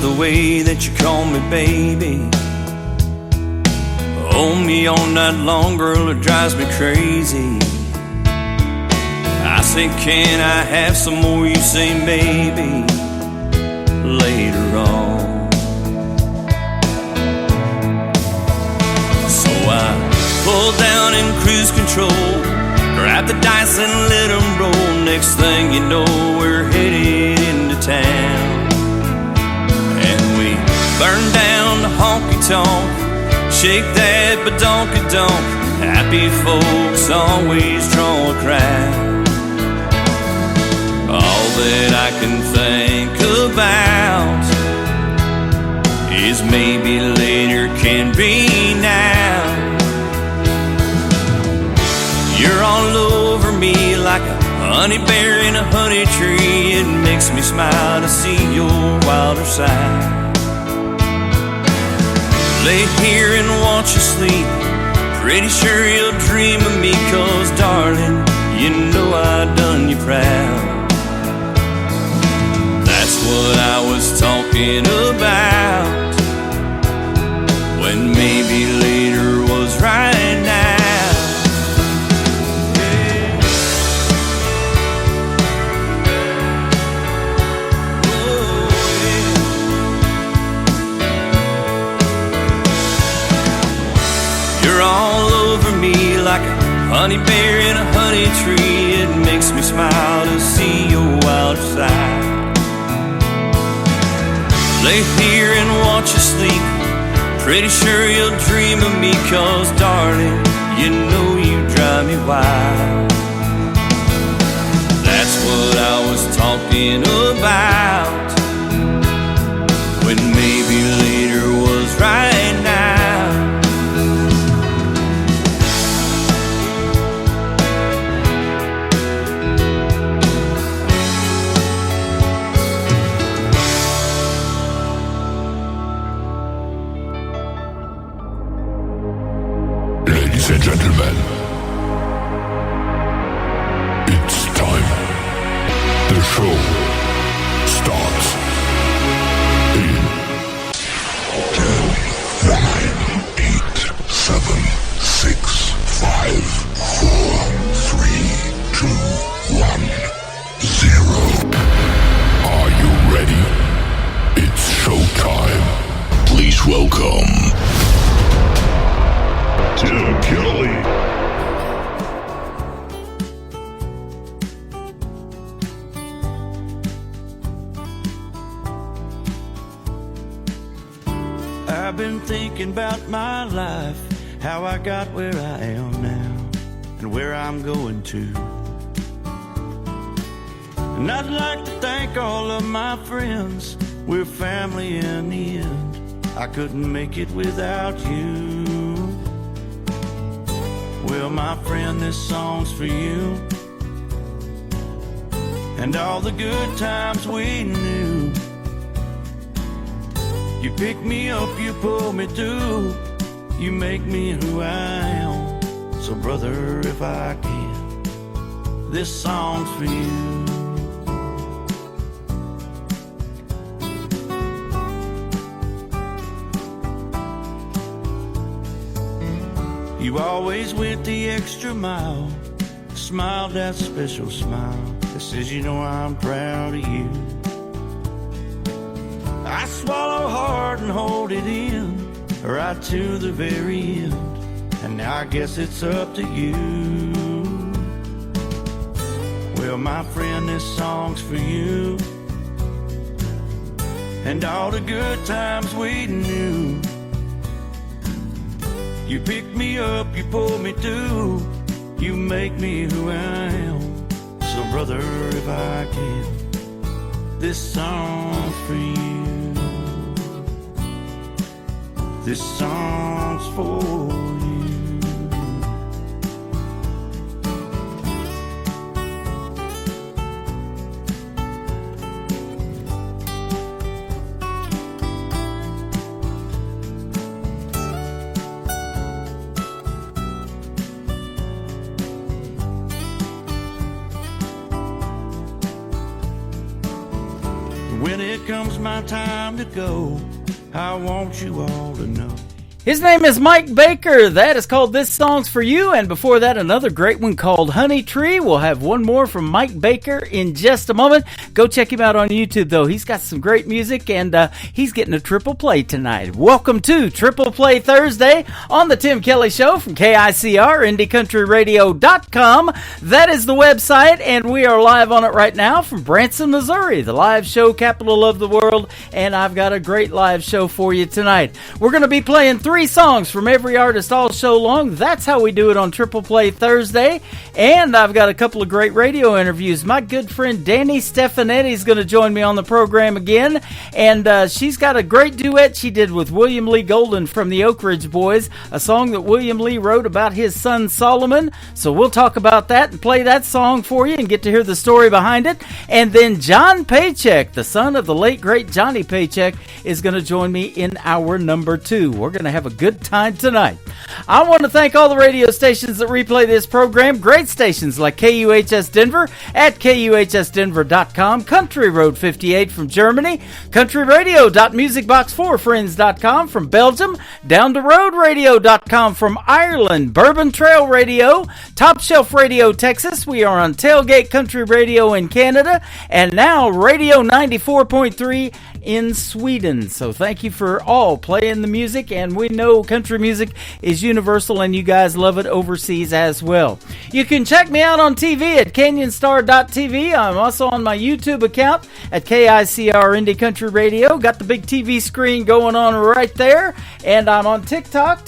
the way that you call me baby. Hold me all night long, girl, it drives me crazy. I say, can I have some more? You say, maybe later on. So I pull down in cruise control, grab the dice and let them roll. Next thing you know, we're headed into town. And we burn down the honky-tonk, shake that badonka-donk. Happy folks always draw a crowd. All that I can think about is maybe later can be now. You're all over me like a honey bear in a honey tree. It makes me smile to see your wilder side. Lay here and watch you sleep, pretty sure you'll dream of me. 'Cause darling, you know I done you proud. That's what I was talking about, when maybe later was right now. You're all over me like a honey bear in a honey tree. It makes me smile to see your wild side. Lay here and watch you sleep, pretty sure you'll dream of me. 'Cause darling, you know you drive me wild. That's what I was talking about, when maybe later was right now. Ladies and gentlemen, it's time. The show starts in 10, 9, 8, 7, 6, 5, 4, 3, 2, 1, 0. Are you ready? It's showtime. Please welcome Tim Kelly. I've been thinking about my life, how I got where I am now, and where I'm going to. And I'd like to thank all of my friends, we're family in the end. I couldn't make it without you. Well, my friend, this song's for you, and all the good times we knew. You pick me up, you pull me through, you make me who I am. So brother, if I can, this song's for you. You always went the extra mile, smiled that special smile that says you know I'm proud of you. I swallow hard and hold it in, right to the very end, and now I guess it's up to you. Well, my friend, this song's for you, and all the good times we knew. You pick me up, you pull me through, you make me who I am. So brother, if I can, this song's for you. This song's for you. when it comes my time to go, I want you all to know. His name is Mike Baker. That is called This Song's For You. And before that, another great one called Honey Tree. We'll have one more from Mike Baker in just a moment. Go check him out on YouTube, though. He's got some great music, and he's getting a triple play tonight. Welcome to Triple Play Thursday on the Tim Kelly Show from KICR, IndieCountryRadio.com. That is the website, and we are live on it right now from Branson, Missouri, the live show capital of the world. And I've got a great live show for you tonight. We're going to be playing 3 songs from every artist all show long. That's how we do it on Triple Play Thursday. And I've got a couple of great radio interviews. My good friend Danny Stefanetti is going to join me on the program again. And she's got a great duet she did with William Lee Golden from the Oak Ridge Boys, a song that William Lee wrote about his son Solomon. So we'll talk about that and play that song for you and get to hear the story behind it. And then John Paycheck, the son of the late great Johnny Paycheck, is going to join me in hour number 2. We're going to have a good time tonight. I want to thank all the radio stations that replay this program. Great stations like KUHS Denver at KUHSdenver.com, Country Road 58 from Germany, countryradio.musicbox4friends.com from Belgium, Down to Road Radio.com from Ireland, Bourbon Trail Radio, Top Shelf Radio Texas. We are on Tailgate Country Radio in Canada, and now Radio 94.3 in Sweden. So thank you for all playing the music, and we know country music is universal and you guys love it overseas as well. You can check me out on TV at canyonstar.tv. I'm also on my YouTube account at KICR Indie Country Radio. Got the big TV screen going on right there, and I'm on TikTok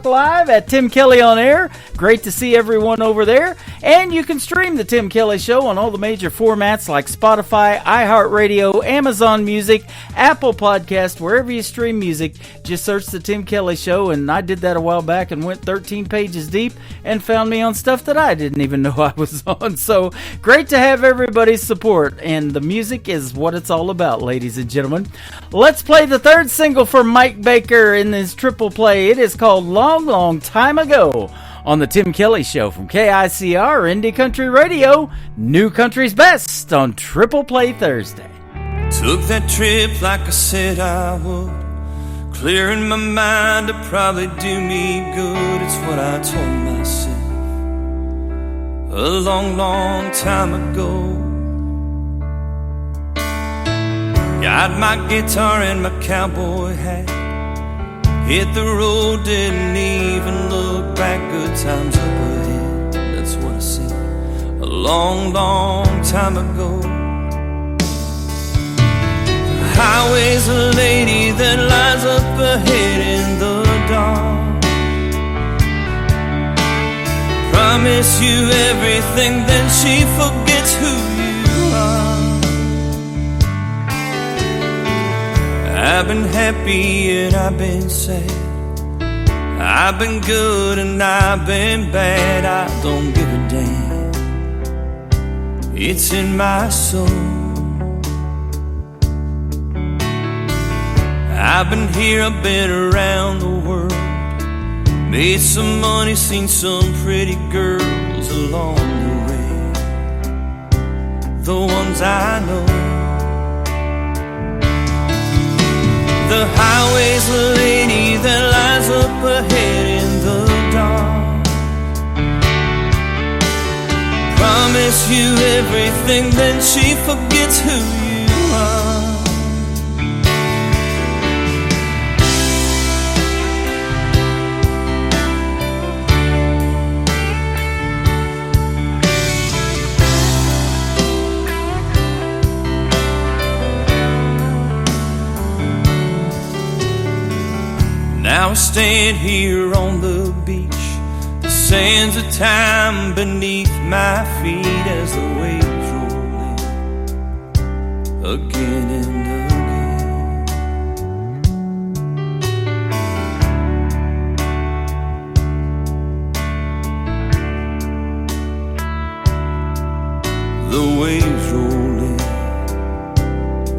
Live at Tim Kelly on Air. Great to see everyone over there. And you can stream the Tim Kelly Show on all the major formats like Spotify, iHeartRadio, Amazon Music, Apple Podcast, wherever you stream music. Just search the Tim Kelly Show, and I did that a while back and went 13 pages deep and found me on stuff that I didn't even know I was on. So great to have everybody's support, and the music is what it's all about, ladies and gentlemen. Let's play the third single from Mike Baker in this triple play. It is called Long, Long Time Ago on the Tim Kelly Show from KICR Indie Country Radio. New country's best on Triple Play Thursday. Took that trip like I said I would, clearing my mind to probably do me good. It's what I told myself a long, long time ago. Got my guitar and my cowboy hat, hit the road, didn't even look back. Good times up ahead, that's what I said a long, long time ago. Highway's a lady that lies up ahead in the dark. Promise you everything, then she forgets who you are. I've been happy and I've been sad, I've been good and I've been bad. I don't give a damn, it's in my soul. I've been here, I've been around the world, made some money, seen some pretty girls along the way, the ones I know. The highway's a lady that lies up ahead in the dark. Promise you everything, then she forgets who you are. Now I stand here on the beach, the sands of time beneath my feet as the waves roll in again and again. The waves roll in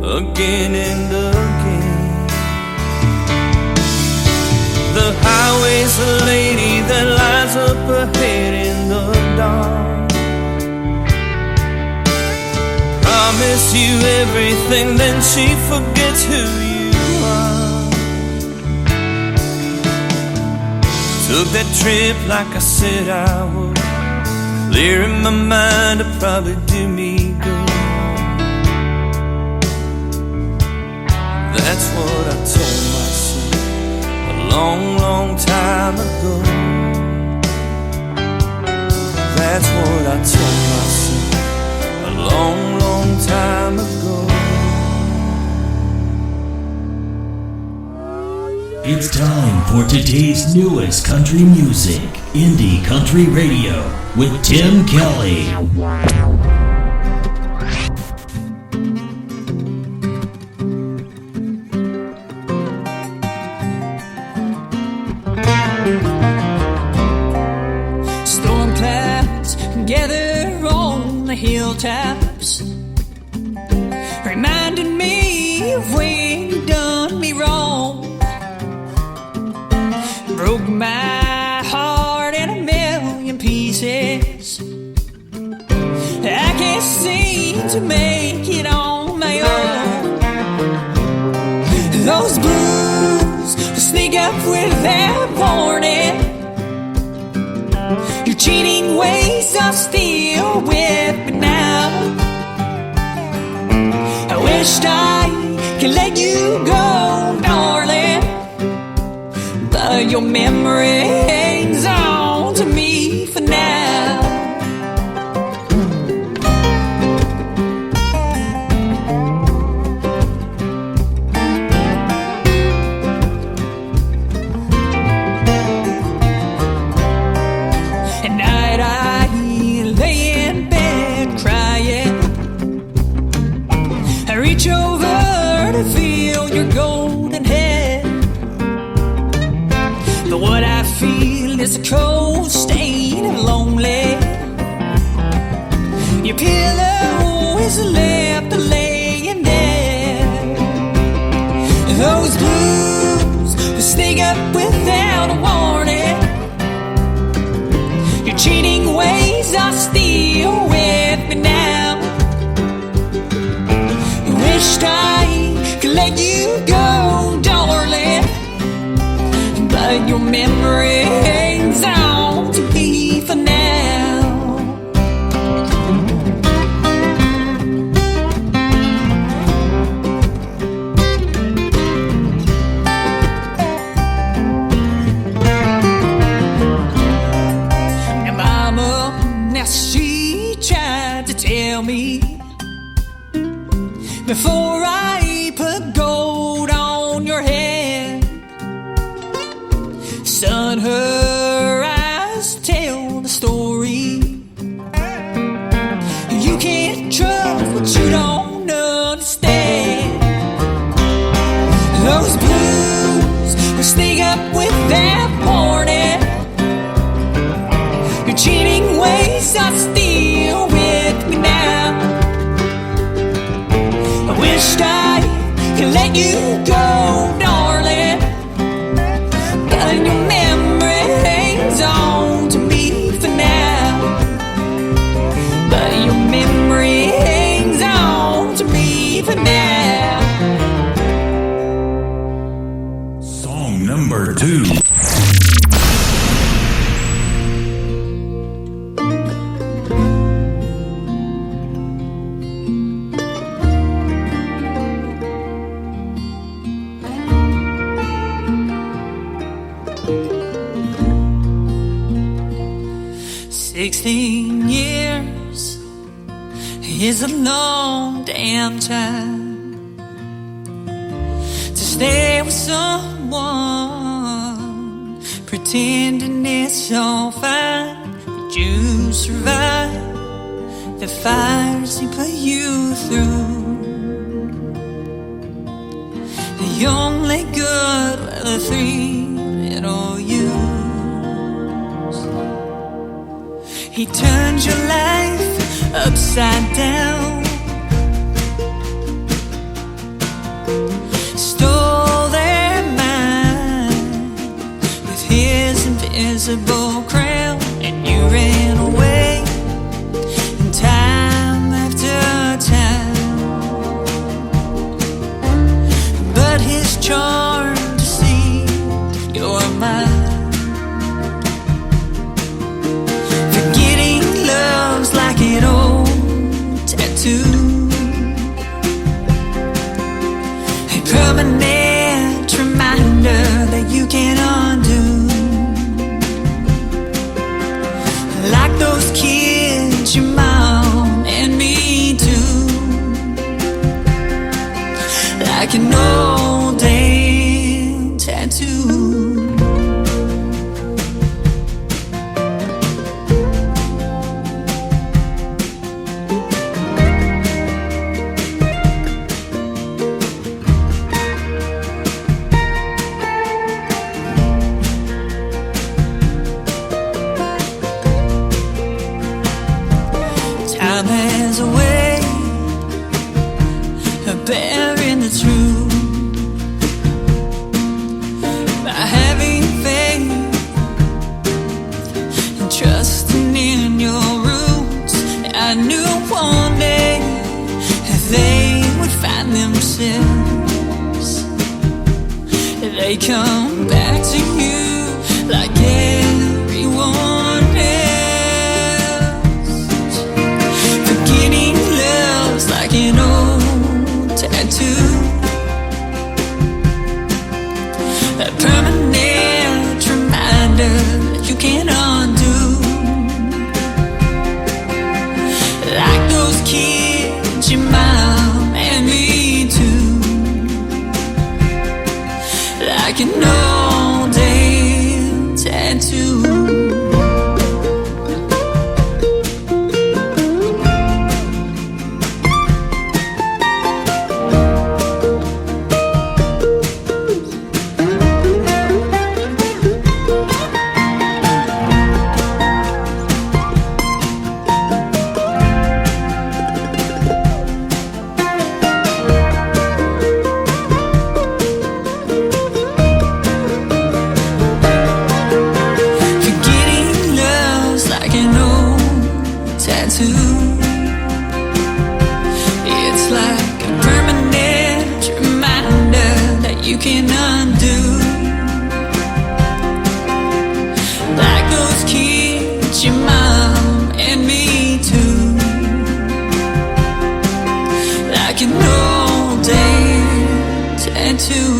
again and again. The highway's a lady that lies up ahead in the dark. promise you everything, then she forgets who you are. Took that trip like I said I would, clearing my mind to probably do me good. That's what I told myself a long, long time ago. That's what I told myself a long, long time ago. It's time for today's newest country music, Indie Country Radio, with Tim Kelly. Storm clouds gather on the hilltops, reminding me of when you done me wrong. Broke my heart in a million pieces. I can't seem to make it on my own. Those blues sneak up without warning. Your cheating ways are still with me now. I wished I could let you go, darling, but your memory hangs on to me for now. At night I lay in bed crying. I reach over to feel your golden head, but what I feel is a cold stain and lonely. Your pillow is left laying there. Those blues will sneak up without a warning. Your cheating ways are still with me now. I wished I could let you go, darling, but your memory hangs on to me for now. Now mama, now she tried to tell me before I put gold on your head, son, her eyes tell the story. You can't trust what you don't understand. Those blues will sneak up without warning. Your cheating ways are still with me now. I wished I could let you go, darling, but your memory hangs on to me for now. But your memory hangs on to me for now. Song number 2. Years is a long damn time to stay with someone, pretending it's all fine, but you survive the fires he put you through. The only good were the three little yous. He turned your life upside down, stole their mind with his invisible crown, and you ran away. And time after time bearing the truth. By having faith and trusting in your roots, I knew one day they would find themselves. They come back to you like everyone else. Forgetting love's like an old tattoo, a permanent reminder that you can't undo. Like those kids, your mom and me too. Like an old day tattoo. It's like a permanent reminder that you can undo. Like those kids, your mom and me too. Like an old day tattoo.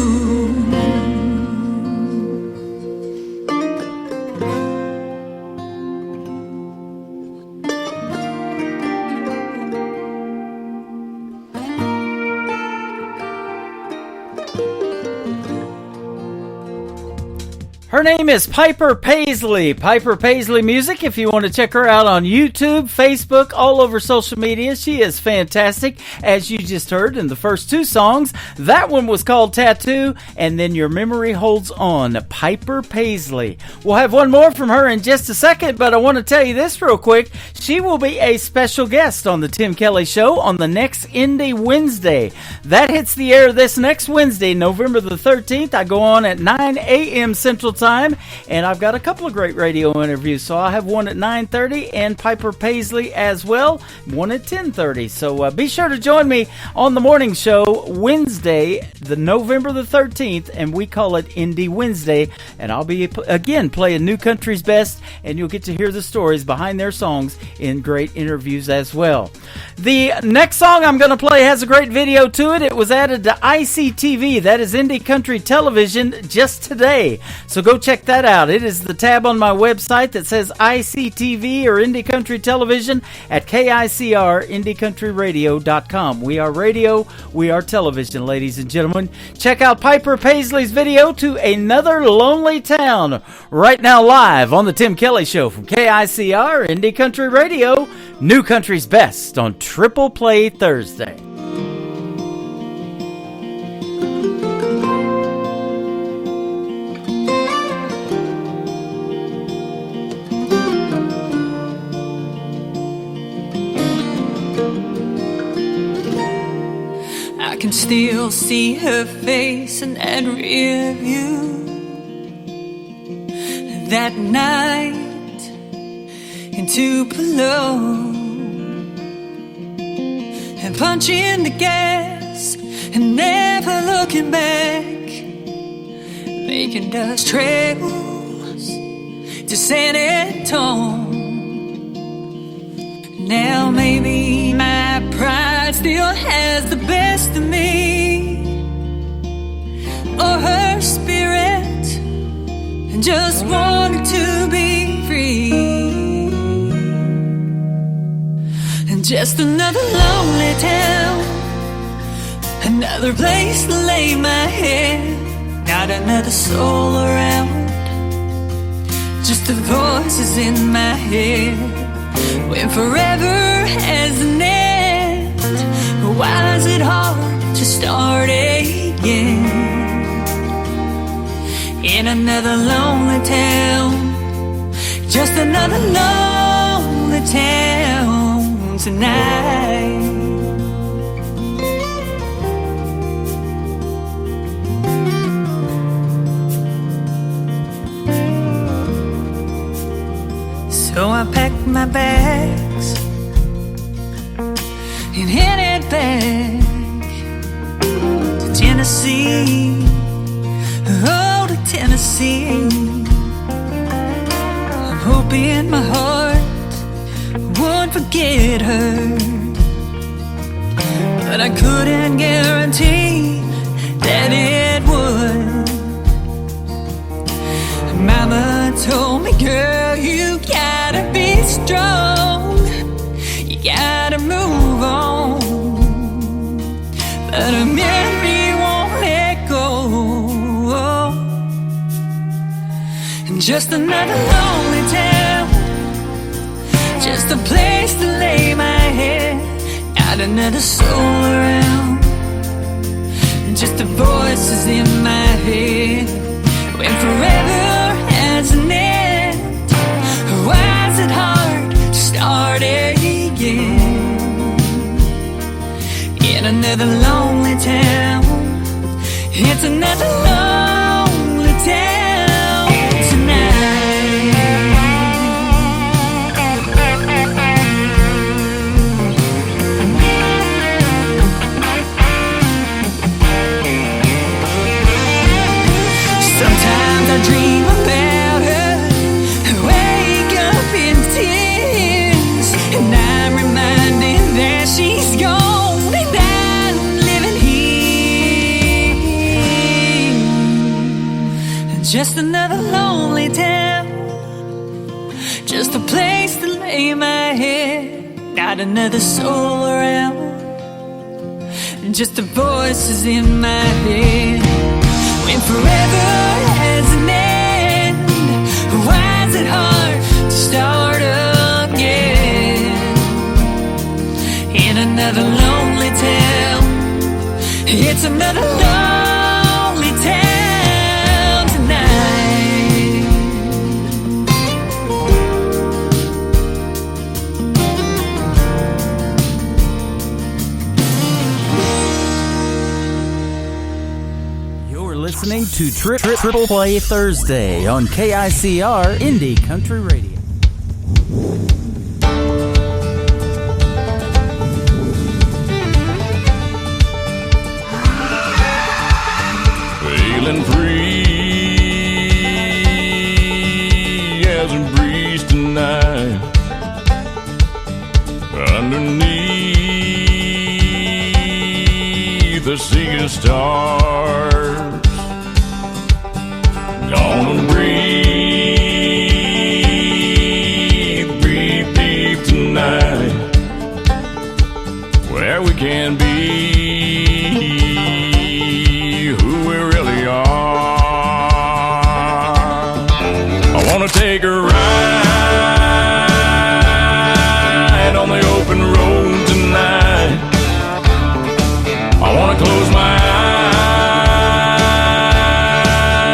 Her name is Piper Paisley. Piper Paisley Music. If you want to check her out on YouTube, Facebook, all over social media, she is fantastic. As you just heard in the first two songs, that one was called Tattoo, and then Your Memory Holds On. Piper Paisley. We'll have one more from her in just a second, but I want to tell you this real quick. She will be a special guest on the Tim Kelly Show on the next Indie Wednesday. That hits the air this next Wednesday, November the 13th. I go on at 9 a.m. Central Time, and I've got a couple of great radio interviews. So I have one at 9:30 and Piper Paisley as well, one at 10:30. So be sure to join me on the morning show Wednesday, the November the 13th, and we call it Indie Wednesday. And I'll be again playing New Country's Best, and you'll get to hear the stories behind their songs in great interviews as well. The next song I'm going to play has a great video to it. It was added to ICTV, that is Indie Country Television, just today. So go check that out. It is the tab on my website that says ICTV or Indie Country Television at KICR-IndieCountryRadio.com. We are radio, we are television, ladies and gentlemen. Check out Piper Paisley's video to Another Lonely Town right now live on the Tim Kelly Show from KICR Indie Country Radio, New Country's Best on Triple Play Thursday. I can still see her face in that rear view. That night in Tupelo, and punching the gas and never looking back, making dust trails to San Antonio. Now maybe my pride still has the best of me, or her spirit, and just wanted to be free. And just another lonely town, another place to lay my head, not another soul around, just the voices in my head. When forever has an end, why is it hard to start again? In another lonely town, just another lonely town tonight. I packed my bags and headed back to Tennessee. Oh, to Tennessee. I'm hoping my heart won't forget her, but I couldn't guarantee that it would. Mama told me, girl, you gotta be strong, you gotta move on, but a memory won't let go. And just another lonely town, just a place to lay my head, not another soul around, just the voices in my head. When forever has an end, why is it hard to start again? In another lonely town, it's another lonely town tonight. Sometimes I dream about her, wake up in tears, and I'm reminded that she's gone and I'm living here. Just another lonely town, just a place to lay my head, not another soul around, just the voices in my head. When forever has an end, why is it hard to start again? In another lonely town, it's another lonely town tonight. Listening to Triple Play Thursday on KICR Indie Country Radio. Feeling free as a breeze tonight, underneath the seeing stars. Gonna breathe deep tonight, where we can be who we really are. I wanna take a ride on the open road tonight. I wanna close my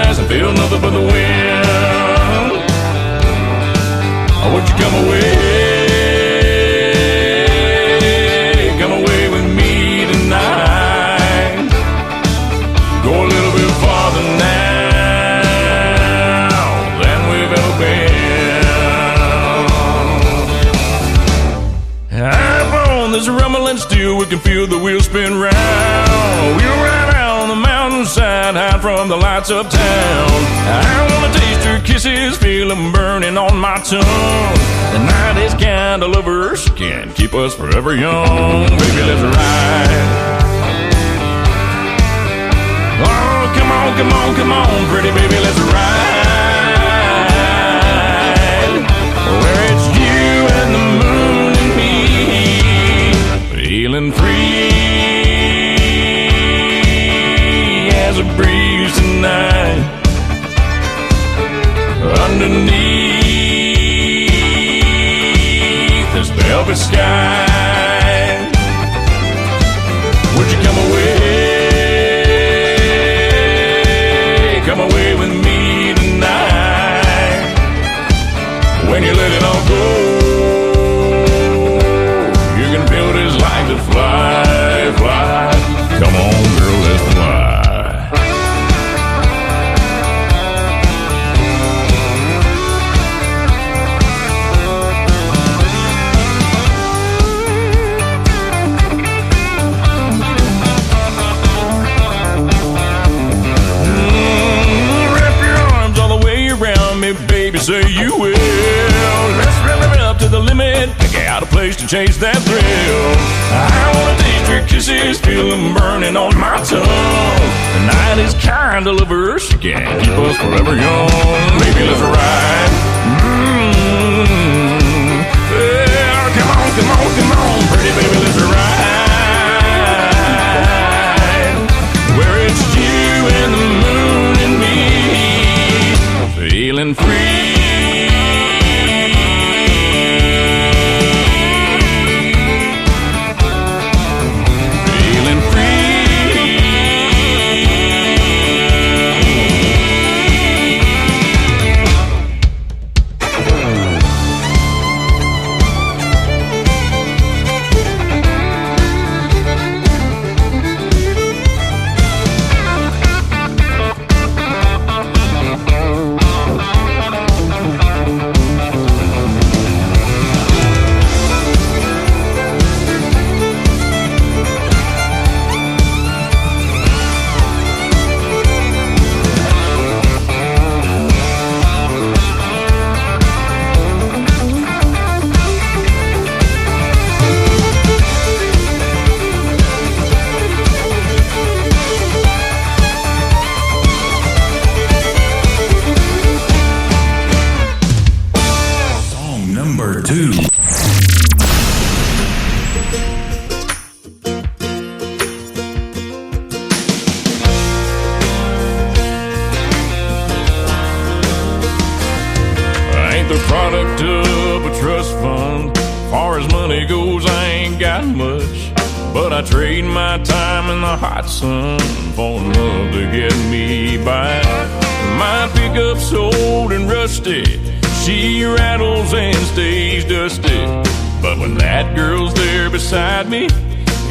eyes and feel nothing but the wind. Would you come away? Come away with me tonight. Go a little bit farther now than we've ever been. Up on this rumbling steel, we can feel the wheels spin round. We'll ride down the mountainside, hide from the lights of town. I wanna taste your kisses, feel them burning on my tongue. The night is kind of lovers, can keep us forever young. Baby, let's ride. Oh, come on, come on, come on, pretty baby, let's ride. Where it's you and the moon and me, feeling free as a breeze tonight. Underneath this velvet sky, would you come away with me tonight? When you let it all go, you can feel what it's like to fly, fly. Come on, girl, let's fly. to chase that thrill. I wanna taste your kisses, feel them burning on my tongue. The night is kind of lover, she can't keep us forever young. Baby, let's ride. Yeah, come on, come on, come on, pretty baby, let's ride. Where it's you and the moon and me, feeling free.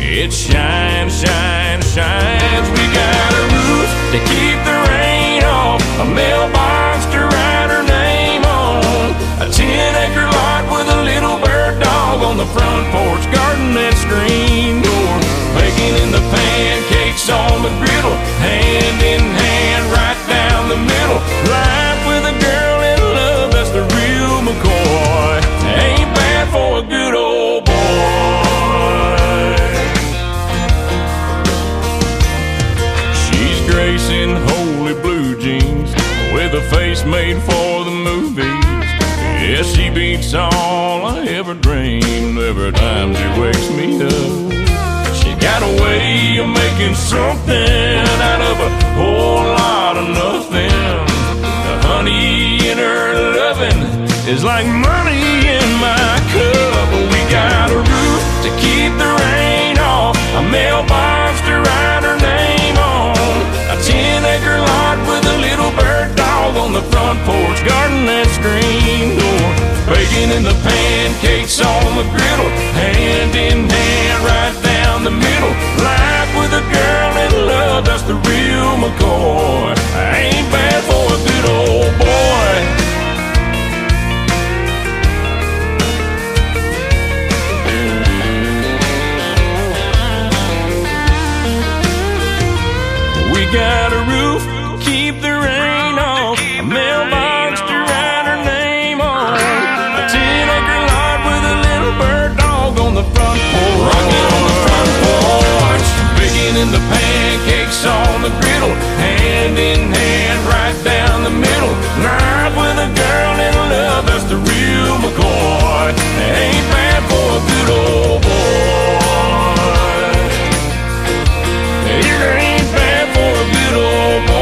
It shines, shines, shines. We got a roof to keep the rain off, a mailbox to write her name on, a 10-acre lot with a little bird dog on the front porch, garden and screen door, baking in the pancakes on the griddle, hand in hand right down the middle. Life with a girl in love, that's the real McCoy. Ain't bad for a good old boy. In holy blue jeans with a face made for the movies. Yeah, she beats all I ever dreamed every time she wakes me up. She got a way of making something out of a whole lot of nothing. The honey in her loving is like money in my cup. We got a roof to keep the rain off, a mailbox to write her name on, a 10-acre lot with a little bird dog on the front porch, garden and screen door, baking in the pancakes on the griddle, hand in hand right down the middle. Life with a girl in love, that's the real McCoy. Ain't bad for a good old boy. Got a roof, keep the rain off, a mailbox to write her name on, a 10-acre lot with a little bird dog on the front porch, rocking on the front porch, baking in the pancakes on the griddle, hand in hand right down the middle. Life with a girl in love, that's the real McCoy. Ain't bad for a good old boy. It ain't bad for a good old boy.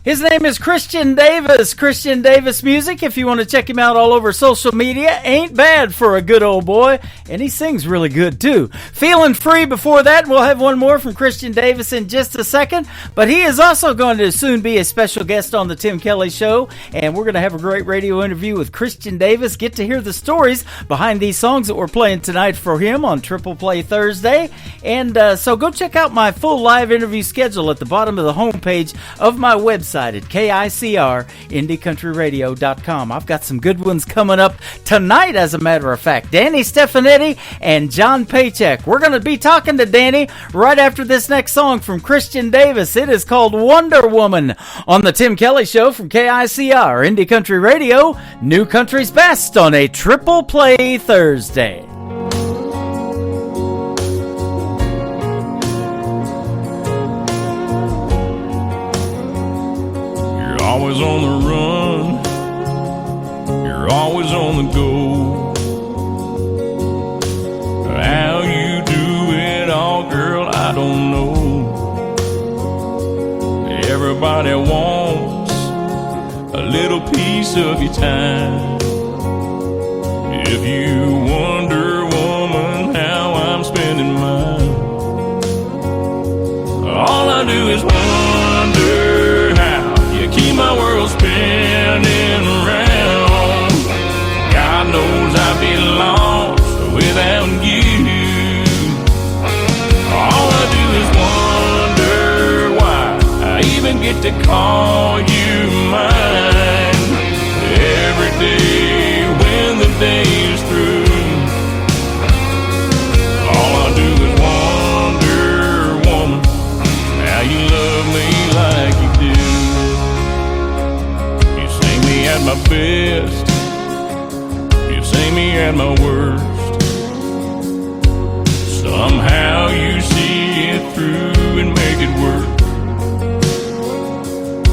His name is Christian Davis. Christian Davis Music. If you want to check him out all over social media, ain't bad for a good old boy. And he sings really good, too. Feeling Free before that. We'll have one more from Christian Davis in just a second. But he is also going to soon be a special guest on the Tim Kelly Show. And we're going to have a great radio interview with Christian Davis. Get to hear the stories behind these songs that we're playing tonight for him on Triple Play Thursday. And so go check out my full live interview schedule at the bottom of the homepage of my website, website at KICR, IndieCountryRadio.com. I've got some good ones coming up tonight, as a matter of fact. Danny Stefanetti and John Paycheck. We're going to be talking to Danny right after this next song from Christian Davis. It is called Wonder Woman on the Tim Kelly Show from KICR, Indie Country Radio, New Country's Best on a Triple Play Thursday. You're always on the run, you're always on the go. How you do it all, girl, I don't know. Everybody wants a little piece of your time. If you wonder, woman, how I'm spending mine, all I do is wonder how you keep my world spinning around. God knows I'd be lost without you. All I do is wonder why I even get to call you mine. Every day when the day is through, all I do is wonder, woman, how you love me like you do. You see me at my best, you see me at my worst. Somehow you see it through and make it work.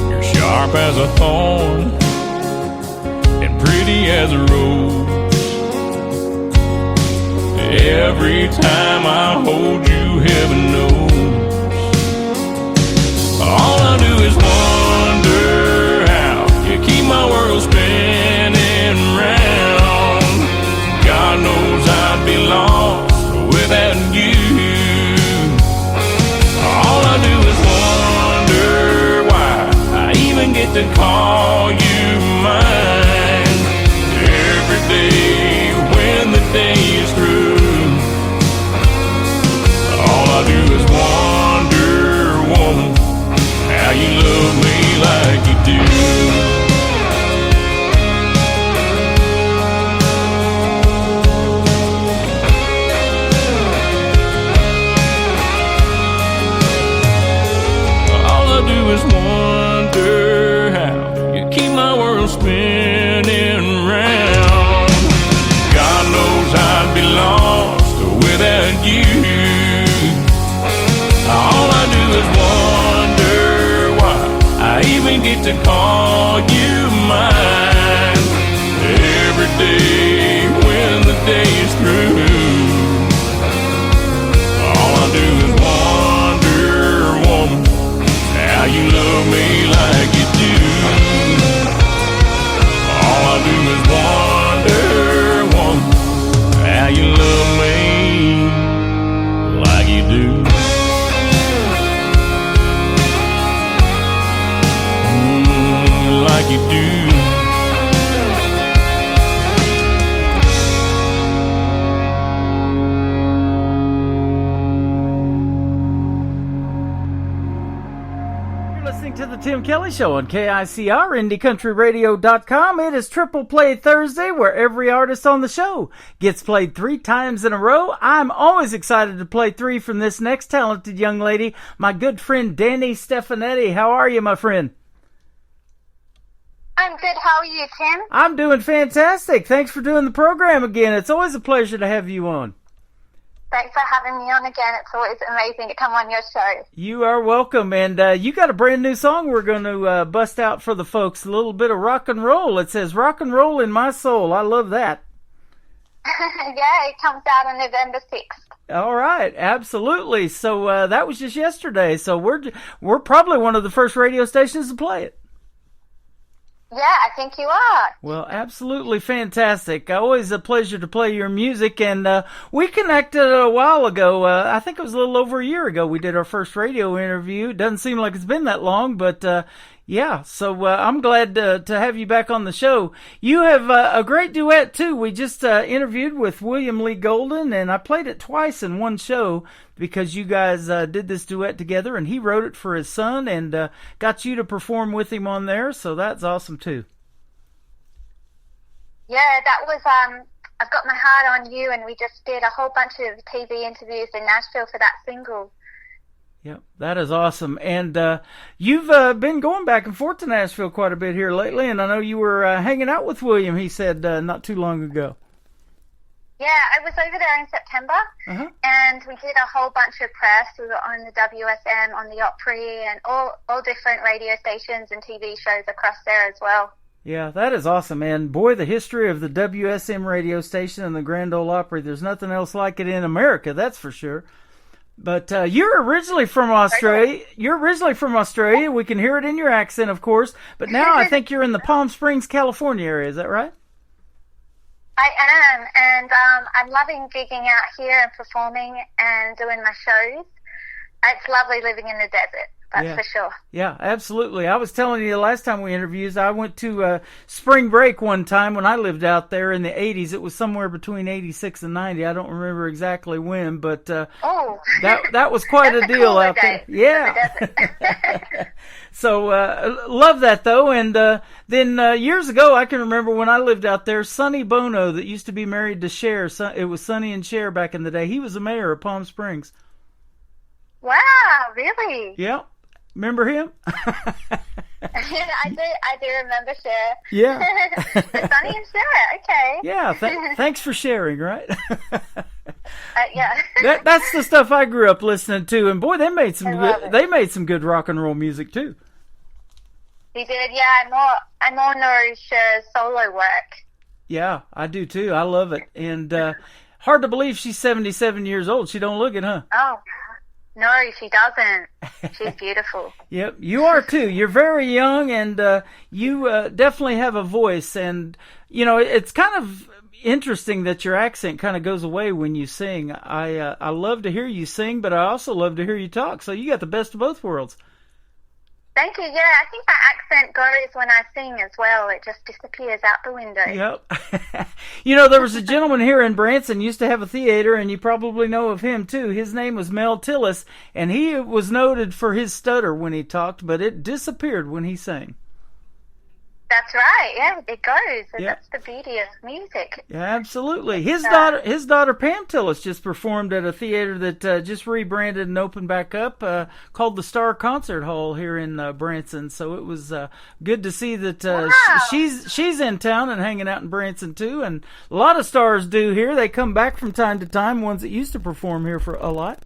You're sharp as a thorn and pretty as a rose. Every time I hold you, heaven knows. All I do is wonder how you keep my world spinning round. God knows I'd be lost without you. All I do is wonder why I even get to call you mine. Every day when the day is through, all I do is wonder, woman, how you love me like you do. Is wonder how you keep my world spinning round. God knows I'd be lost without you. All I do is wonder why I even get to call you mine. Every day when the day is through, all I do is wonder, woman, how you love me like you do. All I do is wonder, woman, how you love me like you do. Like you do. To the Tim Kelly Show on KICR, IndieCountryRadio.com. It is Triple Play Thursday, where every artist on the show gets played 3 times in a row. I'm always excited to play 3 from this next talented young lady, my good friend Danny Stefanetti. How are you, my friend? I'm good. How are you, Tim? I'm doing fantastic. Thanks for doing the program again. It's always a pleasure to have you on. Thanks for having me on again. It's always amazing to come on your show. You are welcome. And you got a brand new song we're going to bust out for the folks. A little bit of rock and roll. It says rock and roll in my soul. I love that. Yeah, it comes out on November 6th. All right, absolutely. So that was just yesterday. So we're probably one of the first radio stations to play it. Yeah, I think you are. Well, absolutely fantastic. Always a pleasure to play your music. And we connected a while ago. I think it was a little over a year ago we did our first radio interview. Doesn't seem like it's been that long, but Yeah, so I'm glad to have you back on the show. You have a great duet, too. We just interviewed with William Lee Golden, and I played it twice in one show because you guys did this duet together, and he wrote it for his son and got you to perform with him on there, so that's awesome, too. Yeah, that was, I've Got My Heart on You, and we just did a whole bunch of TV interviews in Nashville for that single. Yep, that is awesome. And you've been going back and forth to Nashville quite a bit here lately, and I know you were hanging out with William, he said, not too long ago. Yeah, I was over there in September, and we did a whole bunch of press. We were on the WSM, on the Opry, and all different radio stations and TV shows across there as well. Yeah, that is awesome, and boy, the history of the WSM radio station and the Grand Ole Opry, there's nothing else like it in America, that's for sure. But you're originally from Australia. We can hear it in your accent, of course. But now I think you're in the Palm Springs, California area. Is that right? I am, and I'm loving gigging out here and performing and doing my shows. It's lovely living in the desert. That's for sure. Yeah, absolutely. I was telling you the last time we interviewed, I went to spring break one time when I lived out there in the 80s. It was somewhere between 86 and 90. I don't remember exactly when, but that was quite a deal out there. Yeah. So love that, though. And then years ago, I can remember when I lived out there, Sonny Bono, that used to be married to Cher. It was Sonny and Cher back in the day. He was the mayor of Palm Springs. Wow, really? Yep. Remember him? I do remember Cher. Yeah. Sonny and Cher, okay. Yeah, thanks for sharing, right? Yeah. That's the stuff I grew up listening to, and boy, they made some good rock and roll music too. He did, yeah. I more know Cher's solo work. Yeah, I do too. I love it, and hard to believe she's 77 years old. She don't look it, huh? Oh. No, she doesn't. She's beautiful. Yep, you are too. You're very young, and you definitely have a voice. And, you know, it's kind of interesting that your accent kind of goes away when you sing. I love to hear you sing, but I also love to hear you talk. So you got the best of both worlds. Thank you. Yeah, I think my accent goes when I sing as well. It just disappears out the window. Yep. You know, there was a gentleman here in Branson used to have a theater, and you probably know of him too. His name was Mel Tillis, and he was noted for his stutter when he talked, but it disappeared when he sang. That's right. Yeah, it goes. Yeah. That's the beauty of music. Yeah, absolutely. His daughter Pam Tillis just performed at a theater that just rebranded and opened back up, called the Star Concert Hall here in Branson. So it was good to see that she's in town and hanging out in Branson too. And a lot of stars do here. They come back from time to time. Ones that used to perform here for a lot.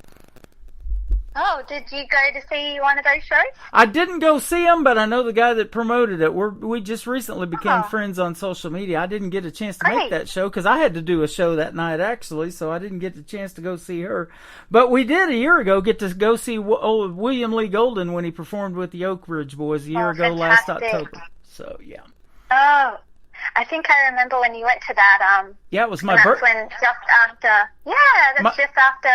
Oh, did you go to see one of those shows? I didn't go see him, but I know the guy that promoted it. We just recently became friends on social media. I didn't get a chance to make that show because I had to do a show that night, actually, so I didn't get the chance to go see her. But we did a year ago get to go see old William Lee Golden when he performed with the Oak Ridge Boys a year ago last October. So, yeah. Oh, I think I remember when you went to that. Yeah, it was my birthday. That's when just after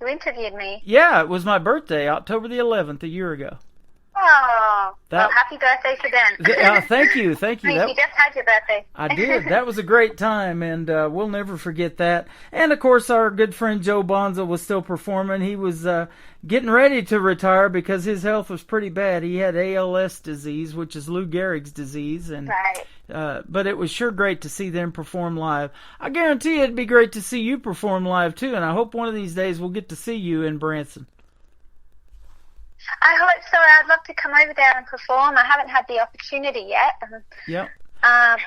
you interviewed me. Yeah, it was my birthday, October the 11th, a year ago. Oh, well, happy birthday to Ben. Thank you. You just had your birthday. I did. That was a great time, and we'll never forget that. And, of course, our good friend Joe Bonza was still performing. He was getting ready to retire because his health was pretty bad. He had ALS disease, which is Lou Gehrig's disease. And, right. But it was sure great to see them perform live. I guarantee it'd be great to see you perform live, too, and I hope one of these days we'll get to see you in Branson. I hope so. I'd love to come over there and perform. I haven't had the opportunity yet. Yep. I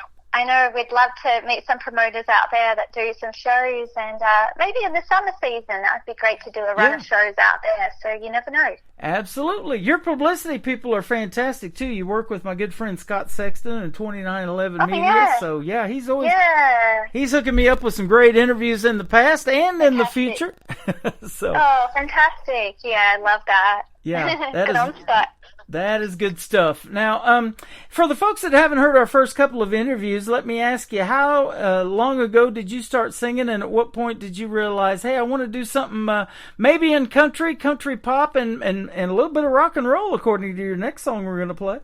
know we'd love to meet some promoters out there that do some shows, and maybe in the summer season, that'd be great to do a run of shows out there, so you never know. Absolutely. Your publicity people are fantastic, too. You work with my good friend Scott Sexton and 2911 Media, yeah. So, yeah, he's always he's hooking me up with some great interviews in the past and in the future. So. Oh, fantastic. Yeah, I love that. Yeah, that is good stuff. Now, for the folks that haven't heard our first couple of interviews, let me ask you, how long ago did you start singing, and at what point did you realize, hey, I want to do something maybe in country pop, and a little bit of rock and roll, according to your next song we're going to play?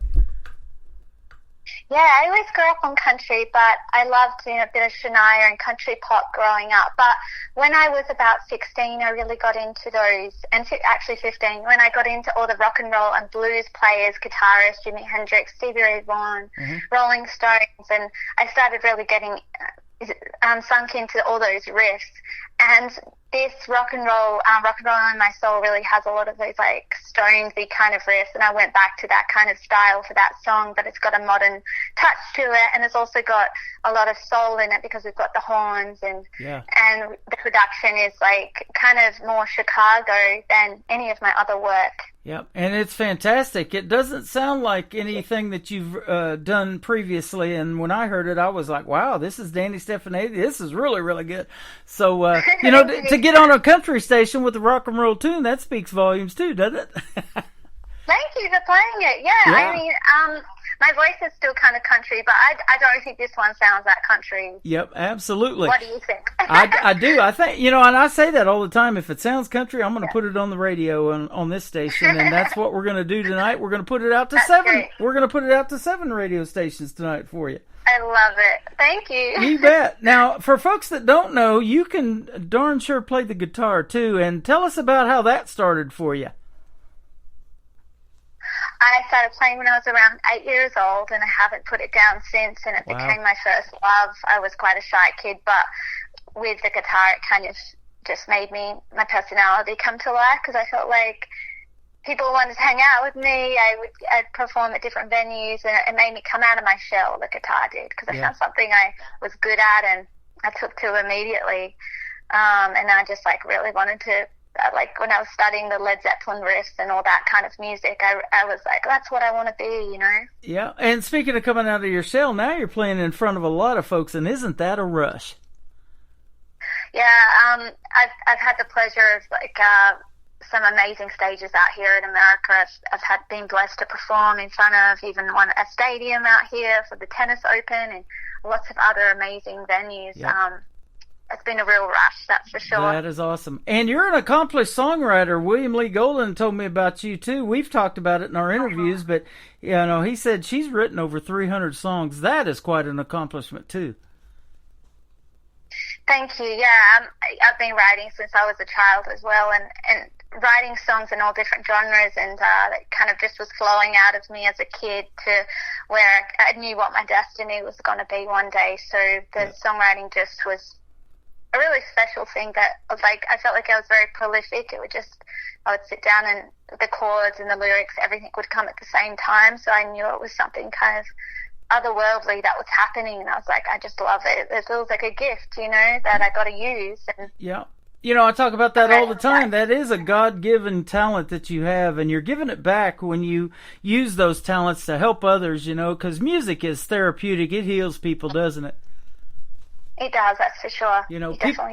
Yeah, I always grew up on country, but I loved a bit of Shania and country pop growing up. But when I was about 16, I really got into those, and actually 15, when I got into all the rock and roll and blues players, guitarists, Jimi Hendrix, Stevie Ray Vaughan, Rolling Stones, and I started really getting sunk into all those riffs. And this rock and roll in my soul really has a lot of those like Stonesy kind of riffs, and I went back to that kind of style for that song, but it's got a modern touch to it, and it's also got a lot of soul in it because we've got the horns, and the production is like kind of more Chicago than any of my other work. Yep, and it's fantastic. It doesn't sound like anything that you've done previously, and when I heard it, I was like, wow, this is Danny Stefanetti. This is really, really good. So, to get on a country station with a rock and roll tune, that speaks volumes too, doesn't it? Thank you for playing it. Yeah, I mean, my voice is still kind of country, but I don't think this one sounds that country. Yep, absolutely. What do you think? I do. I think, and I say that all the time. If it sounds country, I'm going to put it on the radio on this station, and that's what we're going to do tonight. We're going to put it out to 7. Great. We're going to put it out to 7 radio stations tonight for you. I love it. Thank you. You bet. Now, for folks that don't know, you can darn sure play the guitar too, and tell us about how that started for you. I started playing when I was around 8 years old, and I haven't put it down since, and it became my first love. I was quite a shy kid, but with the guitar, it kind of just made my personality come to life, because I felt like people wanted to hang out with me. I'd perform at different venues, and it made me come out of my shell, the guitar did, because I found something I was good at, and I took to immediately. And I just really wanted to, when I was studying the Led Zeppelin riffs and all that kind of music, I was like, that's what I want to be, Yeah, and speaking of coming out of your shell, now you're playing in front of a lot of folks, and isn't that a rush? Yeah, I've had the pleasure of some amazing stages out here in America. I've been blessed to perform in front of even a stadium out here for the Tennis Open, and lots of other amazing venues. Yep. It's been a real rush, that's for sure. That is awesome. And you're an accomplished songwriter. William Lee Golden told me about you, too. We've talked about it in our interviews, but, he said she's written over 300 songs. That is quite an accomplishment, too. Thank you. Yeah, I've been writing since I was a child as well, and writing songs in all different genres, and it kind of just was flowing out of me as a kid to where I knew what my destiny was going to be one day. So the songwriting just was a really special thing that I felt like I was very prolific. I would sit down, and the chords and the lyrics, everything would come at the same time. So I knew it was something kind of otherworldly that was happening, and I was like, I just love it. It feels like a gift, that I got to use. And yeah. I talk about that all the time. That is a God-given talent that you have, and you're giving it back when you use those talents to help others, because music is therapeutic. It heals people, doesn't it? It does, that's for sure.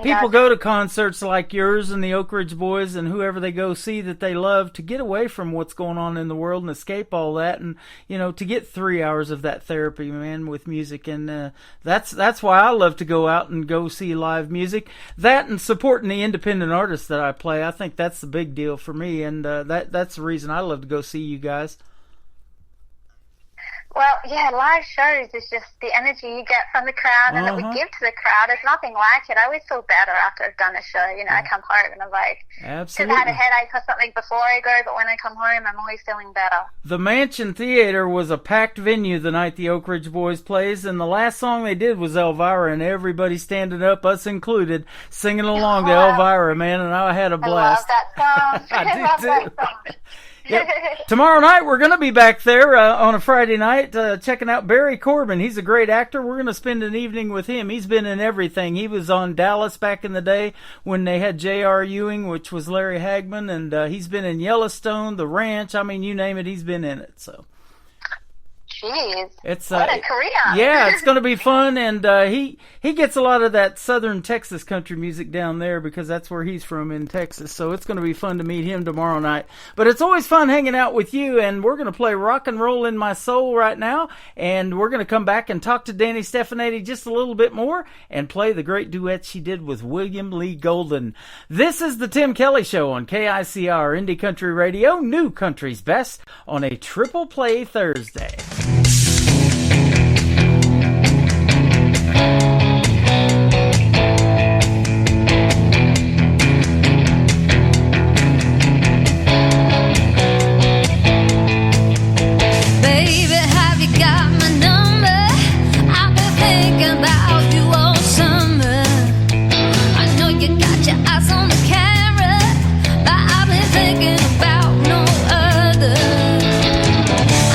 People go to concerts like yours and the Oak Ridge Boys and whoever they go see that they love to get away from what's going on in the world and escape all that, and to get 3 hours of that therapy, man, with music. And that's why I love to go out and go see live music. That and supporting the independent artists that I play, I think that's the big deal for me, and that's the reason I love to go see you guys. Well, yeah, live shows is just the energy you get from the crowd and that we give to the crowd. There's nothing like it. I always feel better after I've done a show. I come home and I'm like, absolutely. I've had a headache or something before I go, but when I come home, I'm always feeling better. The Mansion Theater was a packed venue the night the Oak Ridge Boys plays, and the last song they did was Elvira, and everybody standing up, us included, singing along to Elvira, man, and I had a blast. I love that song. I love too. that song. Yep. Tomorrow night we're going to be back there on a Friday night checking out Barry Corbin. He's a great actor. We're going to spend an evening with him. He's been in everything. He was on Dallas back in the day when they had J.R. Ewing, which was Larry Hagman, and he's been in Yellowstone, The Ranch. I mean, you name it, he's been in it. So. Jeez, it's what a career. Yeah, it's going to be fun, and he gets a lot of that southern Texas country music down there because that's where he's from, in Texas. So it's going to be fun to meet him tomorrow night. But it's always fun hanging out with you, and we're going to play Rock and Roll in My Soul right now, and we're going to come back and talk to Danny Stefanetti just a little bit more and play the great duet she did with William Lee Golden. This is the Tim Kelly Show on KICR Indie Country Radio, New Country's Best, on a Triple Play Thursday. thinking about you all summer. I know you got your eyes on the camera, but I've been thinking about no other.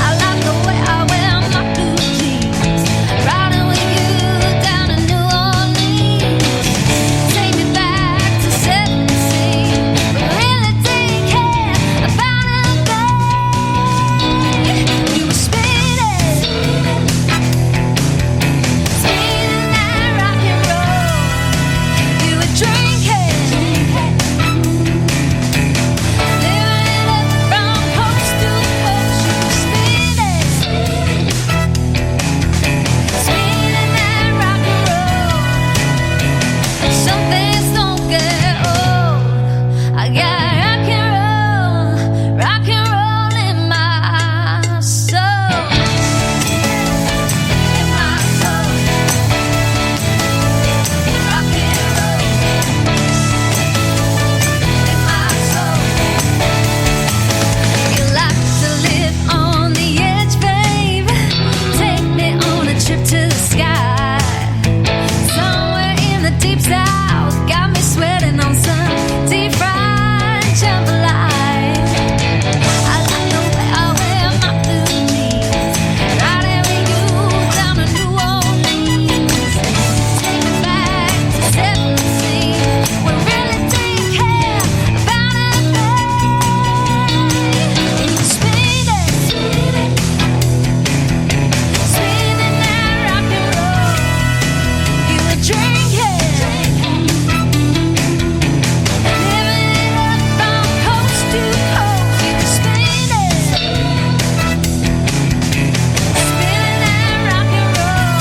I like the way I wear my blue jeans, riding with you down to New Orleans. Take me back to 17, but really didn't care about a thing. You were speeding, speeding that rock and roll. You were drinking, living it up from coast to coast. You were speeding, speeding that rock and roll. And some things don't get old. I got rock and roll in my soul. In my soul, rock and roll. In my soul, you like to live on the edge, babe. Take me on a trip to the sky. Somewhere in the deep south, got me sweating on some deep fried jambalaya. I like the way I wear my blue jeans, riding with you down to New Orleans. Take me back to 17, when really didn't care about a thing. You were speeding, speeding that rock and roll. You were drinking, living it up from coast to coast. You were speeding, spinning that rock and roll.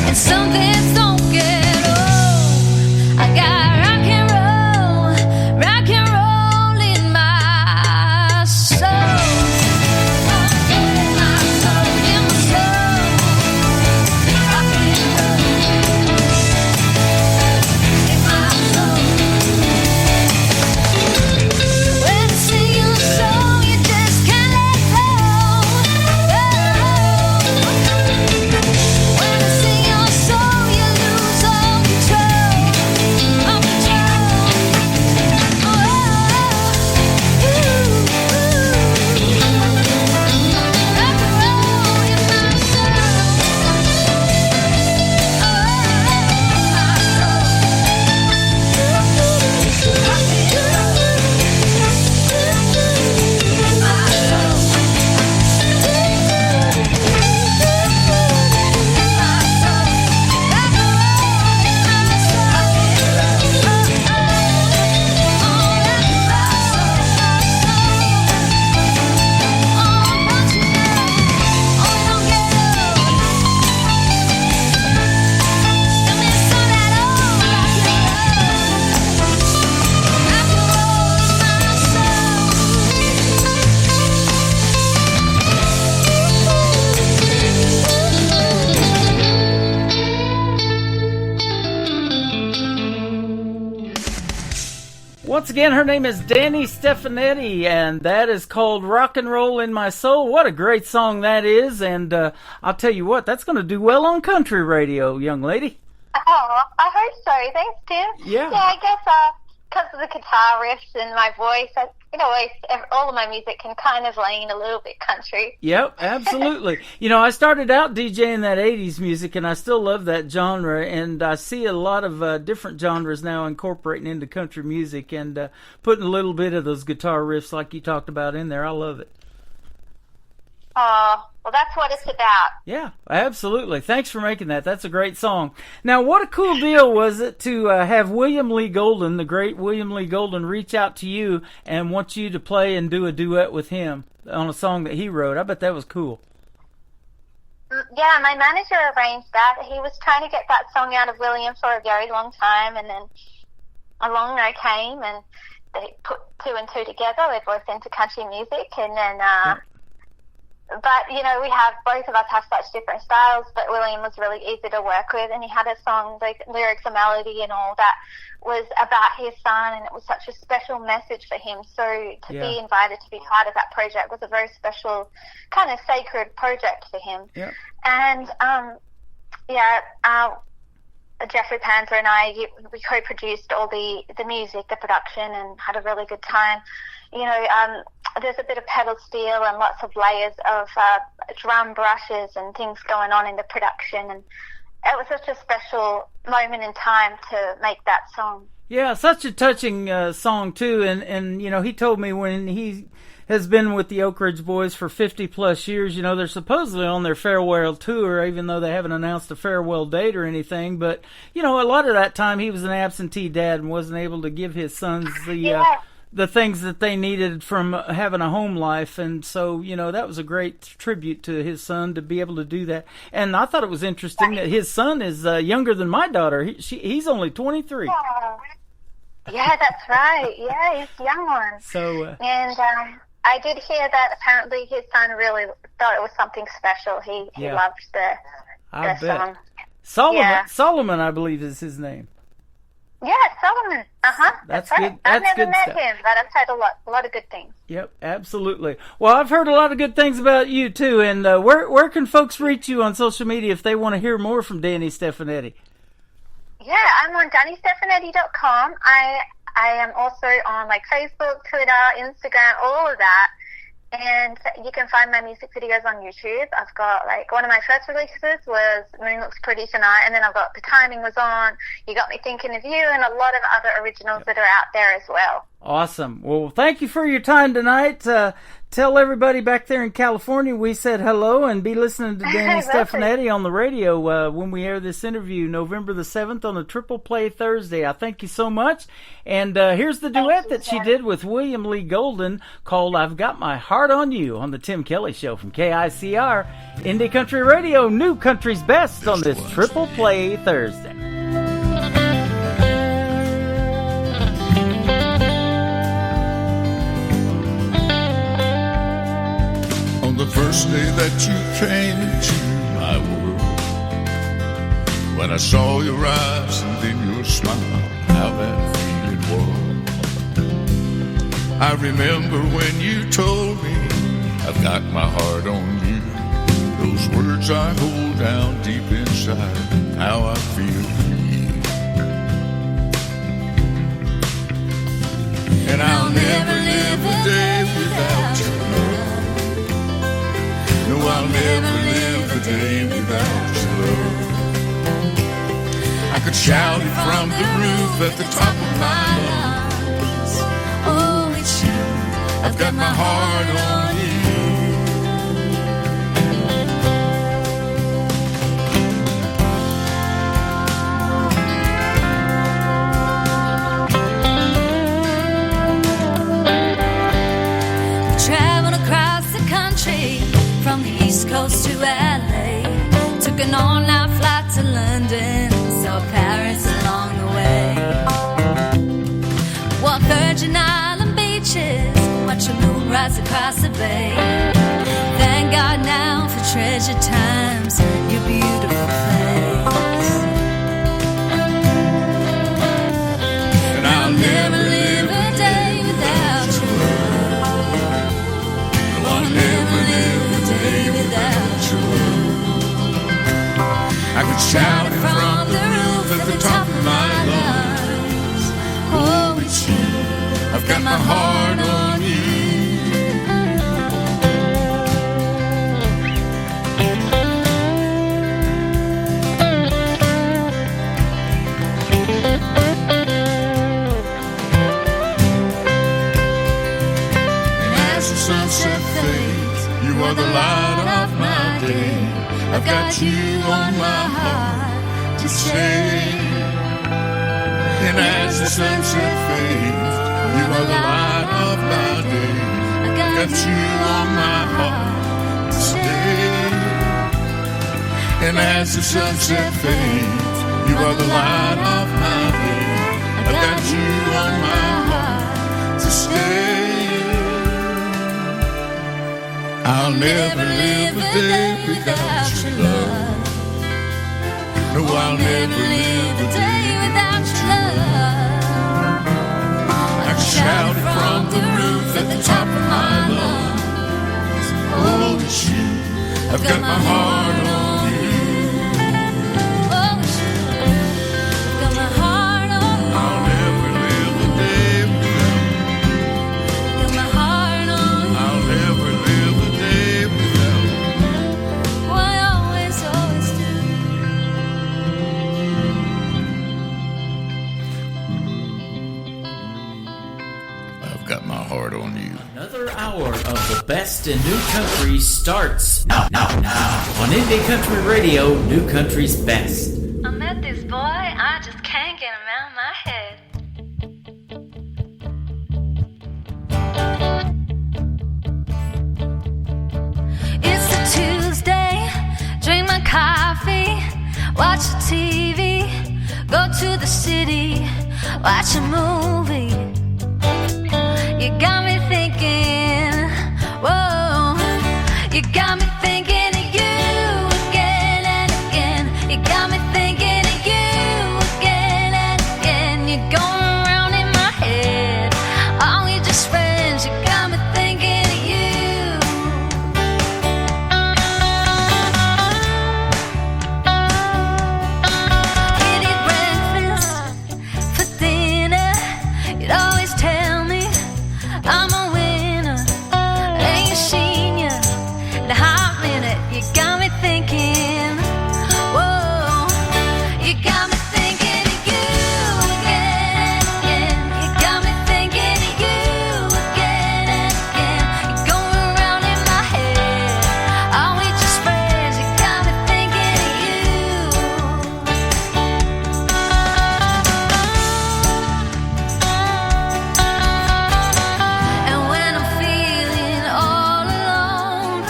And some things don't get old. I got rock and roll in my soul. In my soul, in my soul. Rock and roll in my soul. When I sing your song, you just can't let go. When I sing your song, you lose all control. All control. Rock and roll in my Once again, her name is Danny Stefanetti, and that is called Rock and Roll in My Soul. What a great song that is, and I'll tell you what, that's going to do well on country radio, young lady. Oh, I hope so. Thanks, Tim. Yeah. Yeah, I guess because of the guitar riffs and my voice, all of my music can kind of lean a little bit country. Yep, absolutely. I started out DJing that 80s music, and I still love that genre, and I see a lot of different genres now incorporating into country music and putting a little bit of those guitar riffs like you talked about in there. I love it. Oh, well, that's what it's about. Yeah, absolutely. Thanks for making that. That's a great song. Now, what a cool deal was it to have William Lee Golden, the great William Lee Golden, reach out to you and want you to play and do a duet with him on a song that he wrote. I bet that was cool. Yeah, my manager arranged that. He was trying to get that song out of William for a very long time, and then along I came, and they put two and two together. They're both into country music, and then But, you know, both of us have such different styles, but William was really easy to work with, and he had a song, the lyrics, the melody and all that was about his son, and it was such a special message for him. So to be invited to be part of that project was a very special, kind of sacred project for him. Yeah. And, Jeffrey Panzer and I, we co-produced all the music, the production, and had a really good time. You know, there's a bit of pedal steel and lots of layers of drum brushes and things going on in the production, and it was such a special moment in time to make that song. Yeah, such a touching song too, and you know, he told me when he has been with the Oak Ridge Boys for 50 plus years, you know, they're supposedly on their farewell tour, even though they haven't announced a farewell date or anything, but you know, a lot of that time he was an absentee dad and wasn't able to give his sons the things that they needed from having a home life, and so, you know, that was a great tribute to his son to be able to do that. And I thought it was interesting that his son is younger than my daughter. He's only 23. Yeah, that's right. Yeah, he's a young one. So, and I did hear that apparently his son really thought it was something special. He loved the song. Solomon, I believe, is his name. Yeah, Solomon. That's right. Good. I've never met stuff. him, but I've heard a lot of good things. Yep, absolutely. Well, I've heard a lot of good things about you too. And where can folks reach you on social media if they want to hear more from Danny Stefanetti? Yeah, I'm on DannyStefanetti.com. I am also on like Facebook, Twitter, Instagram, all of that. And you can find my music videos on YouTube. I've got, like, one of my first releases was Moon Looks Pretty Tonight, and then I've got The Timing Was On, You Got Me Thinking of You, and a lot of other originals that are out there as well. Awesome. Well, thank you for your time tonight. Tell everybody back there in California we said hello, and be listening to Danny Stefanetti on the radio when we air this interview November the 7th on a Triple Play Thursday. I thank you so much. And here's the duet that she did with William Lee Golden called I've Got My Heart on You on the Tim Kelly Show from KICR, Indie Country Radio, New Country's Best on this Triple Play Thursday. The first day that you came into my world, when I saw your eyes and then your smile, how that feeling was. I remember when you told me I've got my heart on you. Those words I hold down deep inside, how I feel for you. And I'll never live a day without your love. No, I'll never live a day without your love. I could shout it from the roof at the top of my lungs. Oh, it's you. I've got my heart on you. Traveling across the country from the East Coast to LA, took an all-night flight to London, saw Paris along the way. Walked Virgin Island beaches, watched the moon rise across the bay. Thank God now for treasure times, your beautiful place. And I'll never live a day without your love. No, I'll never live without your love. I could shout it from the roof at the top of my lungs. Oh, it's you. I've got my heart on you. And as the sunset fades, you are the light of my day. I've got you on my heart to stay. And as the sunset fades, you are the light of my day. I've got you on my heart to stay. And as the sunset fades, you are the light of my day. I've got you on my heart to stay. I'll never live a day without your love. No, I'll never live a day without your love. I can shout it from the roof at the top of my lungs. Oh, it's you. I've got my heart on you. best in new country starts now. On Indie Country Radio, New Country's Best. I met this boy, I just can't get him out of my head. It's a Tuesday, drink my coffee, watch the TV, go to the city, watch a movie. You got me thinking, whoa, you got me thinking of you again and again. You got me thinking of you again and again. You're going around in my head. Are we just friends? You got me thinking of you. We'd eat breakfast for dinner. You'd always tell me I'm a winner. Ain't you seen ya in a hot minute? You got me thinking, whoa. You got me thinking of you again and again. You got me thinking of you again and again. You're going around in my head. Are we just friends? You got me thinking of you. And when I'm feeling all alone,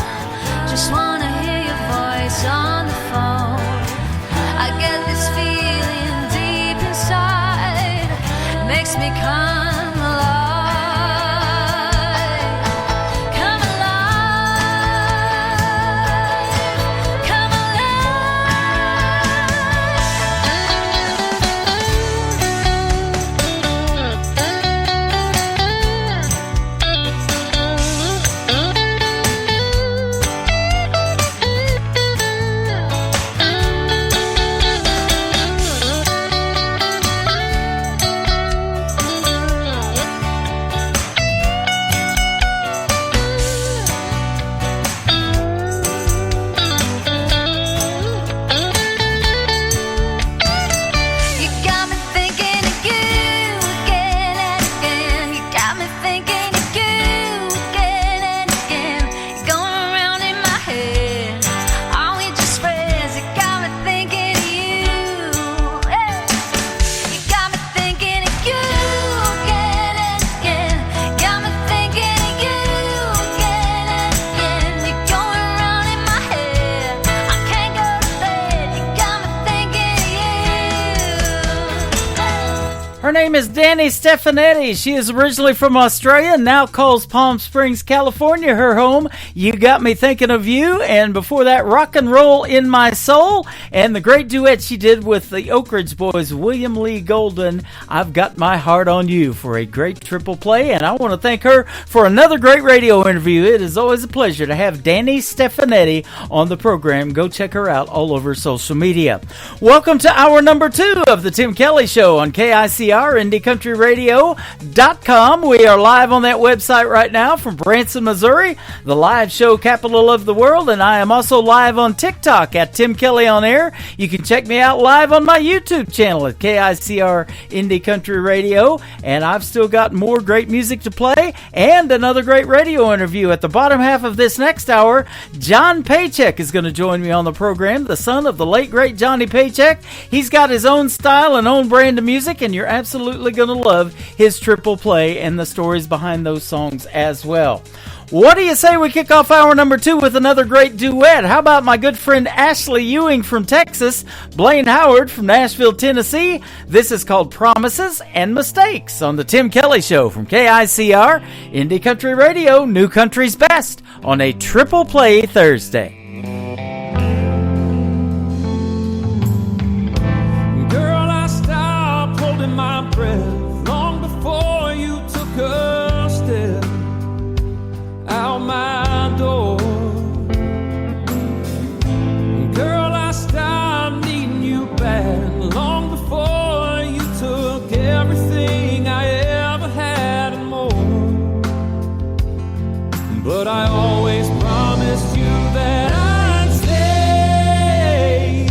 just wanna hear your voice on the phone. I get this feeling deep inside, makes me come alive. Come alive. Come You got me thinking of you again and again. You got me thinking of you again and again. You're going around in my head. Are we just friends? You got me thinking of you. Hey. You got me thinking of you again and again. Got me thinking of you again and again. You're going around in my head. I can't go to bed. You got me thinking of you. Her name is Danny Stefanetti. She is originally from Australia and now calls Palm Springs, California her home. You Got Me Thinking of You. And before that, Rock and Roll in My Soul. And the great duet she did with the Oak Ridge Boys, William Lee Golden, I've Got My Heart on You, for a great triple play. And I want to thank her for another great radio interview. It is always a pleasure to have Danny Stefanetti on the program. Go check her out all over social media. Welcome to hour number 2 of the Tim Kelly Show on KICR, IndieCountryRadio.com. We are live on that website right now from Branson, Missouri, the live show capital of the world, and I am also live on TikTok at Tim Kelly on Air. You can check me out live on my YouTube channel at KICR Indie Country Radio, and I've still got more great music to play and another great radio interview. At the bottom half of this next hour, John Paycheck is going to join me on the program, the son of the late great Johnny Paycheck. He's got his own style and own brand of music, and you're absolutely going to love his triple play and the stories behind those songs as well. What do you say we kick off hour number 2 with another great duet? How about my good friend Ashley Ewing from Texas, Blaine Howard from Nashville, Tennessee? This is called Promises and Mistakes on the Tim Kelly Show from KICR, Indie Country Radio, New Country's Best, on a Triple Play Thursday. Girl, I stopped holding my breath long before you took a step out my door. Girl, I stopped needing you back long before you took everything I ever had and more. But I always promised you that I'd stay.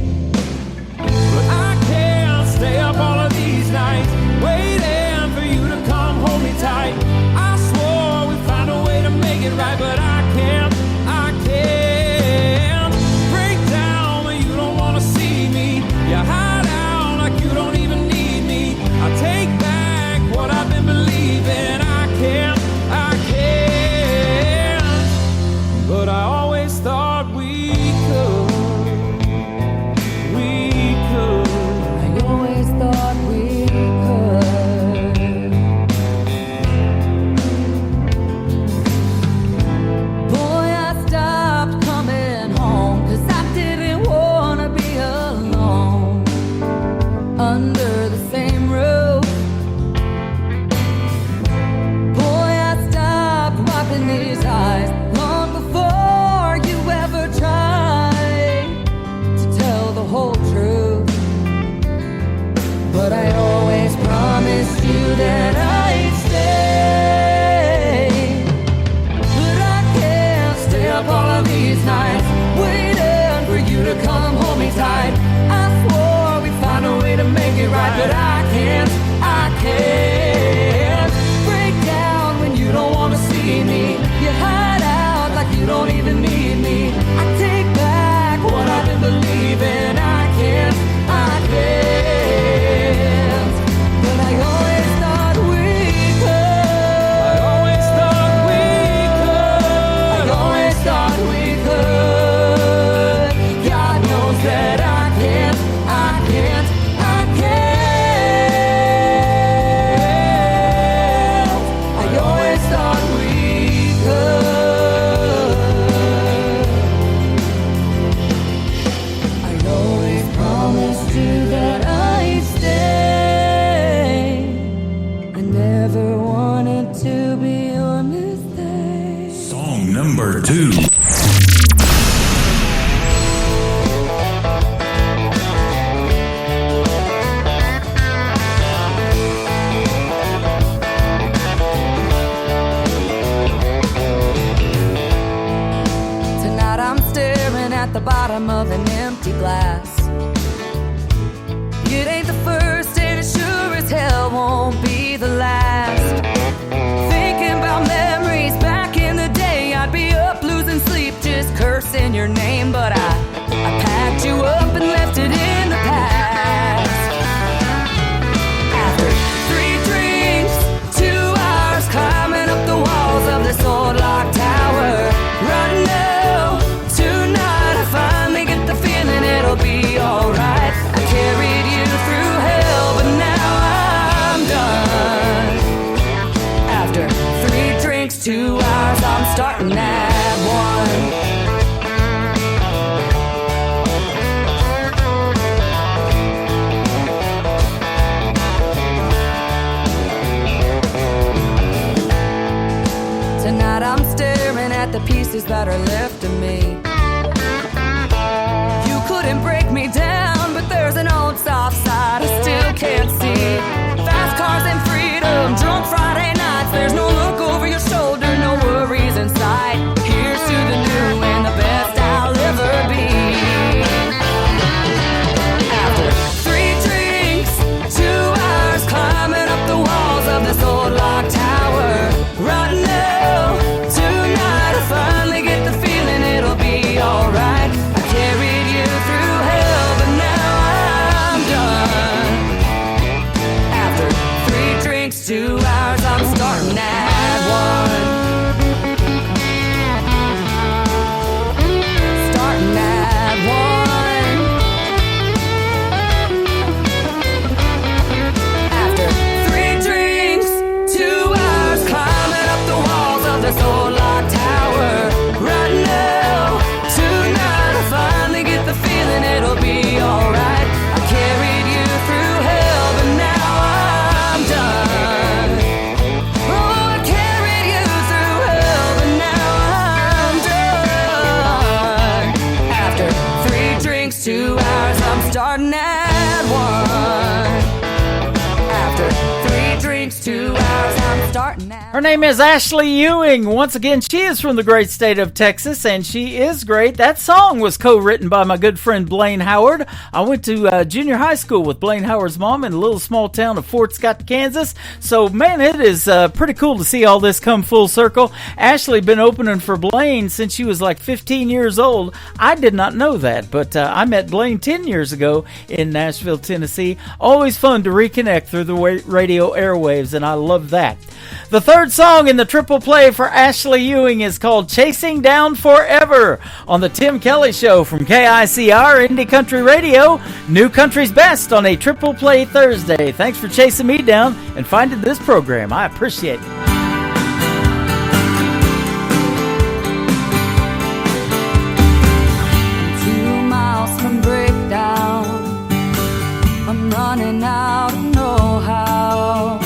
But I can't stay up all of these nights waiting for you to come hold me tight. I swore we'd find a way to make it right, but I that are left of me. You couldn't break me down, but there's an old soft side I still can't see. Fast cars and freedom, drunk Friday nights. There's no look over your shoulder, no worries in sight. Here's to the new and the best I'll ever be. After 3 drinks, 2 hours climbing up the walls of this old lock tower. Right now, tonight I finally get the feeling it'll be alright. I carried you through hell, but now I'm done. After 3 drinks, 2 hours, I'm starting at 1. Starting at 1. After 3 drinks, 2 hours, climbing up the walls of this old lock tower. Right now, tonight I finally get the feeling it'll be alright. I carried you through hell, but now I'm done. Oh, I carried you through hell, but now I'm done. After 3 drinks, 2 hours, I'm starting at 1. After 3 drinks, 2 hours, I'm starting at. Her name is Ashley Ewing. Once again, she is from the great state of Texas, and she is great. That song was co-written by my good friend Blaine Howard. I went to junior high school with Blaine Howard's mom in the little small town of Fort Scott, Kansas. So, man, it is pretty cool to see all this come full circle. Ashley been opening for Blaine since she was like 15 years old. I did not know that, but I met Blaine 10 years ago in Nashville, Tennessee. Always fun to reconnect through the radio airwaves, and I love that. The third song in the triple play for Ashley Ewing is called Chasing Down Forever on the Tim Kelly Show from KICR Indie Country Radio, New Country's Best on a triple play Thursday. Thanks for chasing me down and finding this program. I appreciate it. 2 miles from breakdown, I'm running out of know-how.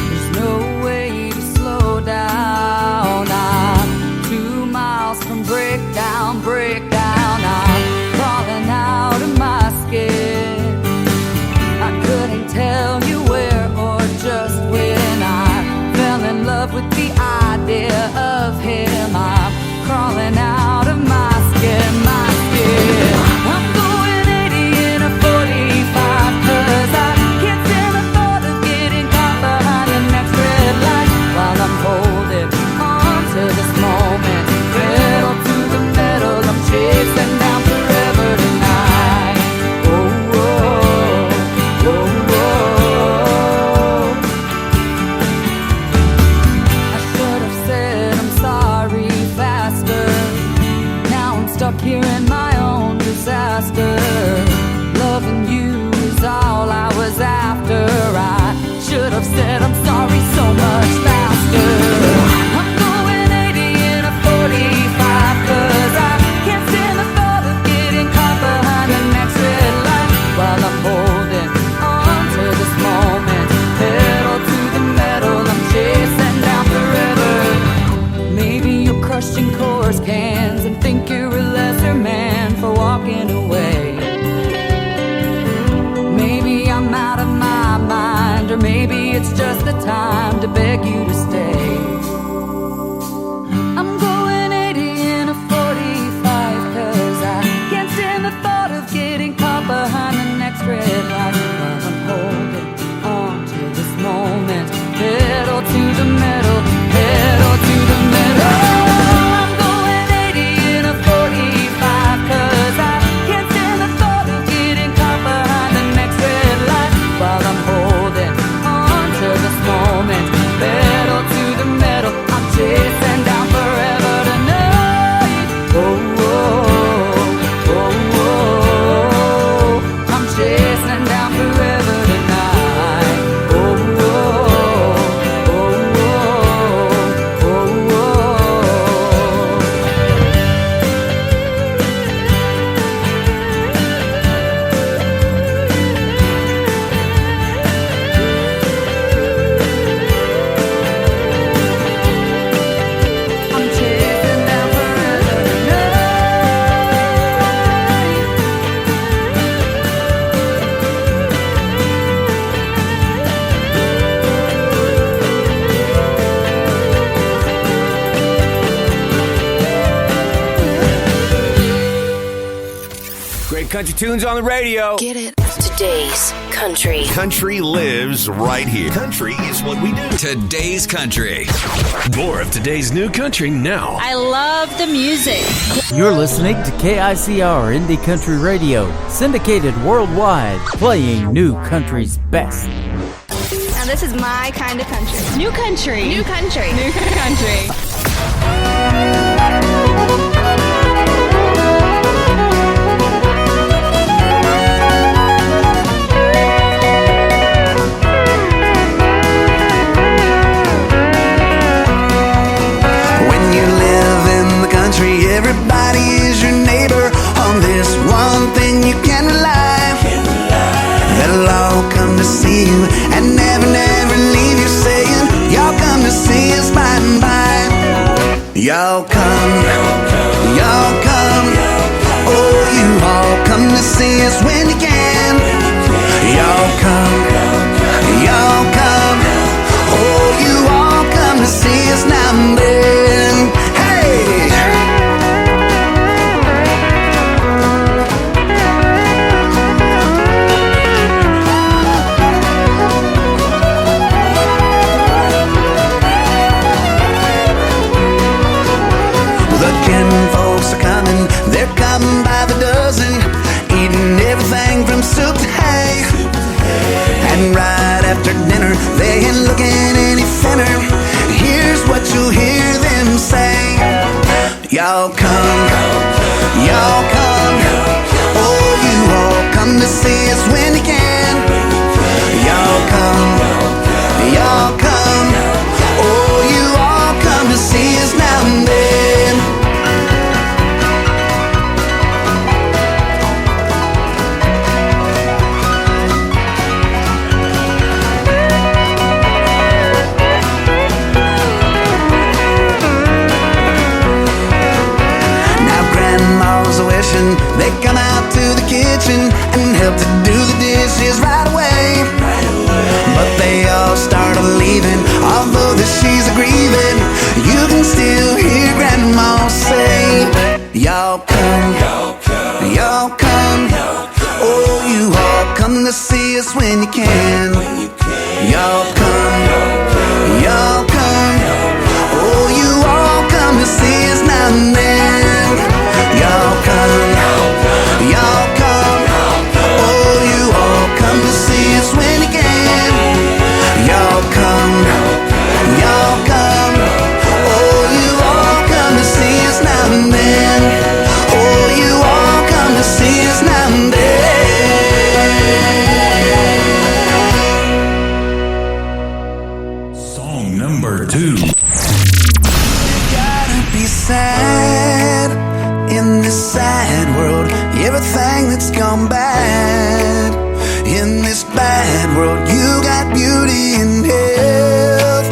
There's no way to slow down. I'm 2 miles from breakdown. I'm crawling out of my skin. I couldn't tell you where or just when I fell in love with the idea of him. I'm crawling out of my skin, I'm going 80 in a 45, 'cause I can't stand the thought of getting caught behind the next red light. While I'm holding on to this moment, pedal to the metal, I'm chasing down forever tonight. Oh, oh, oh, oh. I should have said I'm sorry faster. Now I'm stuck here in my own disaster. Loving you is all I was after. I should have said I'm sorry so much faster. I'm going 80 in a 45, 'cause I can't stand the thought of getting caught behind the next red light. While I'm holding on to this moment, pedal to the metal, I'm chasing down forever. Maybe you're crushing Coors cans and think you're a lesser man for walking away. Maybe I'm out of my mind, or maybe it's just the time to beg you to stay. I'm going 80 in a 45, 'cause I can't stand the thought of getting caught behind the next red light. While I'm holding on to this moment, pedal to the metal, pedal to the metal. I'm going 80 in a 45, 'cause I can't stand the thought of getting caught behind the next red light. While I'm holding on to this moment, pedal to country tunes on the radio. Get it. Today's country. Country lives right here. Country is what we do. Today's country. More of today's new country now. I love the music. You're listening to KICR Indie Country Radio, syndicated worldwide, playing new country's best. Now this is my kind of country. New country. New country. New country. Everybody is your neighbor. On this one thing you can rely. They'll all come to see you and never, never leave you, saying, y'all come to see us by and by. Y'all come, y'all come. Oh, you all come to see us when you can. Y'all come, y'all come. Oh, you all come to see us now and then. Hey! Folks are coming, they're coming by the dozen, eating everything from soup to hay. And right after dinner, they ain't looking any thinner. Here's what you'll hear them say. Y'all come, y'all come. Oh, you all come to see us when you can. Y'all come, y'all come. Oh, you all come to see us now and then. They come out to the kitchen and help to do the dishes right away. But they all start leaving, although that she's grieving. You can still hear Grandma say, y'all come, y'all come. Oh, you all come to see us when you can. Y'all come, y'all come. Oh, you all come to see us now and then. Y'all come, y'all come. Oh, you all come to see us when you can. Y'all come, y'all come. Oh, you all come to see us now and then. Oh, you all come to see us now and then. Song number 2. You gotta be sad in this sad world, everything that's gone bad. In this bad world, you got beauty and health.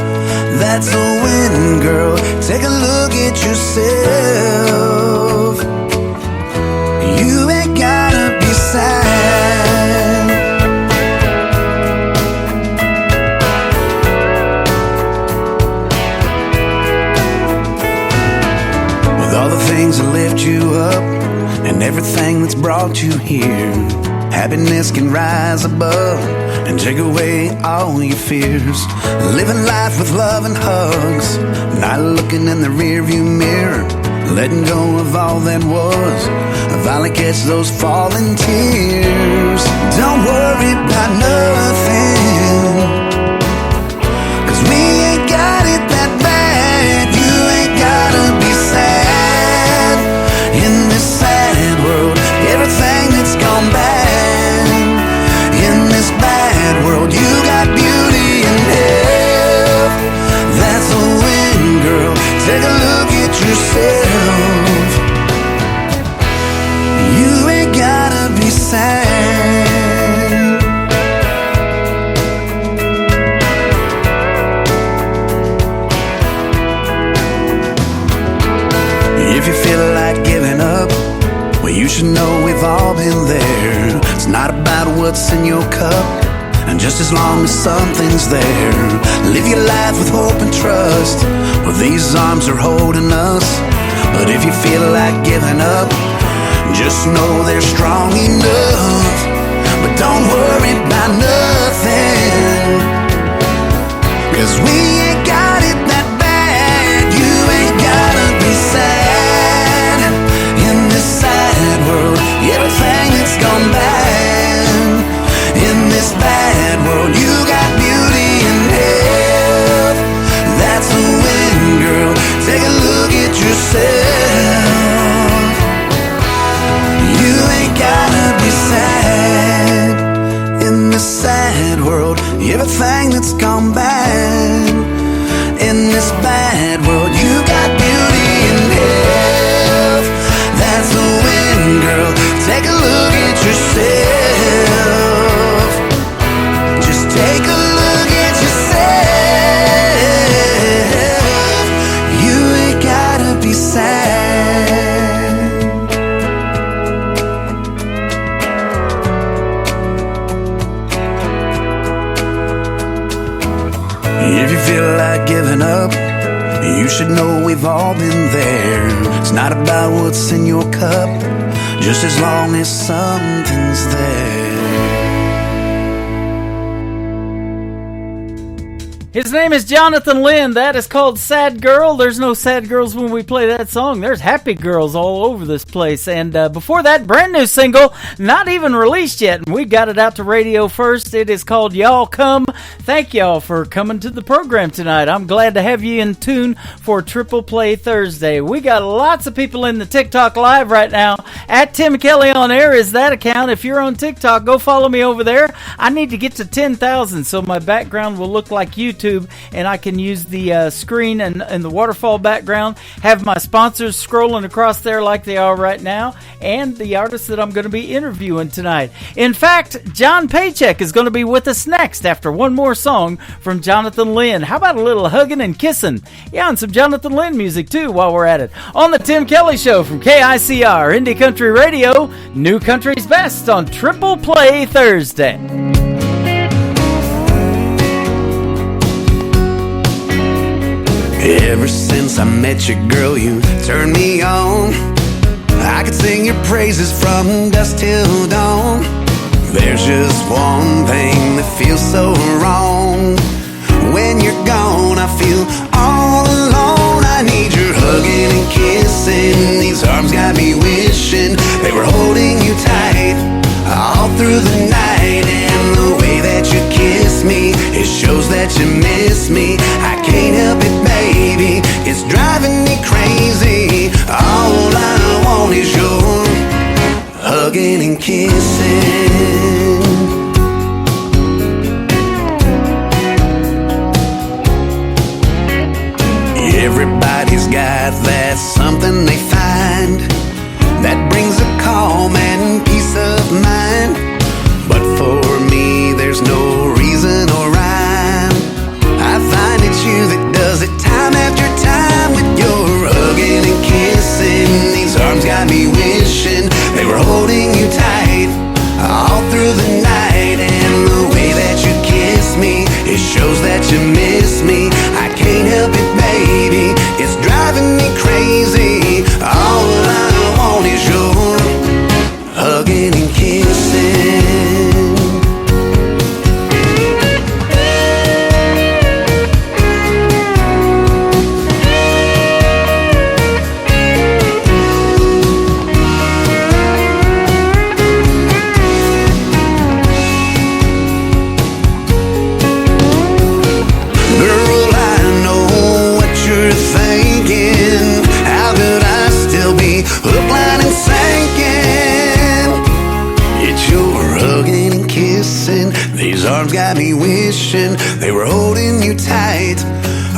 That's a win, girl. Take a look at yourself. You ain't gotta be sad. With all the things that lift you up and everything that's brought you here, happiness can rise above and take away all your fears. Living life with love and hugs, not looking in the rearview mirror, letting go of all that was. Finally catch those falling tears. Don't worry about nothing, 'cause we ain't got it that bad. You ain't gotta be sad in this sad world, everything that's gone bad. In this bad world, you got beauty and health. That's a win, girl. Take a look at yourself. You ain't gotta be sad. If you feel like giving up, well, you should know we've all been there. It's not about what's in your cup, and just as long as something's there, live your life with hope and trust. Well, these arms are holding us. But if you feel like giving up, Just know they're strong enough. But don't worry about nothing, 'cause we ain't got it that bad. You ain't gotta be sad in this sad world. Everything that's gone bad in this bad world, you got beauty and health. That's a win, girl. Take a look at yourself. You ain't gotta be sad in this sad world. Everything that's gone bad in this bad world, you got beauty and health. That's a win, girl. Take a look at yourself. Just take a look at yourself. You ain't gotta be sad. If you feel like giving up, you should know we've all been there. It's not about what's in your cup, just as long as something's there. His name is Jonathan Lynn. That is called Sad Girl. There's no sad girls when we play that song. There's happy girls all over this place. And before that, brand new single, not even released yet. And we got it out to radio first. It is called Y'all Come. Thank y'all for coming to the program tonight. I'm glad to have you in tune for Triple Play Thursday. We got lots of people in the TikTok Live right now. At Tim Kelly on Air is that account. If you're on TikTok, go follow me over there. I need to get to 10,000 so my background will look like YouTube. And I can use the screen and the waterfall background, have my sponsors scrolling across there like they are right now, and the artists that I'm going to be interviewing tonight. In fact, John Paycheck is going to be with us next after one more song from Jonathan Lynn. How about a little hugging and kissing? Yeah, and some Jonathan Lynn music too while we're at it. On the Tim Kelly Show from KICR, Indie Country Radio, New Country's Best on Triple Play Thursday. Ever since I met you, girl, you turned me on. I could sing your praises from dusk till dawn. There's just one thing that feels so wrong. When you're gone, I feel all alone. I need your hugging and kissing. These arms got me wishing they were holding you tight all through the night. And the way that you kiss me, it shows that you miss me. I can't help it, baby, it's driving me crazy. All I want is your hugging and kissing. Everybody's got that something they find that brings a calm and peace of mind. But for me, there's no reason or rhyme. I find it's you that does it time after time with your hugging and kissing. These arms got me wishing they were holding you tight all through the night. And the way that you kiss me, it shows that you miss me. I can't help it, baby, it's driving me crazy. All I want is your hugging and kissing. These arms got me wishing they were holding you tight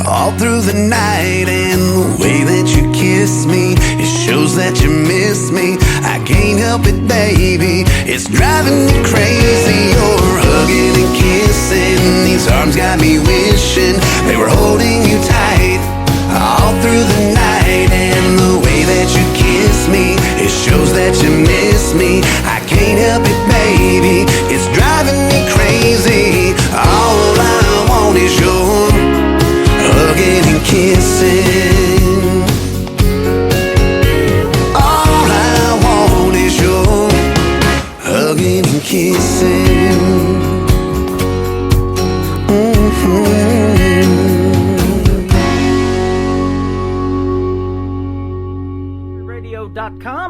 all through the night. And the way that you kiss me, it shows that you miss me. I can't help it, baby, it's driving me crazy. You're hugging and kissing. These arms got me wishing they were holding you tight all through the night. And the way that you kiss me, it shows that you miss me. I can't help it, baby, it's driving me crazy. All I want is your hugging and kissing. All I want is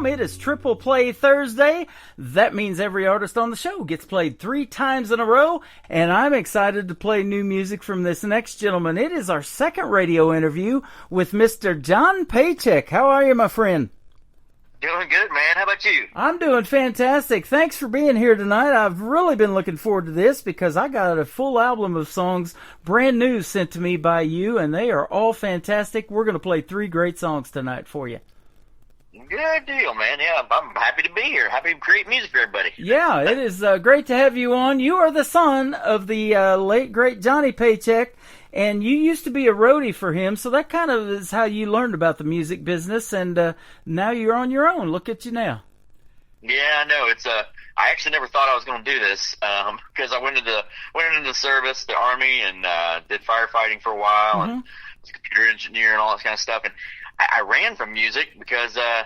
time. It is Triple Play Thursday. That means every artist on the show gets played 3 times in a row, and I'm excited to play new music from this next gentleman. It is our second radio interview with Mr. John Paycheck. How are you, my friend? Doing good, man. How about you? I'm doing fantastic. Thanks for being here tonight. I've really been looking forward to this because I got a full album of songs, brand new, sent to me by you, and they are all fantastic. We're going to play 3 great songs tonight for you. Good deal, man. Yeah, I'm happy to be here. Happy to create music for everybody. Yeah, it is great to have you on. You are the son of the late, great Johnny Paycheck, and you used to be a roadie for him, so that kind of is how you learned about the music business, and now you're on your own. Look at you now. Yeah, I know. I actually never thought I was going to do this because I went into the service, the Army, and did firefighting for a while, and was a computer engineer and all that kind of stuff, and I ran from music because, I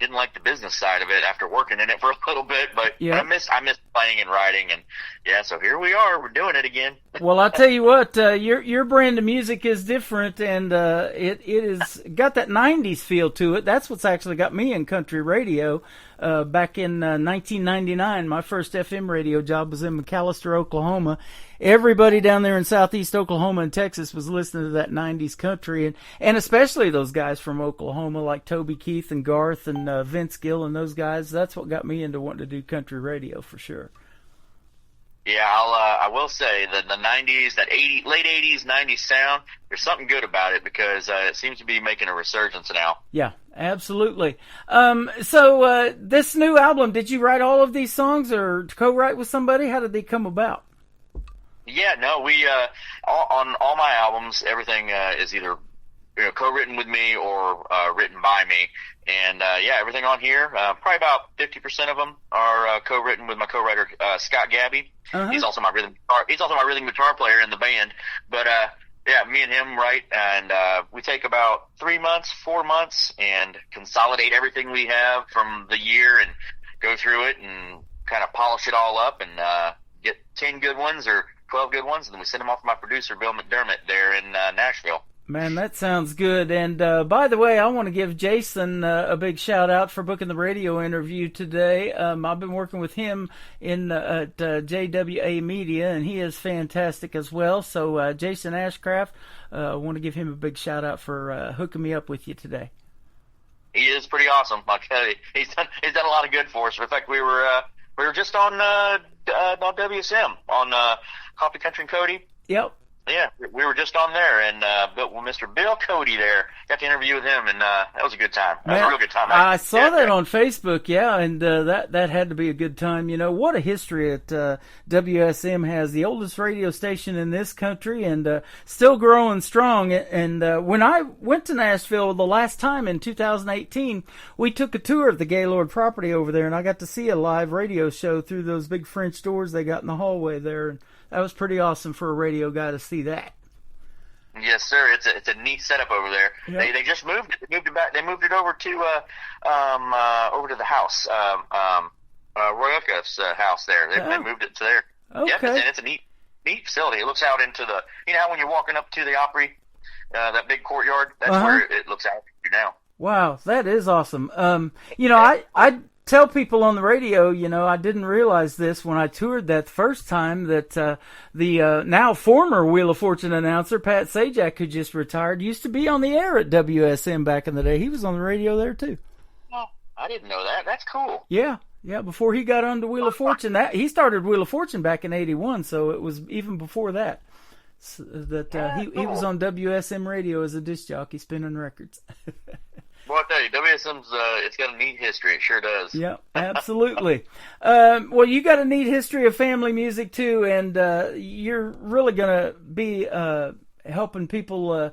didn't like the business side of it after working in it for a little bit, but I miss playing and writing, and so here we are. We're doing it again. Well, I'll tell you what, your brand of music is different, and it is got that 90s feel to it. That's what's actually got me in country radio. Back in 1999, my first FM radio job was in McAlester, Oklahoma. Everybody down there in southeast Oklahoma and Texas was listening to that 90s country, and especially those guys from Oklahoma like Toby Keith and Garth and Vince Gill and those guys. That's what got me into wanting to do country radio for sure. Yeah, I will say that the 90s, that late 80s, 90s sound, there's something good about it because it seems to be making a resurgence now. Yeah, absolutely. So this new album, did you write all of these songs or co-write with somebody? How did they come about? Yeah, no, we on all my albums, everything is either co-written with me or written by me, and everything on here, probably about 50% of them are co-written with my co-writer Scott Gabby. He's also my rhythm guitar player in the band. But me and him write, and we take about 3 months, 4 months, and consolidate everything we have from the year and go through it and kind of polish it all up and get 10 good ones or 12 good ones, and then we send them off to my producer, Bill McDermott, there in Nashville. Man, that sounds good. And by the way, I want to give Jason a big shout out for booking the radio interview today. I've been working with him at JWA Media, and he is fantastic as well. So Jason Ashcraft, I want to give him a big shout out for hooking me up with you today. He is pretty awesome. I'll tell you, he's done a lot of good for us. In fact, we were just on WSM on Coffee Country and Cody. Yep. Yeah, we were just on there, and Mr. Bill Cody there, got to interview with him, and that was a good time. That was a real good time. I saw that on Facebook, and that had to be a good time. You know, what a history that WSM has, the oldest radio station in this country, and still growing strong. And when I went to Nashville the last time in 2018, we took a tour of the Gaylord property over there, and I got to see a live radio show through those big French doors they got in the hallway there. And that was pretty awesome for a radio guy to see that. Yes, sir. It's a neat setup over there. Yep. They just moved it. They moved it back. They moved it over to the house, Roy Oakeff's house there. They moved it to there. Okay. Yep, and it's a neat facility. It looks out into the, how when you're walking up to the Opry, that big courtyard. That's where it looks out to now. Wow, that is awesome. I tell people on the radio, I didn't realize this when I toured that first time, that the now former Wheel of Fortune announcer, Pat Sajak, who just retired, used to be on the air at WSM back in the day. He was on the radio there, too. Oh, I didn't know that. That's cool. Yeah, before he got on to Wheel of Fortune. He started Wheel of Fortune back in 81, so it was even before that. So that he was on WSM radio as a disc jockey spinning records. Well, I tell you, WSM's it's got a neat history. It sure does. Yeah, absolutely. Well, you got a neat history of family music too, and you're really going to be helping people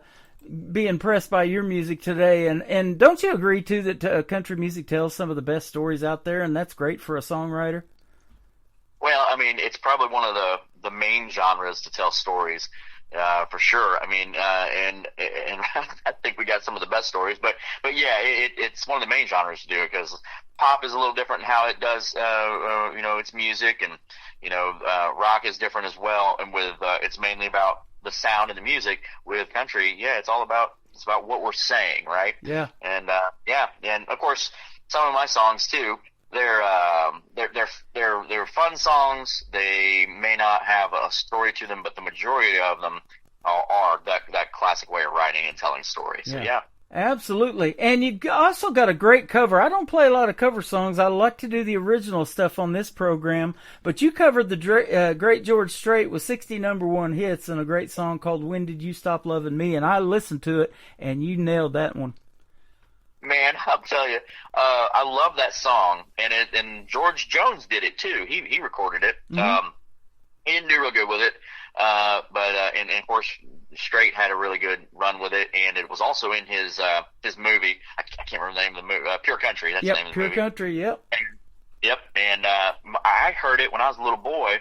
be impressed by your music today. And don't you agree too that country music tells some of the best stories out there, and that's great for a songwriter? Well, I mean, it's probably one of the main genres to tell stories. For sure. I mean, and I think we got some of the best stories, but yeah, it's one of the main genres to do it, because pop is a little different in how it does, its music, and, rock is different as well. And with, it's mainly about the sound and the music. With country, it's about what we're saying, right? Yeah. And, and of course, some of my songs too. They're fun songs. They may not have a story to them, but the majority of them are that classic way of writing and telling stories. So yeah. Absolutely. And you also got a great cover. I don't play a lot of cover songs. I like to do the original stuff on this program, but you covered the great George Strait with 60 #1 hits and a great song called When Did You Stop Loving Me? And I listened to it, and you nailed that one. Man, I'll tell you, I love that song, and George Jones did it too. He recorded it. Mm-hmm. He didn't do real good with it, but of course, Strait had a really good run with it, and it was also in his movie. I can't remember the name of the movie. Pure Country. That's the name of the movie. Pure Country. Yep. Yep. And I heard it when I was a little boy,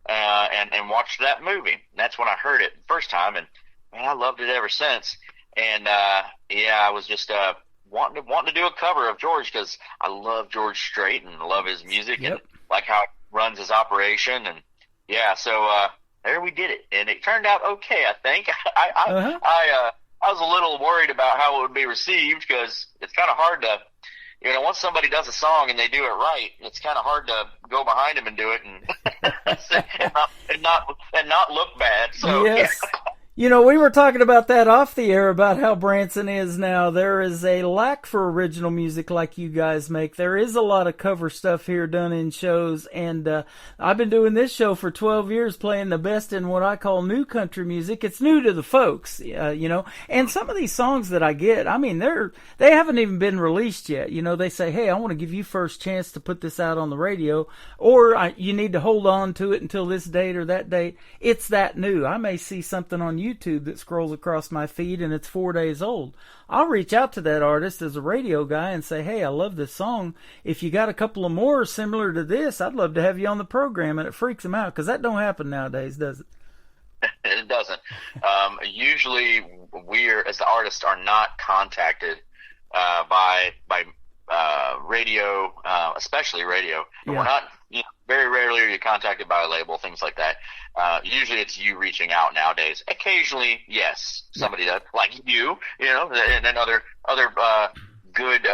and watched that movie. And that's when I heard it the first time, and man, I loved it ever since. And I was just wanting to do a cover of George because I love George Strait and love his music and like how he runs his operation. And so there we did it, and it turned out okay. I think I was a little worried about how it would be received because it's kind of hard to, once somebody does a song and they do it right, it's kind of hard to go behind them and do it and not look bad. So yes. We were talking about that off the air about how Branson is now. There is a lack for original music like you guys make. There is a lot of cover stuff here done in shows, and I've been doing this show for 12 years playing the best in what I call new country music. It's new to the folks, and some of these songs that I get, I mean, they haven't even been released yet. They say, hey, I want to give you first chance to put this out on the radio, or you need to hold on to it until this date or that date. It's that new. I may see something on YouTube that scrolls across my feed and it's 4 days old. I'll reach out to that artist as a radio guy and say, hey, I love this song. If you got a couple of more similar to this, I'd love to have you on the program. And it freaks them out because that don't happen nowadays, does it? It doesn't. Usually we as the artists are not contacted by radio, especially radio. Yeah. We're not, very rarely are you contacted by a label, things like that. Usually it's you reaching out nowadays. Occasionally, yes, somebody does, like you, and other good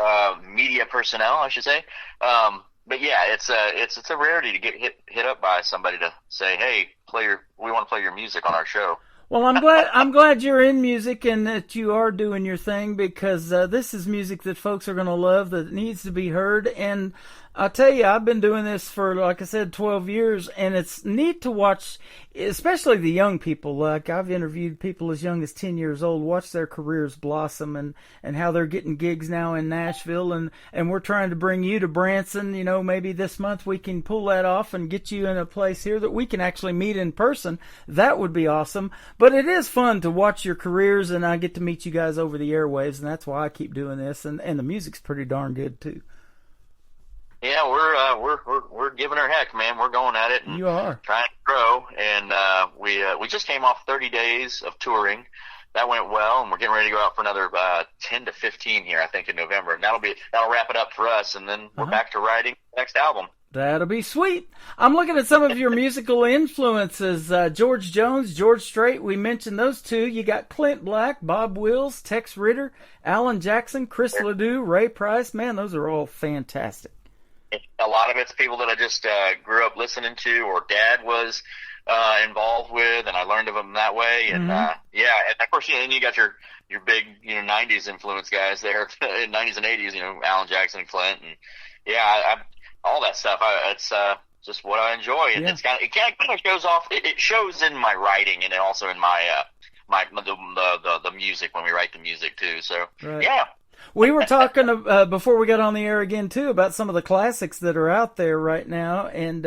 media personnel, I should say. But yeah, it's a rarity to get hit up by somebody to say, hey, we want to play your music on our show. Well, I'm glad you're in music and that you are doing your thing because this is music that folks are going to love, that needs to be heard. And I'll tell you, I've been doing this for, like I said, 12 years, and it's neat to watch, especially the young people. Like, I've interviewed people as young as 10 years old, watch their careers blossom and how they're getting gigs now in Nashville. And we're trying to bring you to Branson. Maybe this month we can pull that off and get you in a place here that we can actually meet in person. That would be awesome. But it is fun to watch your careers, and I get to meet you guys over the airwaves, and that's why I keep doing this. And the music's pretty darn good, too. Yeah, we're giving her heck, man. We're going at it. And you are trying to grow, and we just came off 30 days of touring. That went well, and we're getting ready to go out for another 10 to 15 here, I think, in November. And that'll wrap it up for us, and then we're back to writing the next album. That'll be sweet. I'm looking at some of your musical influences. George Jones, George Strait, we mentioned those two. You got Clint Black, Bob Wills, Tex Ritter, Alan Jackson, Chris Ledoux, Ray Price. Man, those are all fantastic. A lot of it's people that I just grew up listening to, or Dad was involved with, and I learned of them that way. And and of course, and you got your big 90s influence guys there, 90s and 80s, Alan Jackson and Clint, and all that stuff. It's just what I enjoy, and it kind of shows off. It shows in my writing, and also in my the music when we write the music too. So yeah. We were talking before we got on the air again, too, about some of the classics that are out there right now. And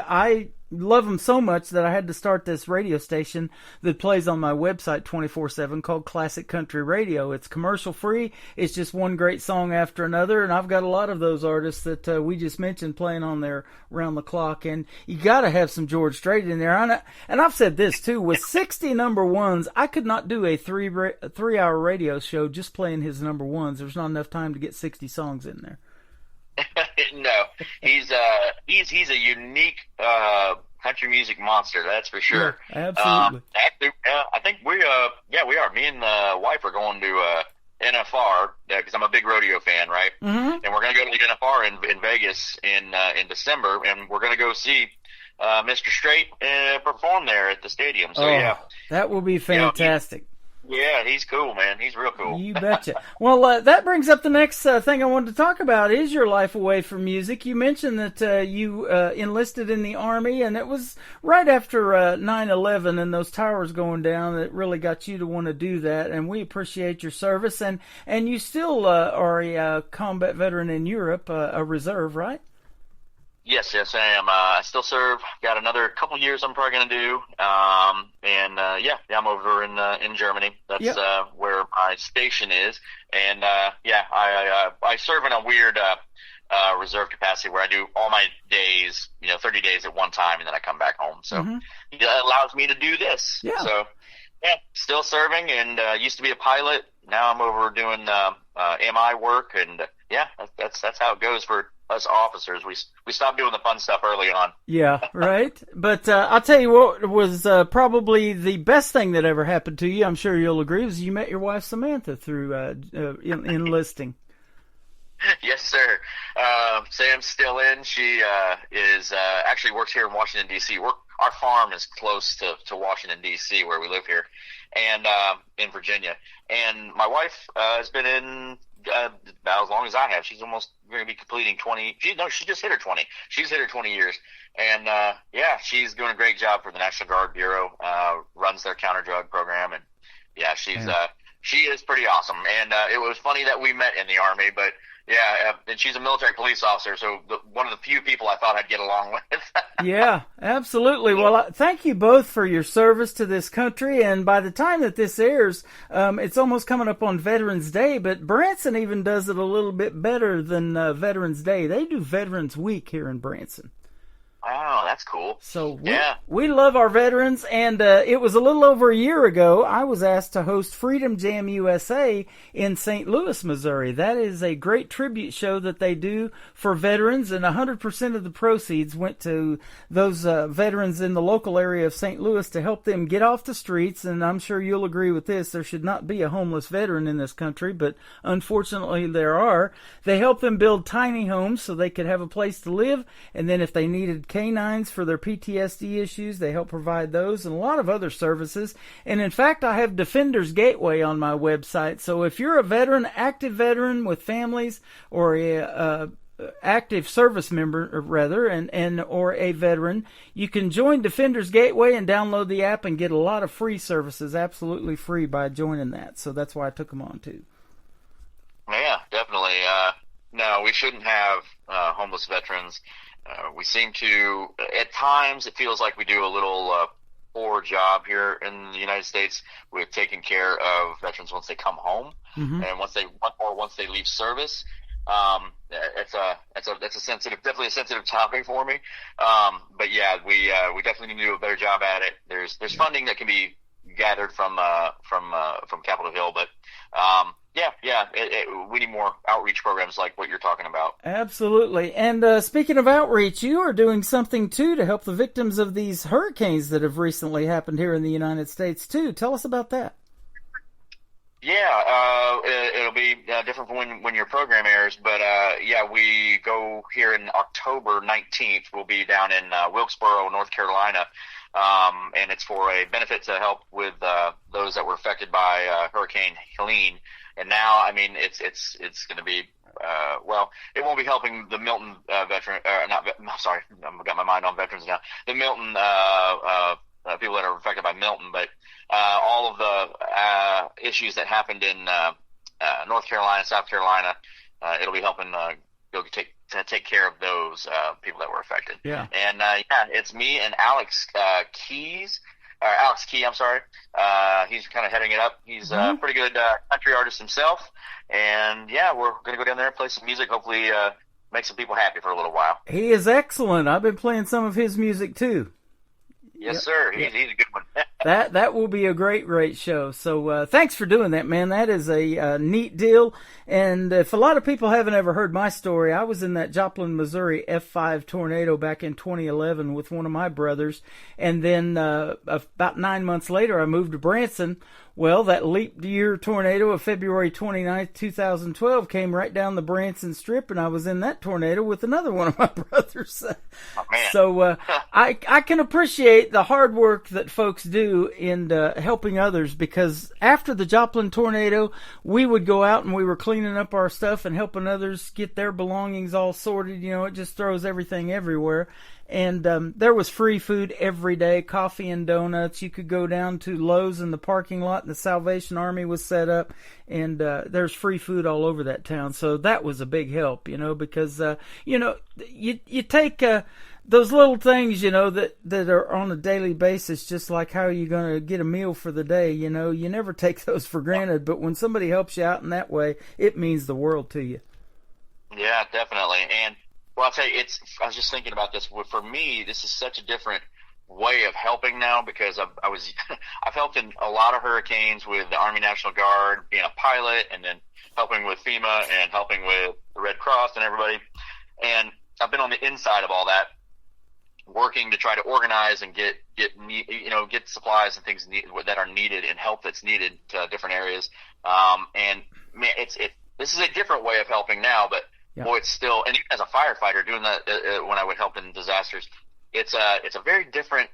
I love them so much that I had to start this radio station that plays on my website 24/7 called Classic Country Radio. It's commercial free. It's just one great song after another. And I've got a lot of those artists that we just mentioned playing on there around the clock. And you got to have some George Strait in there. And I've said this, too. With 60 #1s, I could not do a 3-hour radio show just playing his #1s. There's not enough time to get 60 songs in there. No, he's a unique country music monster, that's for sure. Yeah, absolutely. I think we are. Me and the wife are going to NFR, because I'm a big rodeo fan, right? Mm-hmm. And we're going to go to the NFR in Vegas in December, and we're going to go see Mr. Straight perform there at the stadium. So, yeah. That will be fantastic. Yeah, he's cool, man. He's real cool. You betcha. Well, that brings up the next thing I wanted to talk about is your life away from music. You mentioned that you enlisted in the Army, and it was right after 9/11 and those towers going down that really got you to want to do that, and we appreciate your service. And you still are a combat veteran in Europe, a reserve, right? Yes, I am. I still serve. Got another couple years I'm probably going to do. I'm over in Germany. That's where my station is. And I serve in a weird reserve capacity where I do all my days, 30 days at one time, and then I come back home. So it allows me to do this. Yeah. So still serving, and used to be a pilot. Now I'm over doing MI work, and that's how it goes for us officers. We stopped doing the fun stuff early on. Yeah, right. But I'll tell you what was probably the best thing that ever happened to you, I'm sure you'll agree, was you met your wife Samantha through enlisting. Yes, sir. Sam's still in. She is actually works here in Washington, D.C. Our farm is close to Washington, D.C., where we live here, and in Virginia. And my wife has been in about as long as I have. She's almost going to be completing 20. She just hit her 20. She's hit her 20 years. And, she's doing a great job for the National Guard Bureau, runs their counter-drug program. And, she is pretty awesome. And it was funny that we met in the Army, but, and she's a military police officer, so one of the few people I thought I'd get along with. Yeah, absolutely. Well, thank you both for your service to this country, and by the time that this airs, it's almost coming up on Veterans Day, but Branson even does it a little bit better than Veterans Day. They do Veterans Week here in Branson. Oh, that's cool. So we love our veterans, and it was a little over a year ago I was asked to host Freedom Jam USA in St. Louis, Missouri. That is a great tribute show that they do for veterans, and 100% of the proceeds went to those veterans in the local area of St. Louis to help them get off the streets. And I'm sure you'll agree with this, there should not be a homeless veteran in this country, but unfortunately there are. They help them build tiny homes so they could have a place to live, and then if they needed canines for their PTSD issues, they help provide those, and a lot of other services. And in fact, I have Defenders Gateway on my website, so if you're a veteran, active veteran with families, or a active service member, or a veteran, you can join Defenders Gateway and download the app and get a lot of free services, absolutely free, by joining that. So that's why I took them on too. Yeah, definitely. No, we shouldn't have homeless veterans. We seem to, at times, it feels like we do a little poor job here in the United States with taking care of veterans once they come home, and once they leave service. It's a sensitive, definitely a sensitive topic for me. But yeah, we definitely need to do a better job at it. There's funding that can be gathered from Capitol Hill, but we need more outreach programs like what you're talking about. Absolutely. And speaking of outreach, you are doing something too to help the victims of these hurricanes that have recently happened here in the United States too. Tell us about that. Yeah, it'll be different from when your program airs, but we go here in October 19th. We'll be down in Wilkesboro, North Carolina, and it's for a benefit to help with those that were affected by Hurricane Helene. And now, I mean, it's going to be it won't be helping the Milton veteran. Sorry, I've got my mind on veterans now. The Milton people that are affected by Milton, but all of the issues that happened in North Carolina, South Carolina, it'll be helping take care of those people that were affected. Yeah. And it's me and Alex Key, I'm sorry. He's kind of heading it up. He's a pretty good country artist himself. And we're going to go down there and play some music, hopefully make some people happy for a little while. He is excellent. I've been playing some of his music too. Yes, sir. He's a good one. That will be a great show. So thanks for doing that, man. That is a neat deal. And if a lot of people haven't ever heard my story, I was in that Joplin, Missouri F5 tornado back in 2011 with one of my brothers. And then about 9 months later, I moved to Branson. Well, that leap year tornado of February 29th, 2012 came right down the Branson Strip, and I was in that tornado with another one of my brothers. Oh, man. So I can appreciate the hard work that folks do in helping others, because after the Joplin tornado, we would go out and we were cleaning up our stuff and helping others get their belongings all sorted. You know, it just throws everything everywhere. And there was free food every day, coffee and donuts. You could go down to Lowe's in the parking lot, and the Salvation Army was set up, and there's free food all over that town. So that was a big help, you know, because, you know, you take those little things, you know, that are on a daily basis, just like how you're going to get a meal for the day, you know. You never take those for granted, but when somebody helps you out in that way, it means the world to you. Yeah, definitely. And well, I'll tell you, I was just thinking about this. For me, this is such a different way of helping now, because I've helped in a lot of hurricanes with the Army National Guard, being a pilot, and then helping with FEMA and helping with the Red Cross and everybody. And I've been on the inside of all that, working to try to organize and get supplies and things that are needed and help that's needed to different areas. And man, this is a different way of helping now, but yeah. Boy, it's still, and even as a firefighter doing that when I would help in disasters, it's a very different,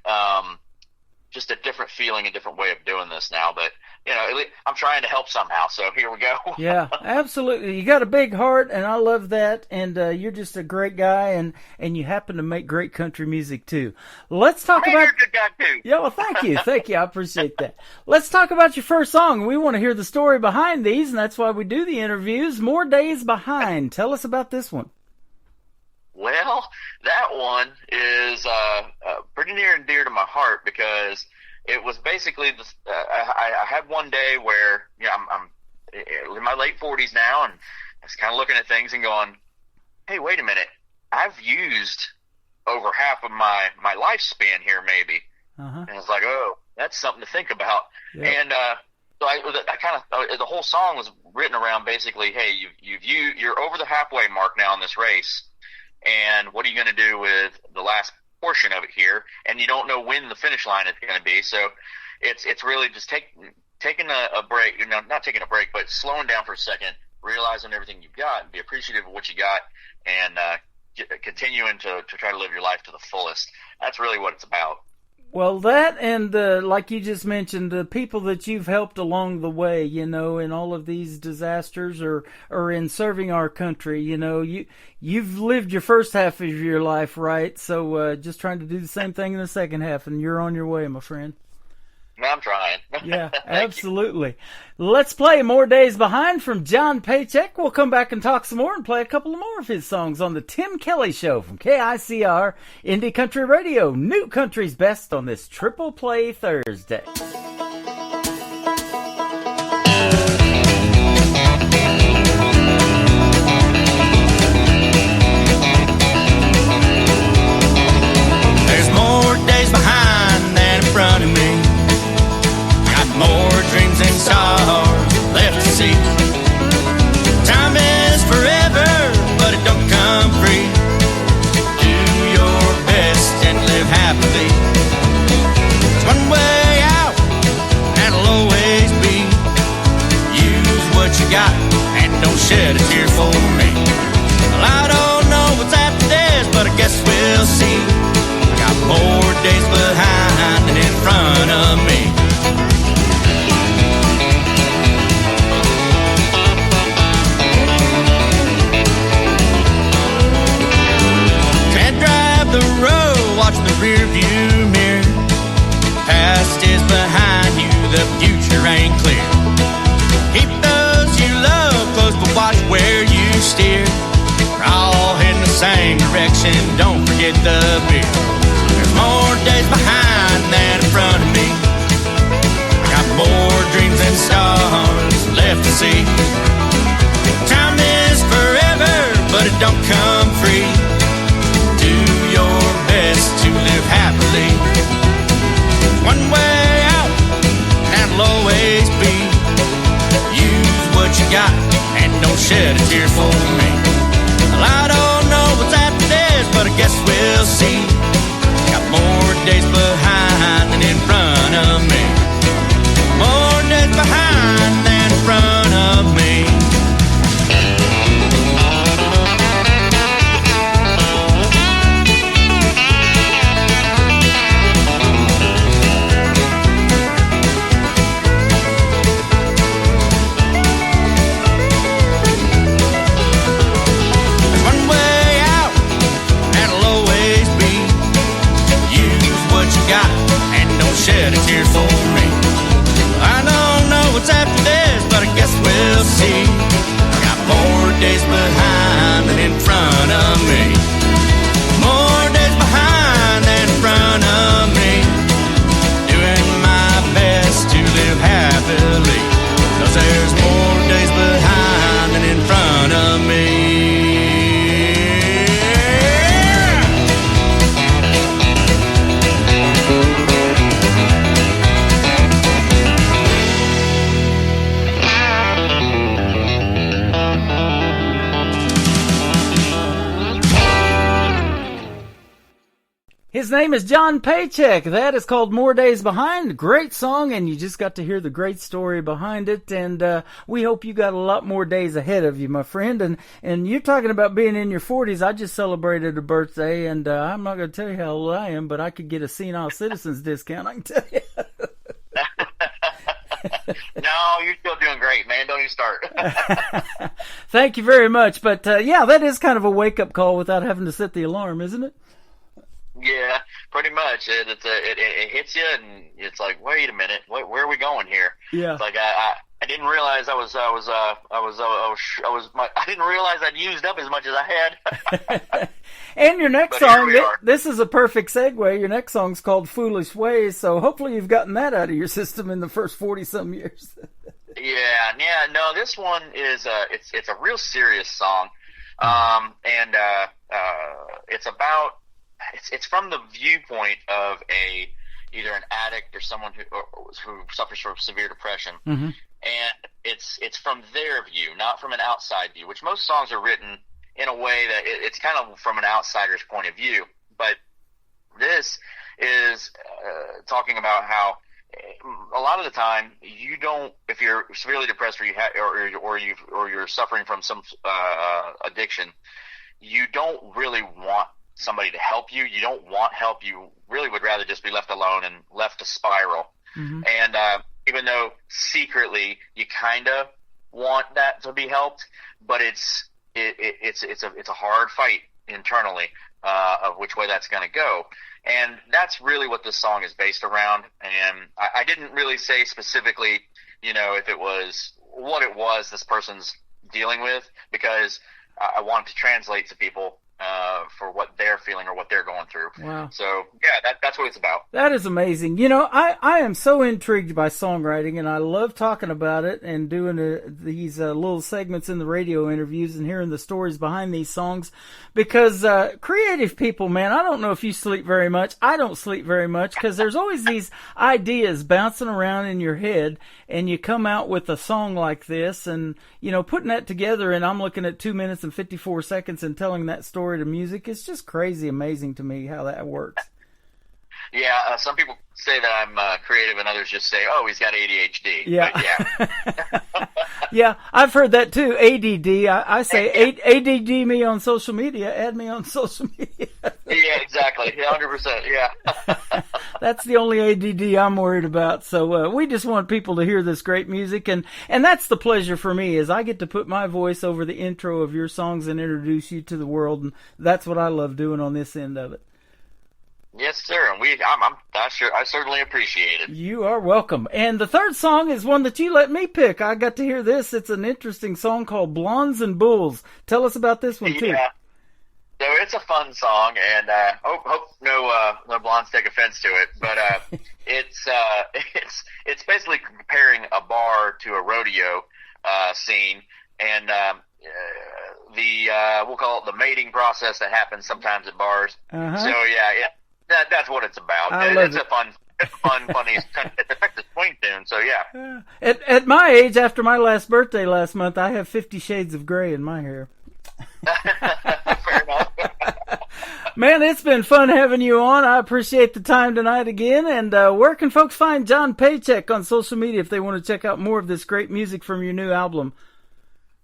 just a different feeling, a different way of doing this now. But you know, I'm trying to help somehow, so here we go. Yeah, absolutely. You got a big heart, and I love that. And you're just a great guy, and you happen to make great country music too. Let's talk about. You're a good guy too. Yeah, well, thank you, I appreciate that. Let's talk about your first song. We want to hear the story behind these, and that's why we do the interviews. More Days Behind. Tell us about this one. Well, that one is pretty near and dear to my heart, because it was basically I had one day where, you know, I'm in my late 40s now, and I was kind of looking at things and going, hey, wait a minute, I've used over half of my lifespan here maybe. Uh-huh. And it's like, oh, that's something to think about. Yeah. And so I kind of the whole song was written around basically, hey, you're over the halfway mark now in this race, and what are you going to do with the last portion of it here? And you don't know when the finish line is going to be. So it's really just taking a break, you know, not taking a break, but slowing down for a second, realizing everything you've got, and be appreciative of what you got, and continuing to try to live your life to the fullest. That's really what it's about. Well, that and like you just mentioned, the people that you've helped along the way, you know, in all of these disasters or in serving our country, you know, you've lived your first half of your life, right? So just trying to do the same thing in the second half, and you're on your way, my friend. I'm trying. Yeah, absolutely. Let's play More Days Behind from John Paycheck. We'll come back and talk some more and play a couple of more of his songs on the Tim Kelly Show from KICR Indie Country Radio. New Country's Best on this Triple Play Thursday. There's more days behind than in front of me. More dreams and stars left to see. Time is forever, but it don't come free. Do your best and live happily. There's one way out, and it'll always be. Use what you got and don't shed a tear for me. Well, I don't know what's after this, but I guess we'll see. I got more days behind than in front of me. The road, watch the rear view mirror. Past is behind you, the future ain't clear. Keep those you love close, but watch where you steer. We're all heading the same direction, don't forget the beer. There's more days behind than in front of me. Got more dreams and stars left to see. Time is forever, but it don't come free. Best to live happily. One way out, His name is John Paycheck. That is called More Days Behind. Great song, and you just got to hear the great story behind it. And we hope you got a lot more days ahead of you, my friend. And you're talking about being in your 40s. I just celebrated a birthday, and I'm not going to tell you how old I am, but I could get a senile citizens discount, I can tell you. No, you're still doing great, man. Don't even start. Thank you very much. But, yeah, that is kind of a wake-up call without having to set the alarm, isn't it? Yeah, pretty much. It hits you, and it's like, wait a minute, where are we going here? Yeah. It's like I didn't realize I didn't realize I'd used up as much as I had. And your next song, this is a perfect segue. Your next song's called "Foolish Ways," so hopefully you've gotten that out of your system in the first 40-some years. Yeah. No, this one is it's a real serious song, and it's about. It's from the viewpoint of either an addict or someone who suffers from severe depression, and it's from their view, not from an outside view. Which most songs are written in a way that it's kind of from an outsider's point of view. But this is talking about how a lot of the time you don't, if you're severely depressed or you're suffering from some addiction, you don't really want somebody to help you. You don't want help. You really would rather just be left alone and left to spiral. And even though secretly you kind of want that to be helped, but it's a hard fight internally of which way that's going to go. And that's really what this song is based around. And I didn't really say specifically, if it was what it was this person's dealing with, because I wanted to translate to people for what they're feeling or what they're going through. Wow. So, yeah, that's what it's about. That is amazing. I am so intrigued by songwriting, and I love talking about it and doing these little segments in the radio interviews and hearing the stories behind these songs, because creative people, man, I don't know if you sleep very much. I don't sleep very much, because there's always these ideas bouncing around in your head, and you come out with a song like this, and, putting that together, and I'm looking at 2 minutes and 54 seconds and telling that story to music. It's just crazy amazing to me how that works. Yeah, some people say that I'm creative, and others just say, "Oh, he's got ADHD." Yeah, but yeah. Yeah, I've heard that too. ADD. I say ADD me on social media. Add me on social media. Yeah, exactly. 100%. Yeah. That's the only ADD I'm worried about. So we just want people to hear this great music, and that's the pleasure for me, is I get to put my voice over the intro of your songs and introduce you to the world, and that's what I love doing on this end of it. Yes, sir. And I certainly appreciate it. You are welcome. And the third song is one that you let me pick. I got to hear this. It's an interesting song called "Blondes and Bulls." Tell us about this one too. Yeah. So it's a fun song, and hope no blondes take offense to it. But it's basically comparing a bar to a rodeo scene, and we'll call it the mating process that happens sometimes at bars. So yeah. That's what it's about. It's a fun, funny, it's a Texas swing tune. So yeah. At my age, after my last birthday last month, I have 50 shades of gray in my hair. Fair enough. Man, it's been fun having you on. I appreciate the time tonight again. And where can folks find John Paycheck on social media if they want to check out more of this great music from your new album?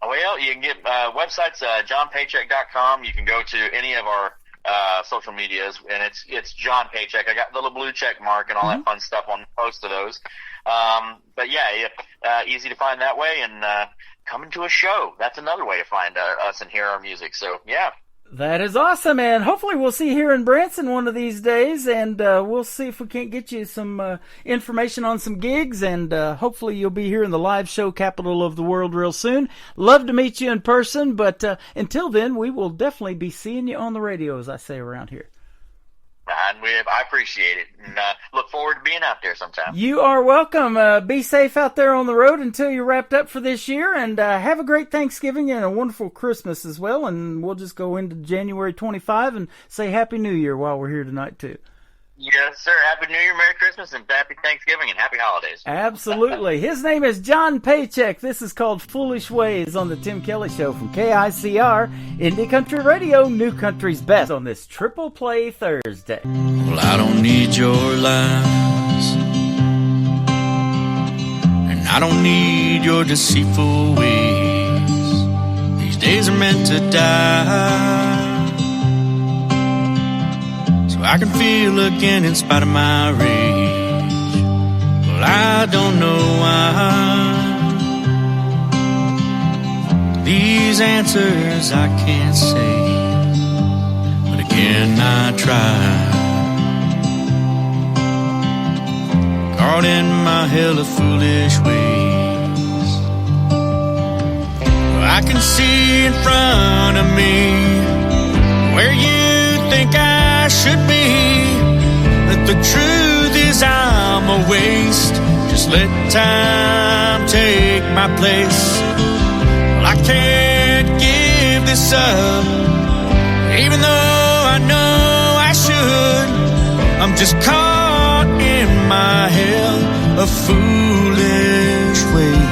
Well, you can get websites, johnpaycheck.com. You can go to any of our social medias, and it's John Paycheck. I got the little blue check mark and all that fun stuff on most of those. But yeah, easy to find that way, and coming to a show. That's another way to find us and hear our music. So yeah. That is awesome, and hopefully we'll see you here in Branson one of these days, and we'll see if we can't get you some information on some gigs, and hopefully you'll be here in the live show capital of the world real soon. Love to meet you in person, but until then, we will definitely be seeing you on the radio, as I say around here. And I appreciate it, and look forward to being out there sometime. You are welcome. Be safe out there on the road until you're wrapped up for this year, and have a great Thanksgiving and a wonderful Christmas as well, and we'll just go into January 25 and say Happy New Year while we're here tonight, too. Yes, sir. Happy New Year, Merry Christmas, and Happy Thanksgiving, and Happy Holidays. Absolutely. His name is John Paycheck. This is called Foolish Ways on the Tim Kelly Show from KICR, Indie Country Radio, New Country's Best on this Triple Play Thursday. Well, I don't need your lies, and I don't need your deceitful ways. These days are meant to die, so I can feel again in spite of my rage. Well, I don't know why these answers I can't say, but again I try. Caught in my hell of foolish ways. I can see in front of me where you think I should be, but the truth is I'm a waste. Just let time take my place. Well, I can't give this up, even though I know I should. I'm just caught in my hell of foolish ways.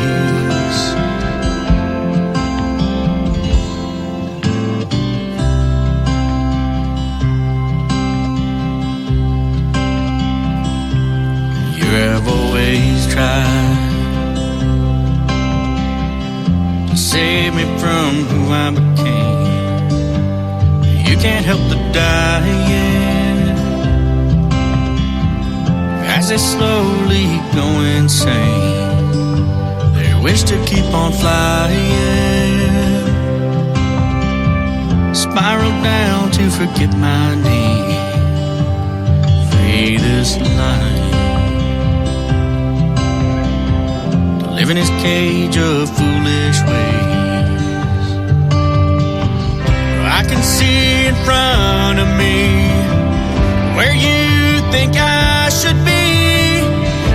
You have always tried to save me from who I became. You can't help the dying as they slowly go insane. They wish to keep on flying, spiral down to forget my name. Fade this line to live in his cage of foolish ways. I can see in front of me where you think I should be,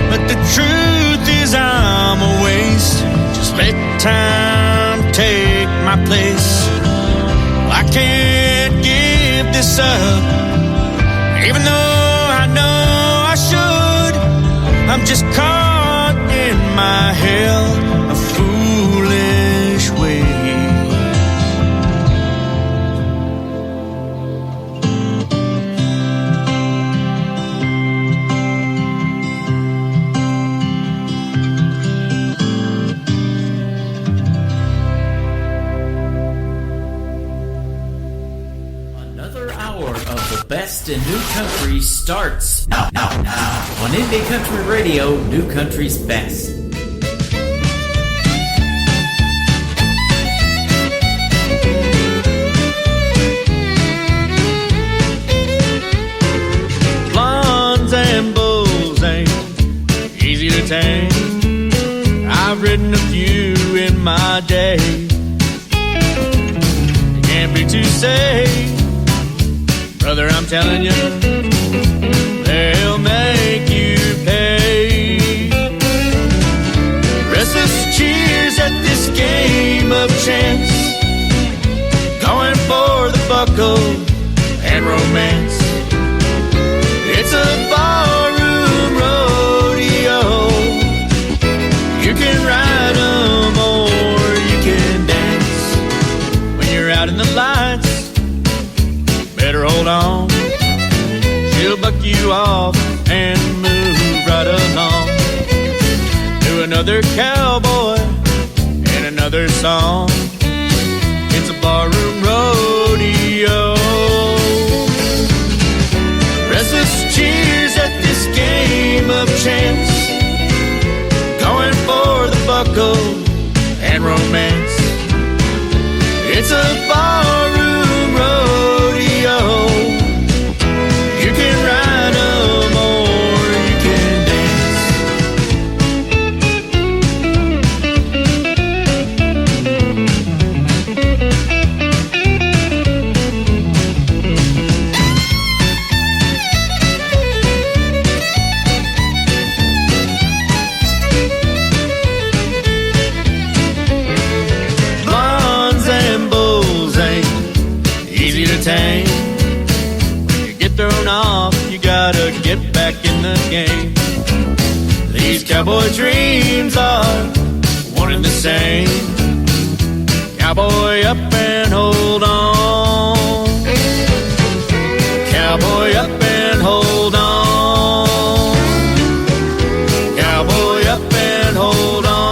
but the truth is I'm a waste. Just let time take my place. I can't give this up, even though I know I should. I'm just caught in my hell of foolish ways. Best in New Country starts now on Indie Country Radio, New Country's Best. Blondes and bulls ain't easy to tame. I've ridden a few in my day. You can't be too safe, brother, I'm telling you, they'll make you pay. Restless cheers at this game of chance, going for the buckle and romance. It's a barroom rodeo. You can ride 'em or you can dance. When you're out in the lights, better hold on. She'll buck you off and move right along to another cowboy and another song. It's a barroom rodeo. Restless cheers at this game of chance, going for the buckle and romance. It's a barroom rodeo. You can ride 'em or you can dance. game. These cowboy dreams are one and the same. Cowboy up and hold on. Cowboy up and hold on. Cowboy up and hold on.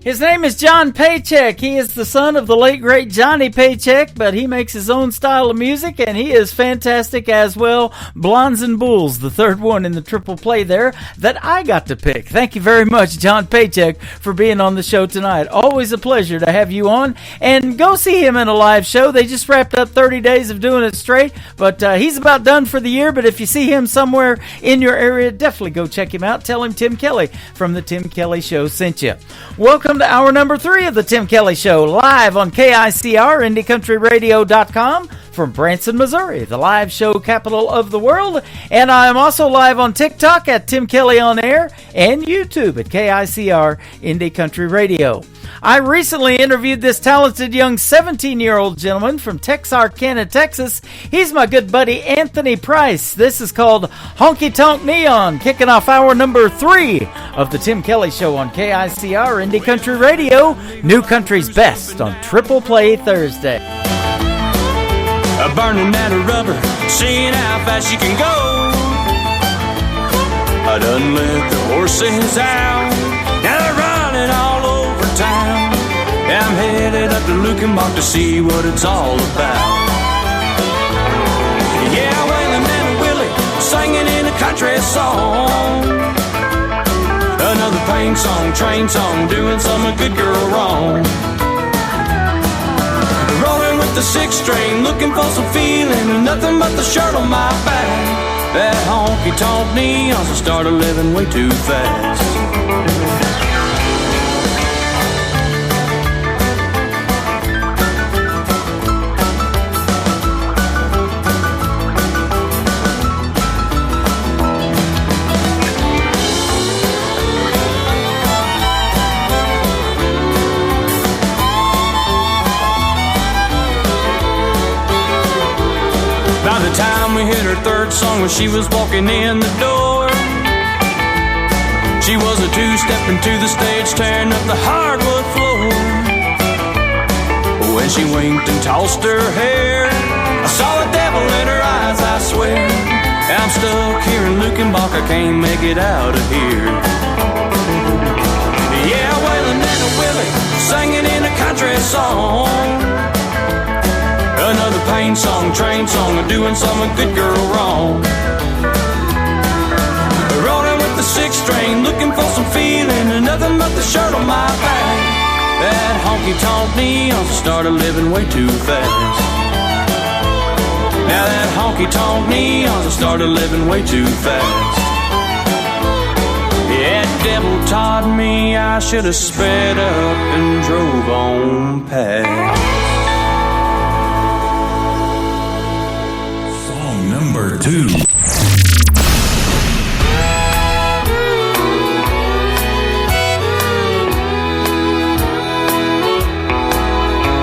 His name is John Paycheck. He is the son of the late, great Johnny Paycheck, but he makes his own style of music, and he is fantastic as well. Blondes and Bulls, the third one in the triple play there that I got to pick. Thank you very much, John Paycheck, for being on the show tonight. Always a pleasure to have you on, and go see him in a live show. They just wrapped up 30 days of doing it straight, but he's about done for the year, but if you see him somewhere in your area, definitely go check him out. Tell him Tim Kelly from The Tim Kelly Show sent you. Welcome to hour number 3 of The Tim Kelly Show, live on KICR, IndieCountryRadio.com from Branson, Missouri, the live show capital of the world. And I am also live on TikTok at Tim Kelly On Air and YouTube at KICR Indie Country Radio. I recently interviewed this talented young 17-year-old gentleman from Texarkana, Texas. He's my good buddy Anthony Price. This is called Honky Tonk Neon, kicking off hour number 3 of The Tim Kelly Show on KICR Indie Country Radio, New Country's best on Triple Play Thursday. Burning out of rubber, seeing how fast you can go. I done let the horses out, now they're running all over town. I'm headed up to Lukenbach to see what it's all about. Yeah, Waylon and Willie singing in a country song. Another pain song, train song, doing some a good girl wrong. Rolling with the 6-string, looking for some feeling, and nothing but the shirt on my back. That honky-tonk neons, I started living way too fast. By the time we hit her third song, when she was walking in the door, she was a two-stepping to the stage, tearing up the hardwood floor. When she winked and tossed her hair, I saw the devil in her eyes, I swear. I'm stuck here in Lukenbach, I can't make it out of here. Yeah, Waylon and Willie singing in a country song. Another pain song, train song, or doing some good girl wrong. Rolling with the 6-string, looking for some feeling, and nothing but the shirt on my back. That honky-tonk neons started living way too fast. Now that honky-tonk neons started living way too fast. Yeah, devil taught me I should have sped up and drove on past. Number 2.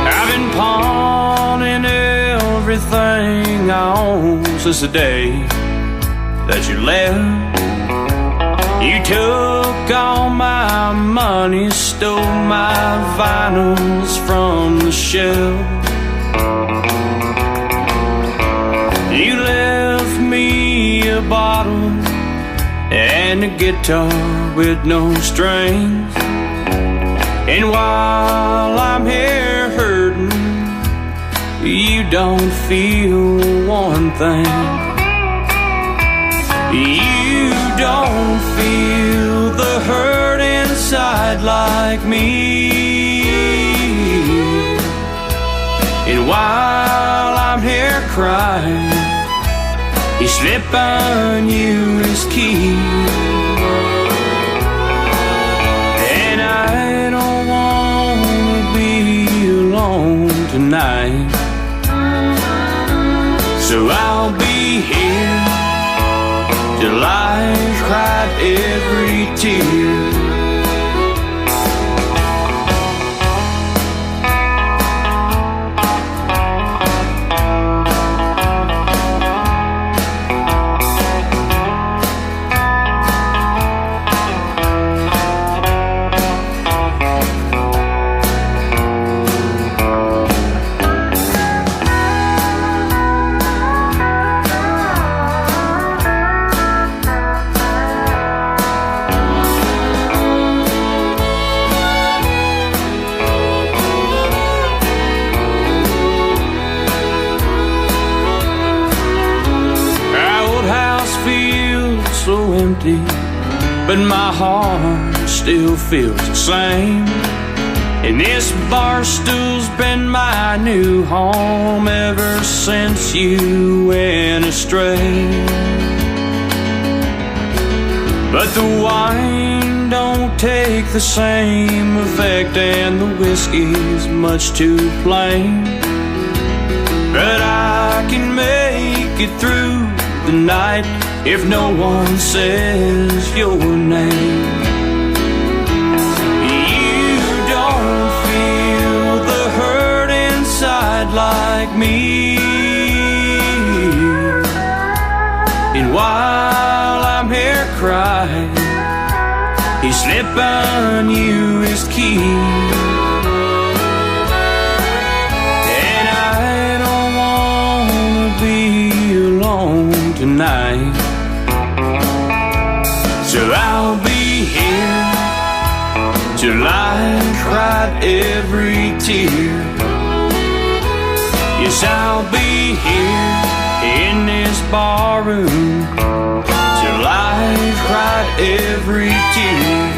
I've been pawning everything I own since the day that you left. You took all my money, stole my vinyls from the shelf. You left me a bottle and a guitar with no strings. And while I'm here hurting, you don't feel one thing. You don't feel the hurt inside like me. And while I'm here crying, he slipped on you his key. And I don't wanna be alone tonight, so I'll be here till I cry every tear. But my heart still feels the same. And this bar stool's been my new home ever since you went astray. But the wine don't take the same effect, and the whiskey's much too plain. But I can make it through the night if no one says your name. You don't feel the hurt inside like me. And while I'm here crying, he's slipping you his key. And I don't wanna be alone tonight. So I'll be here till I've cried every tear. Yes, I'll be here in this barroom till I've cried every tear.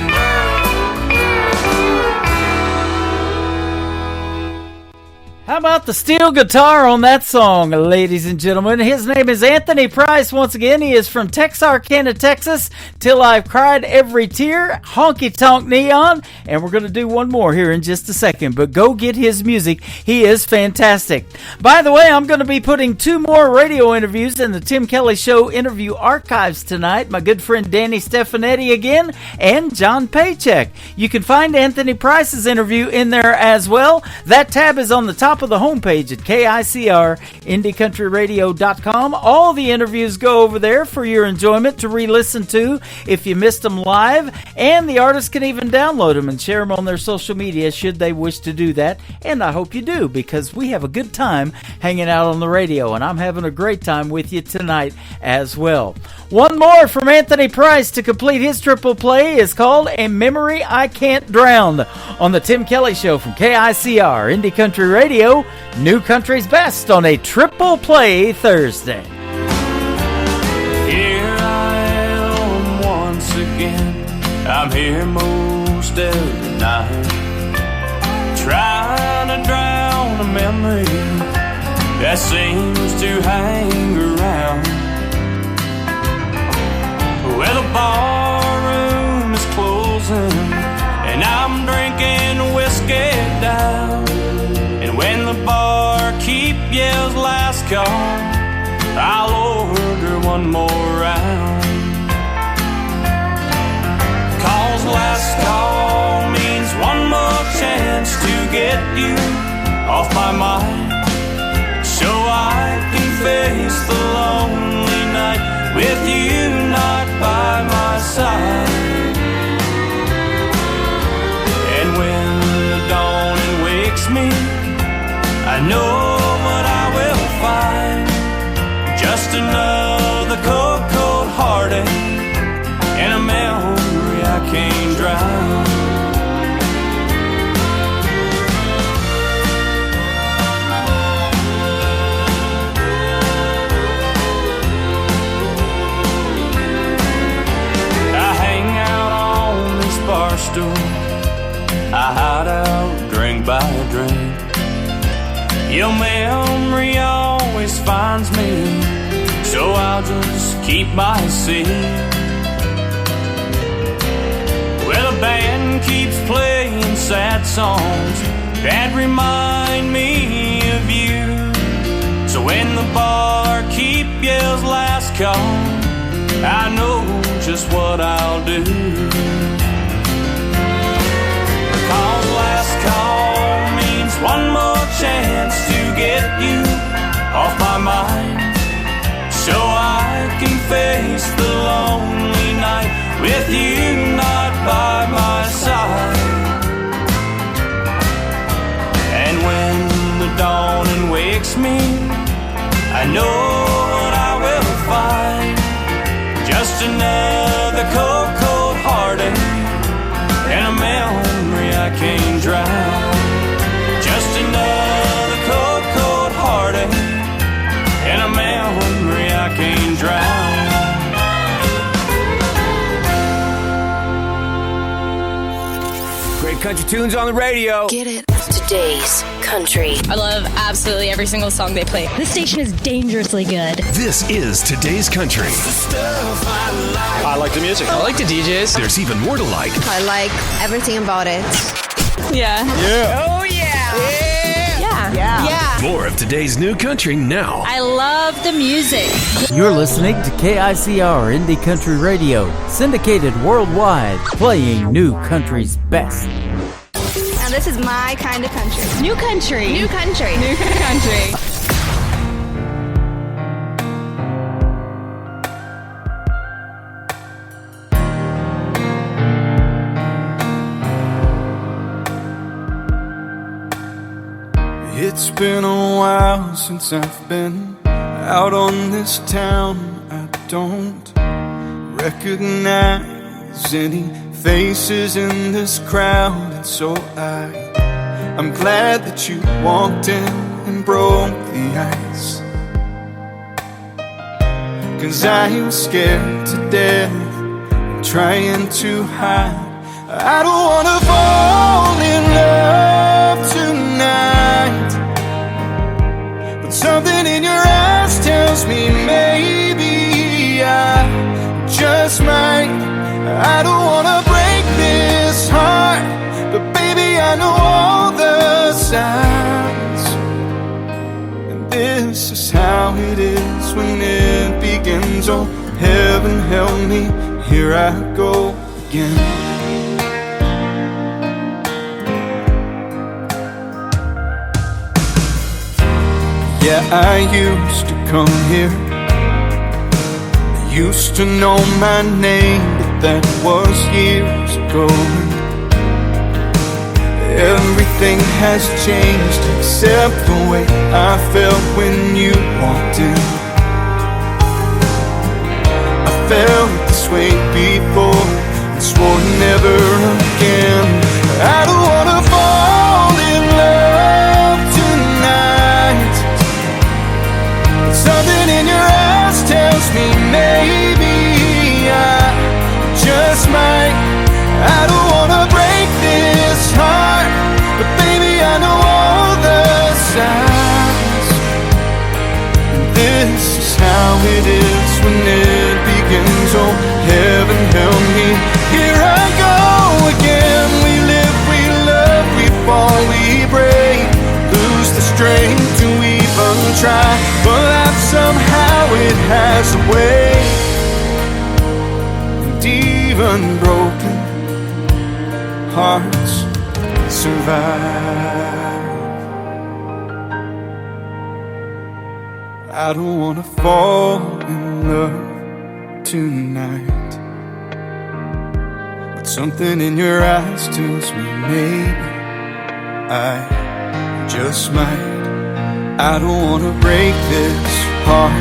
How about the steel guitar on that song, ladies and gentlemen? His name is Anthony Price. Once again, he is from Texarkana, Texas. Till I've Cried Every Tear, Honky Tonk Neon. And we're going to do one more here in just a second. But go get his music. He is fantastic. By the way, I'm going to be putting 2 more radio interviews in the Tim Kelly Show interview archives tonight. My good friend Danny Stefanetti again and John Paycheck. You can find Anthony Price's interview in there as well. That tab is on the top of the homepage at KICR, IndieCountryRadio.com. All the interviews go over there for your enjoyment to re-listen to if you missed them live, and the artists can even download them and share them on their social media should they wish to do that, and I hope you do, because we have a good time hanging out on the radio, and I'm having a great time with you tonight as well. One more from Anthony Price to complete his triple play is called A Memory I Can't Drown on the Tim Kelly Show from KICR, Indie Country Radio, New Country's Best on a Triple Play Thursday. Here I am once again. I'm here most every night, trying to drown a memory that seems to hang around. Well, the barroom is closing and I'm drinking whiskey down. And when the barkeep yells last call, I'll order one more round. 'Cause last call means one more chance to get you off my mind, so I can face the lonely night with you not by my side. And when the dawning wakes me, I know what I will find. Just another cold, cold heartache and a memory I can't drown. I hang out on this bar stool, I hide out drink by drink. Your memory always finds me, so I'll just keep my seat. Well, the band keeps playing sad songs that remind me of you. So when the barkeep yells last call, I know just what I'll do. Cause last call means one more chance to get you off my mind, so I can face the lonely night with you not by my side. And when the dawning wakes me, I know what I will find. Just another cold, cold heartache and a memory I can't drown. Just another cold, cold heartache and a memory I can't drown. Great country tunes on the radio. Get it. Today's country. I love absolutely every single song they play. This station is dangerously good. This is Today's Country. I like the music. I like the DJs. There's even more to like. I like everything about it. Yeah. Yeah. Oh, yeah. Yeah. More of today's new country now. I love the music. You're listening to KICR Indie Country Radio, syndicated worldwide, playing new country's best. Now this is my kind of country. New country. New country. New country. It's been a while since I've been out on this town. I don't recognize any faces in this crowd, and so I'm glad that you walked in and broke the ice. 'Cause I was scared to death and trying to hide. I don't wanna fall in love tonight, but something in your eyes tells me maybe I just might. I don't wanna break this heart, but baby I know all the signs. And this is how it is when it begins. Oh, heaven help me, here I go again. Yeah, I used to come here, I used to know my name, but that was years ago. Everything has changed except the way I felt when you walked in. I felt this way before and swore never again. I don't wanna fall in love tonight, but something in your eyes tells me maybe I just might. I don't wanna break this heart, but baby I know all the signs. And this is how it is when it begins. Oh, heaven help me, here I go again. We live, we love, we fall, we break, lose the strength to even try, but life somehow it has a way. And even broken hearts survive. I don't wanna fall in love tonight, but something in your eyes tells me maybe I just might. I don't wanna break this heart,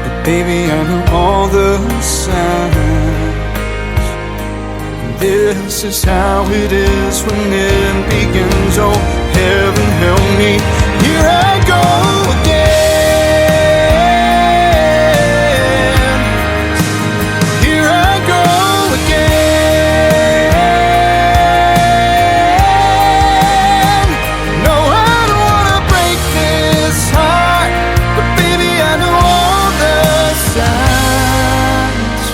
but baby I know all the signs. This is how it is when it begins. Oh, heaven help me, here I go again. Here I go again. No, I don't wanna break this heart, but baby I know all the signs.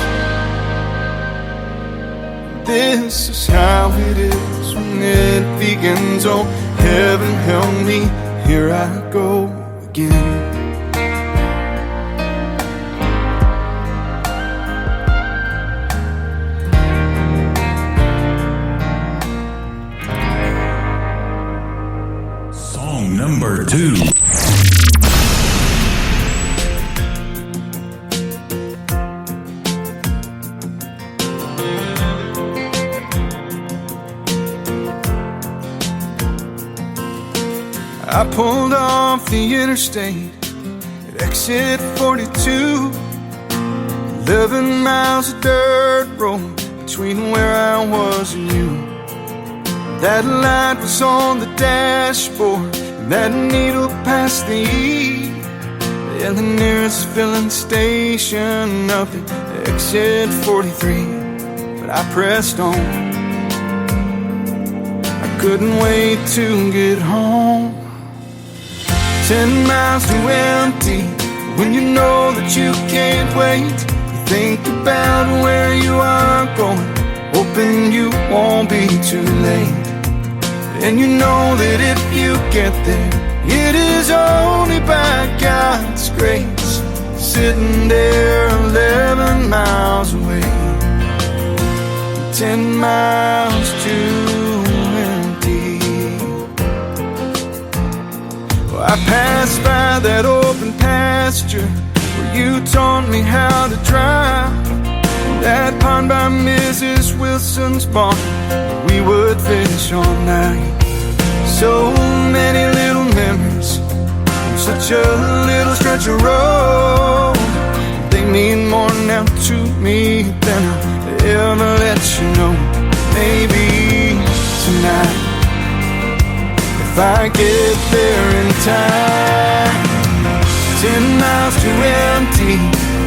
This is how it is when it begins. Oh, heaven help me, here I go again. Number 2. I pulled off the interstate at exit 42. 11 miles of dirt road between where I was and you. That light was on the dashboard, and that needle past the E. And the nearest filling station up at exit 43. But I pressed on. I couldn't wait to get home. 10 miles too empty. When you know that you can't wait, you think about where you are going, hoping you won't be too late. And you know that if you get there, it is only by God's grace. Sitting there 11 miles away, 10 miles too empty. Well, I passed by that open pasture where you taught me how to drive. That pond by Mrs. Wilson's barn, we would fish all night. So many little memories on such a little stretch of road. They mean more now to me than I'll ever let you know. Maybe tonight, if I get there in time. 10 miles too empty.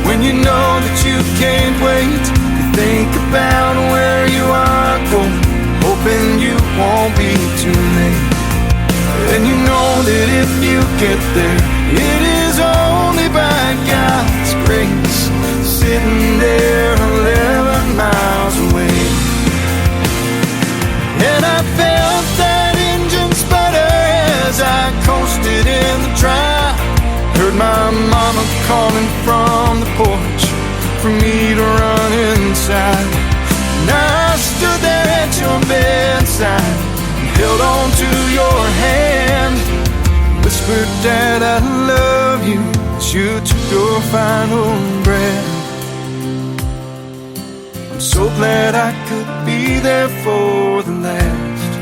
When you know that you can't wait, you think about where you are going, hoping you won't be too late. And you know that if you get there, it is only by God's grace. Sitting there 11 miles away. And I felt that engine sputter as I coasted in the drive. Heard my mama calling from the porch for me to run inside. And I stood there at your bedside, held on to your hand, whispered, Dad, I love you, as you took your final breath. I'm so glad I could be there for the last.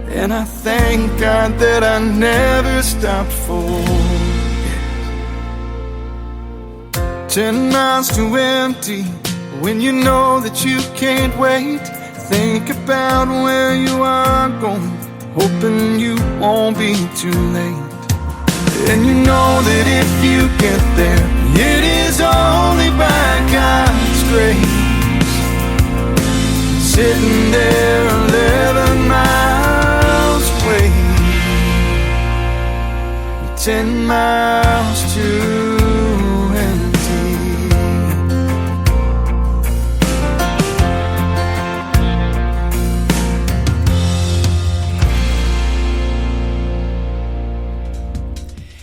And I thank God that I never stopped for it. 10 miles too empty. When you know that you can't wait, think about where you are going, hoping you won't be too late. And you know that if you get there, it is only by God's grace. Sitting there 11 miles away, 10 miles too empty.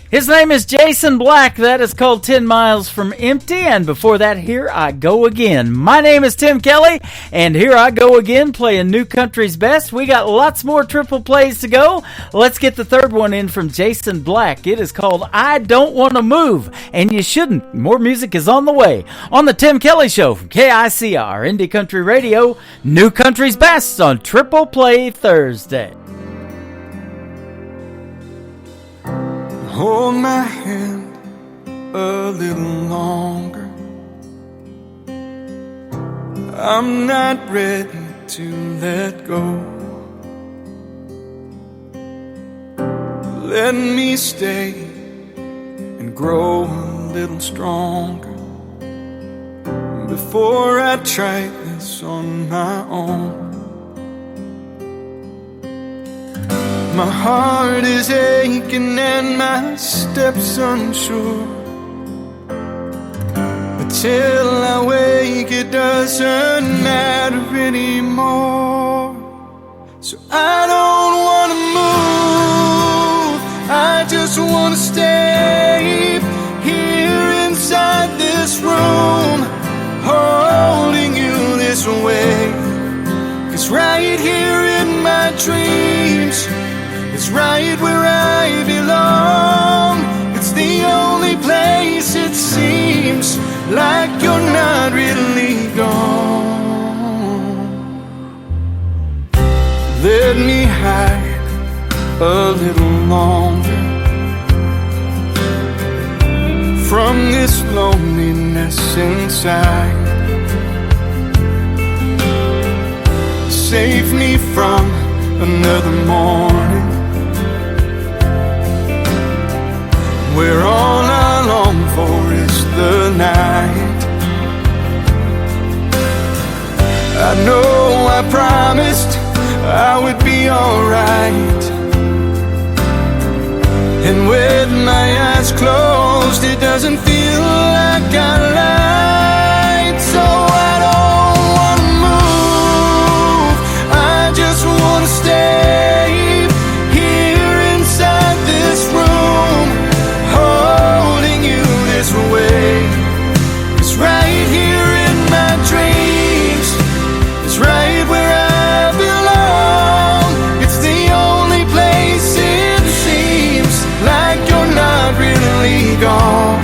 His name is Jason Black. That is called 10 Miles from Empty. And before that, Here I Go Again. My name is Tim Kelly, and here I go again playing New Country's Best. We got lots more triple plays to go. Let's get the third one in from Jason Black. It is called I Don't Want to Move, and you shouldn't. More music is on the way on the Tim Kelly Show from KICR, Indie Country Radio, New Country's Best on Triple Play Thursday. Hold my hand a little longer. I'm not ready to let go. Let me stay and grow a little stronger before I try this on my own. My heart is aching and my steps unsure. But till I wake, it doesn't matter anymore. So I don't wanna move, I just wanna stay here inside this room, holding you this way. 'Cause right here in my dreams, it's right where like you're not really gone. Let me hide a little longer from this loneliness inside. Save me from another morning where all I long for is the night. I know I promised I would be alright, and with my eyes closed it doesn't feel like I lied. So I don't wanna move, I just wanna stay here inside this room, holding you this way. It's right here in my dreams, it's right where I belong. It's the only place it seems like you're not really gone.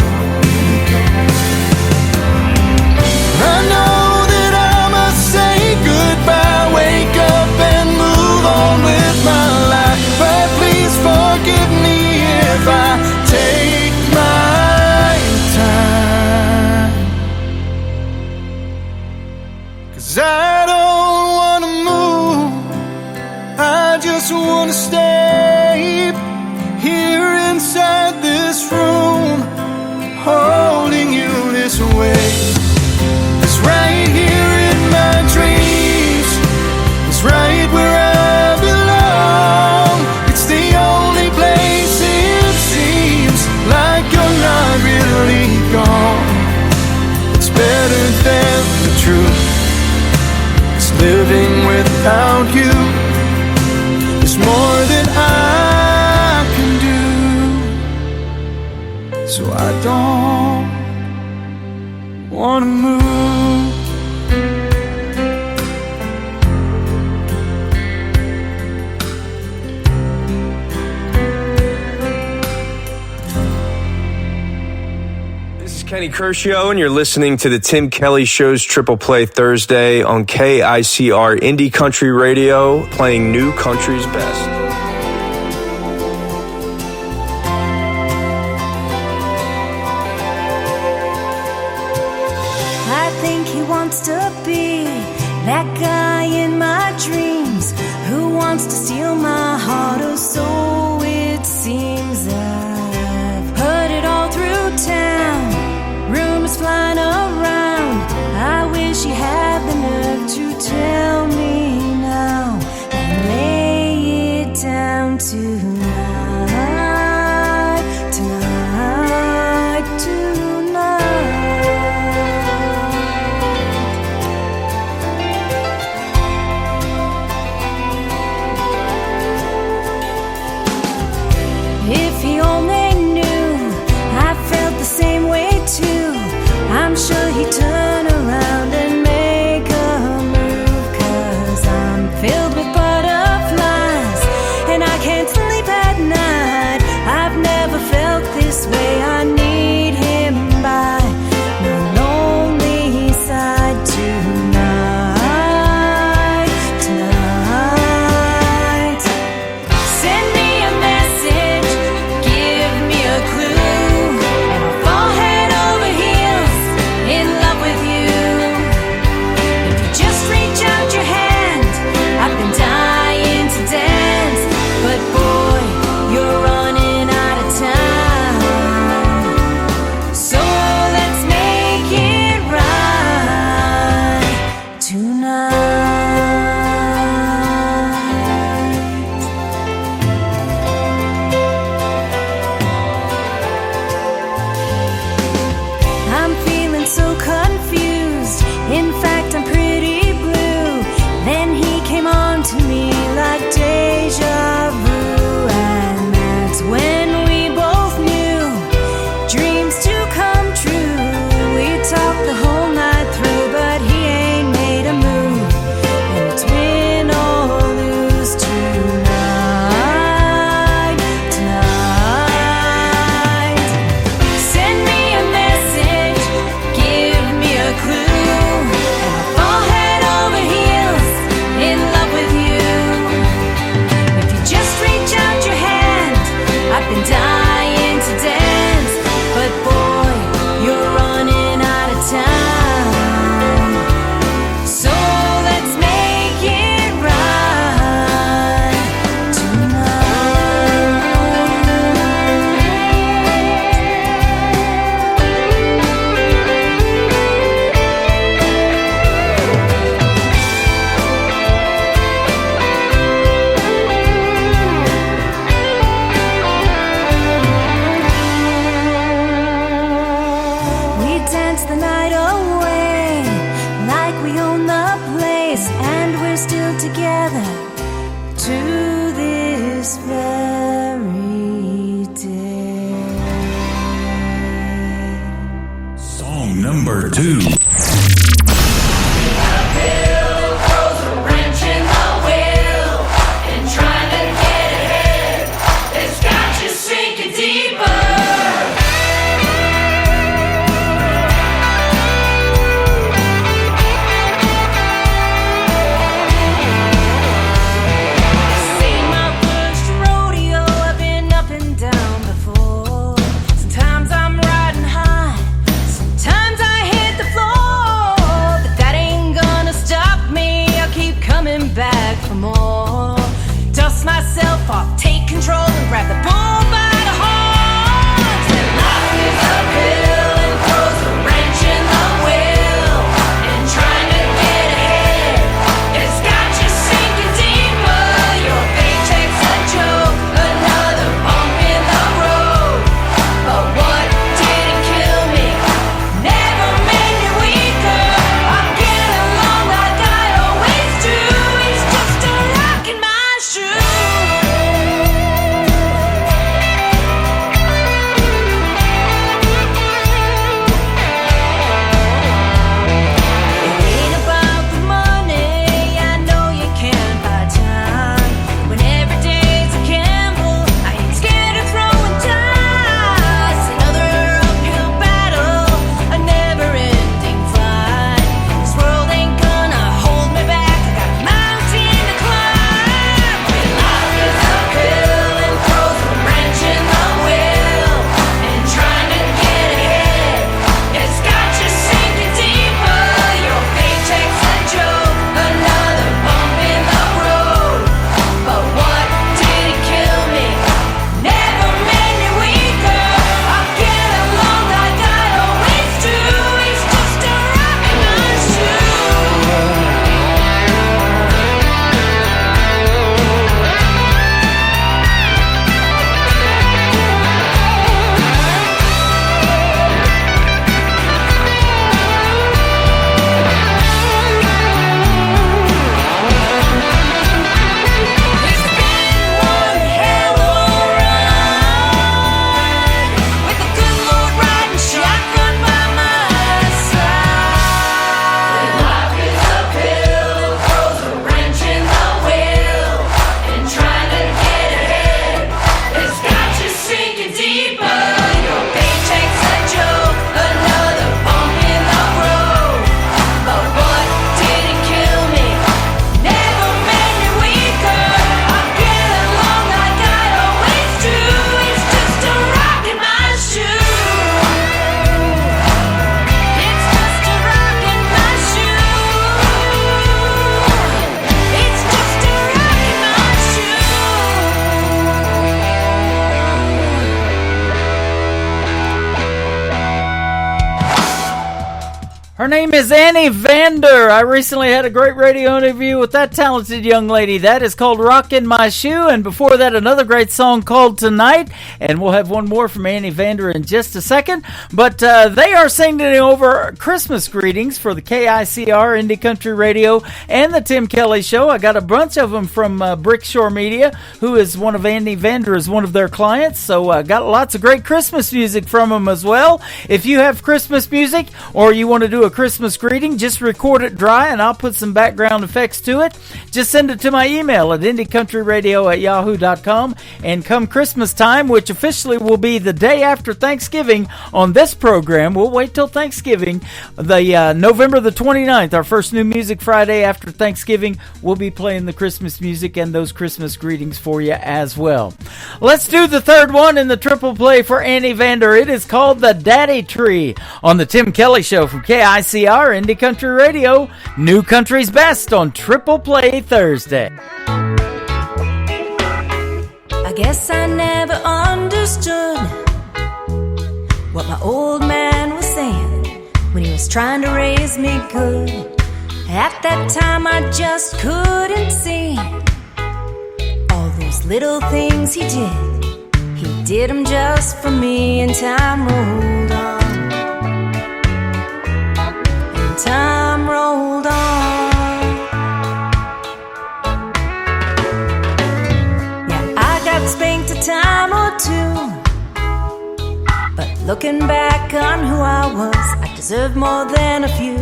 I know that I must say goodbye, wake up and move on with my life, but please forgive me if I take my time, 'cause I don't wanna move, I just wanna stay here inside this room, holding you this way. It's right here in my dreams, it's right where I belong. It's the only place it seems like you're not really gone. It's better than the truth, it's living without you. It's more than I can do, so I don't wanna move. This is Kenny Kershaw, and you're listening to the Tim Kelly Show's Triple Play Thursday on KICR Indie Country Radio, playing new country's best. I think he wants to be that guy in my dreams who wants to steal my heart, or so it seems. I've heard it all through town, rumors flying around. I wish he had the nerve to tell me now and lay it down tonight, tonight, tonight. If he we're still together to this very day. Song number 2. Sometimes I'm riding high, sometimes I hit the floor. Her name is Annie Vander. I recently had a great radio interview with that talented young lady. That is called Rockin' My Shoe. And before that, another great song called Tonight. And we'll have one more from Annie Vander in just a second. But they are singing over Christmas greetings for the KICR Indie Country Radio and the Tim Kelly Show. I got a bunch of them from Brickshore Media, who is one of Annie Vander, is one of their clients. So I got lots of great Christmas music from them as well. If you have Christmas music or you want to do a Christmas greeting, just record it dry and I'll put some background effects to it. Just send it to my email at indiecountryradio@yahoo.com. And come Christmas time, which officially will be the day after Thanksgiving on this program, we'll wait till Thanksgiving, the November the 29th, our first New Music Friday after Thanksgiving, we'll be playing the Christmas music and those Christmas greetings for you as well. Let's do the third one in the triple play for Annie Vander. It is called The Daddy Tree on the Tim Kelly Show from KICR Indie Country Radio, New Country's Best on Triple Play Thursday. I guess I never understood what my old man was saying when he was trying to raise me good. At that time I just couldn't see all those little things he did. He did them just for me, and time rolled on. And time rolled on. Looking back on who I was, I deserve more than a few.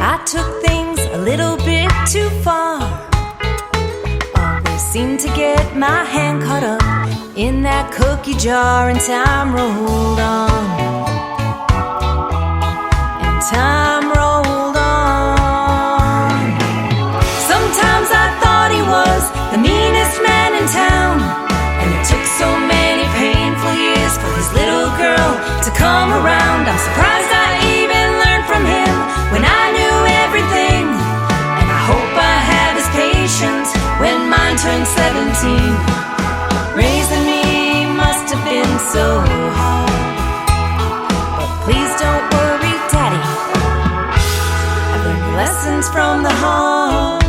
I took things a little bit too far. Always seemed to get my hand caught up in that cookie jar, and time rolled on. And time rolled on. Sometimes I thought he was the meanest man in town, and it took so many painful years for his little girl to come around. I'm surprised I even learned from him when I knew everything, and I hope I have his patience when mine turned 17. Raising me must have been so hard, but please don't worry, Daddy, I've learned lessons from the heart.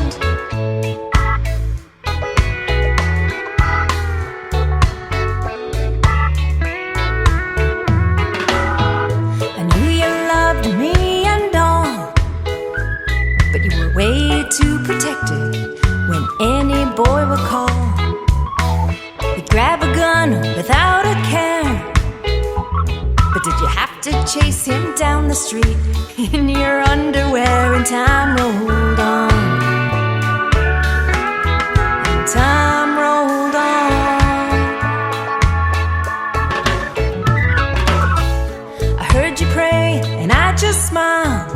Way too protected when any boy would call. You'd grab a gun without a care, but did you have to chase him down the street in your underwear? And time rolled on. And time rolled on. I heard you pray and I just smiled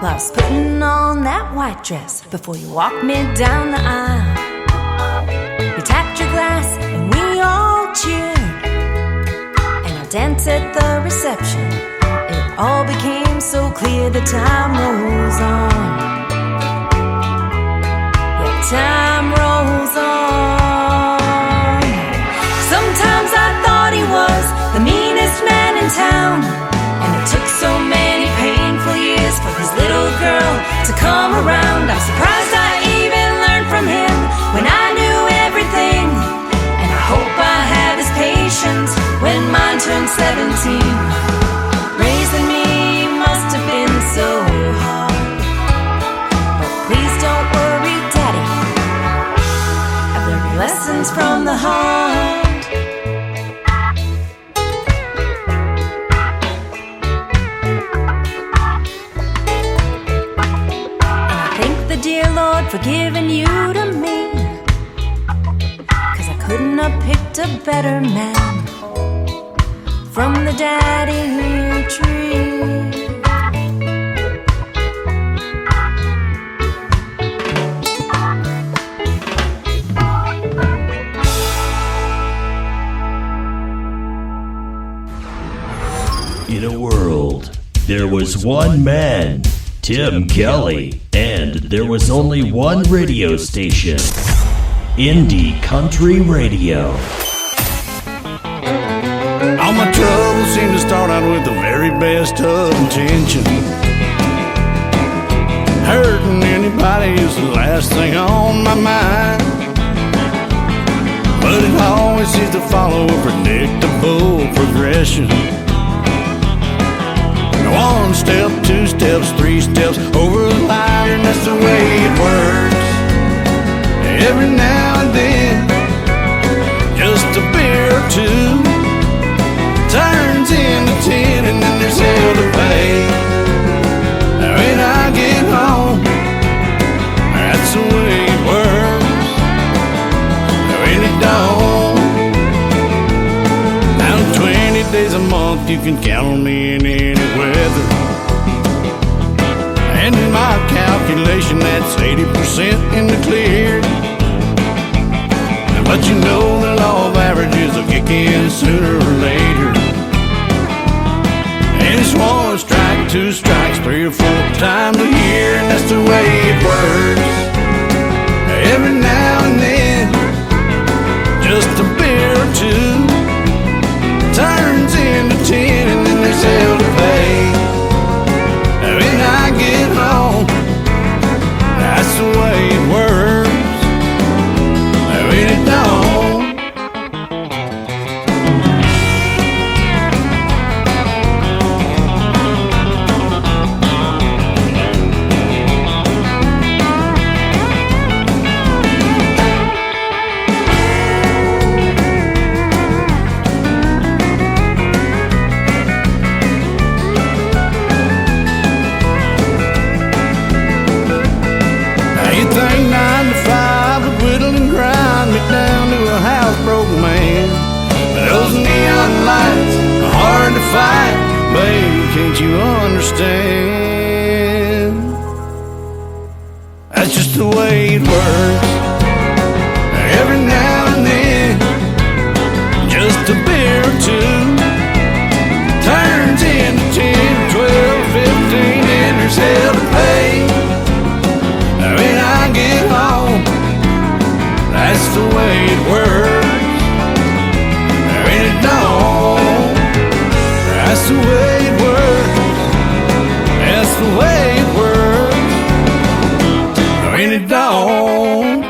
while I was putting on that white dress before you walked me down the aisle. You tapped your glass and we all cheered, and I danced at the reception. It all became so clear that time rolls on. Yeah, time rolls on. Sometimes I thought he was the meanest man in town, and it took so many painful years for his little girl to come around. I'm surprised I even learned from him when I knew everything, and I hope I have his patience when mine turned 17. Raising me must have been so hard, but please don't worry, Daddy, I've learned lessons from the heart. Dear Lord, for giving you to me, 'cause I couldn't have picked a better man from the daddy tree. In a world, there was one man, Tim Kelly, and there was only one radio station, Indie Country Radio. All my troubles seem to start out with the very best of intention. Hurting anybody is the last thing on my mind, but it always seems to follow a predictable progression. One step, two steps, three steps over the line, and that's the way it works. Every now and then, just a beer or two turns into 10, and then there's hell to pay. When I get home, that's the way it works. When it don't, now 20 days a month you can count on me in any weather. And in my calculation, that's 80% in the clear. But you know the law of averages will kick in sooner or later. And it's one strike, two strikes, 3 or 4 times a year, and that's the way it works. Every now and then, just a beer or two turns into 10, and then there's hell to pay. When I get home, that's the way it works. When it don't, fight, baby, can't you understand? That's just the way it works. Every now and then, just a beer or two turns into 10, 12, 15, and there's hell to pay. When I get home, that's the way it works. When it don't, that's the way it works. That's the way it works. When it don't.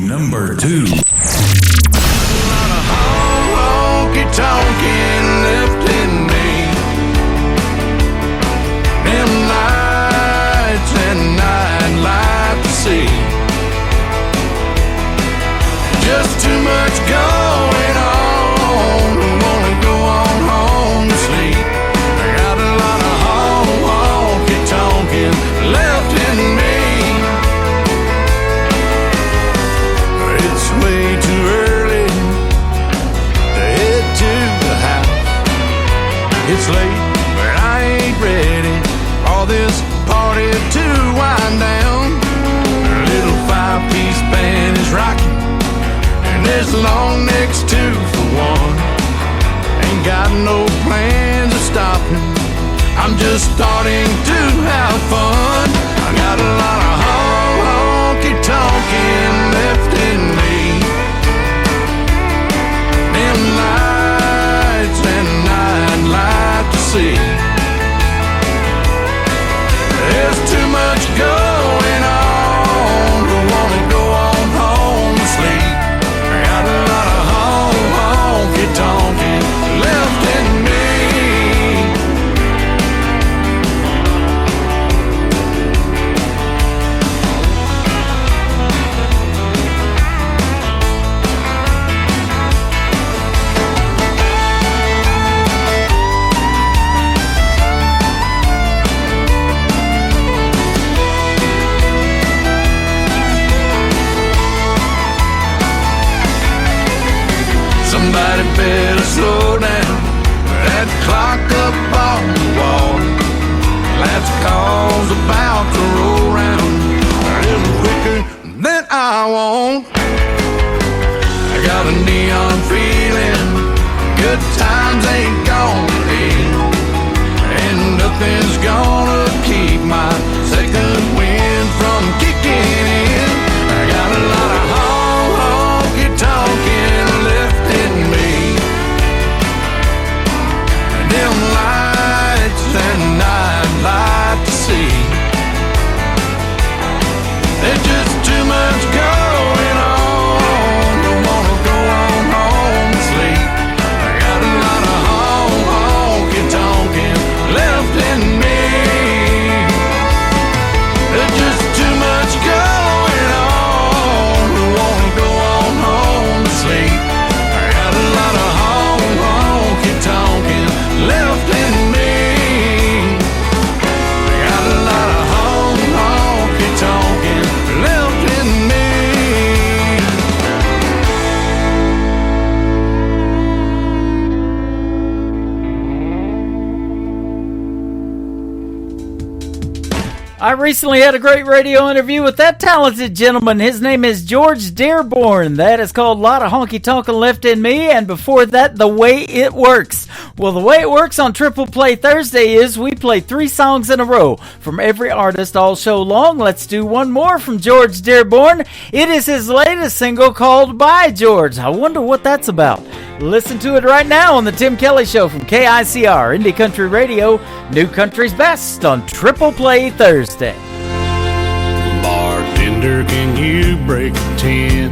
Number 2. Honky-tonkin' left in me. Them nights and I'd like to see. Just too much going on. Wanna go on home to sleep. I got a lot of honky-tonkin' left in me. Way too early to head to the house. It's late, but I ain't ready for this party to wind down. A little 5-piece band is rocking, and there's long necks 2 for 1. Ain't got no plans of stopping, I'm just starting to have fun. I got a lot of honky-tonkin' left in me. Them nights and I'd like to see. There's too much going on. Don't wanna go on home to sleep. I got a lot of honky-tonkin' left in me. Somebody better slow down that clock up on the wall. That's cause about to roll round a little quicker than I want. I got a neon feeling, good times ain't gonna end, and nothing's gonna keep my second wind from kicking in. I got a lot of honky-tonkin' left in me. Them lights and I'd like to see. There's just too much going on. Don't wanna go on home to sleep. I got a lot of honky-tonkin' left in me. There's just too much going on. Don't wanna go on home to sleep. I got a lot of honky-tonkin' left in me. I got a lot of honky-tonkin' left in me. I recently had a great radio interview with that talented gentleman. His name is George Dearborn. That is called Lot of Honky Tonkin' Left in Me. And before that, The Way It Works. Well, the way it works on Triple Play Thursday is we play 3 songs in a row from every artist all show long. Let's do one more from George Dearborn. It is his latest single called Bye George. I wonder what that's about. Listen to it right now on the Tim Kelly Show from KICR, Indie Country Radio, New Country's Best on Triple Play Thursday. Day. Bartender, can you break a 10?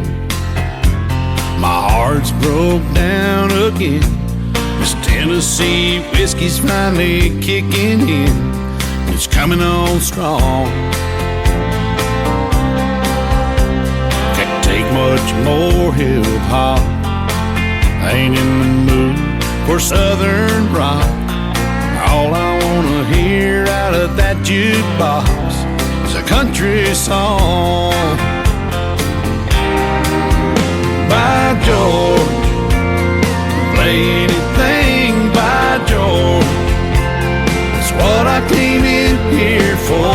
My heart's broke down again. This Tennessee whiskey's finally kicking in. It's coming on strong. Can't take much more hip-hop. Ain't in the mood for southern rock. All I wanna hear out of that jukebox is a country song. By George, play anything by George. That's what I came in here for.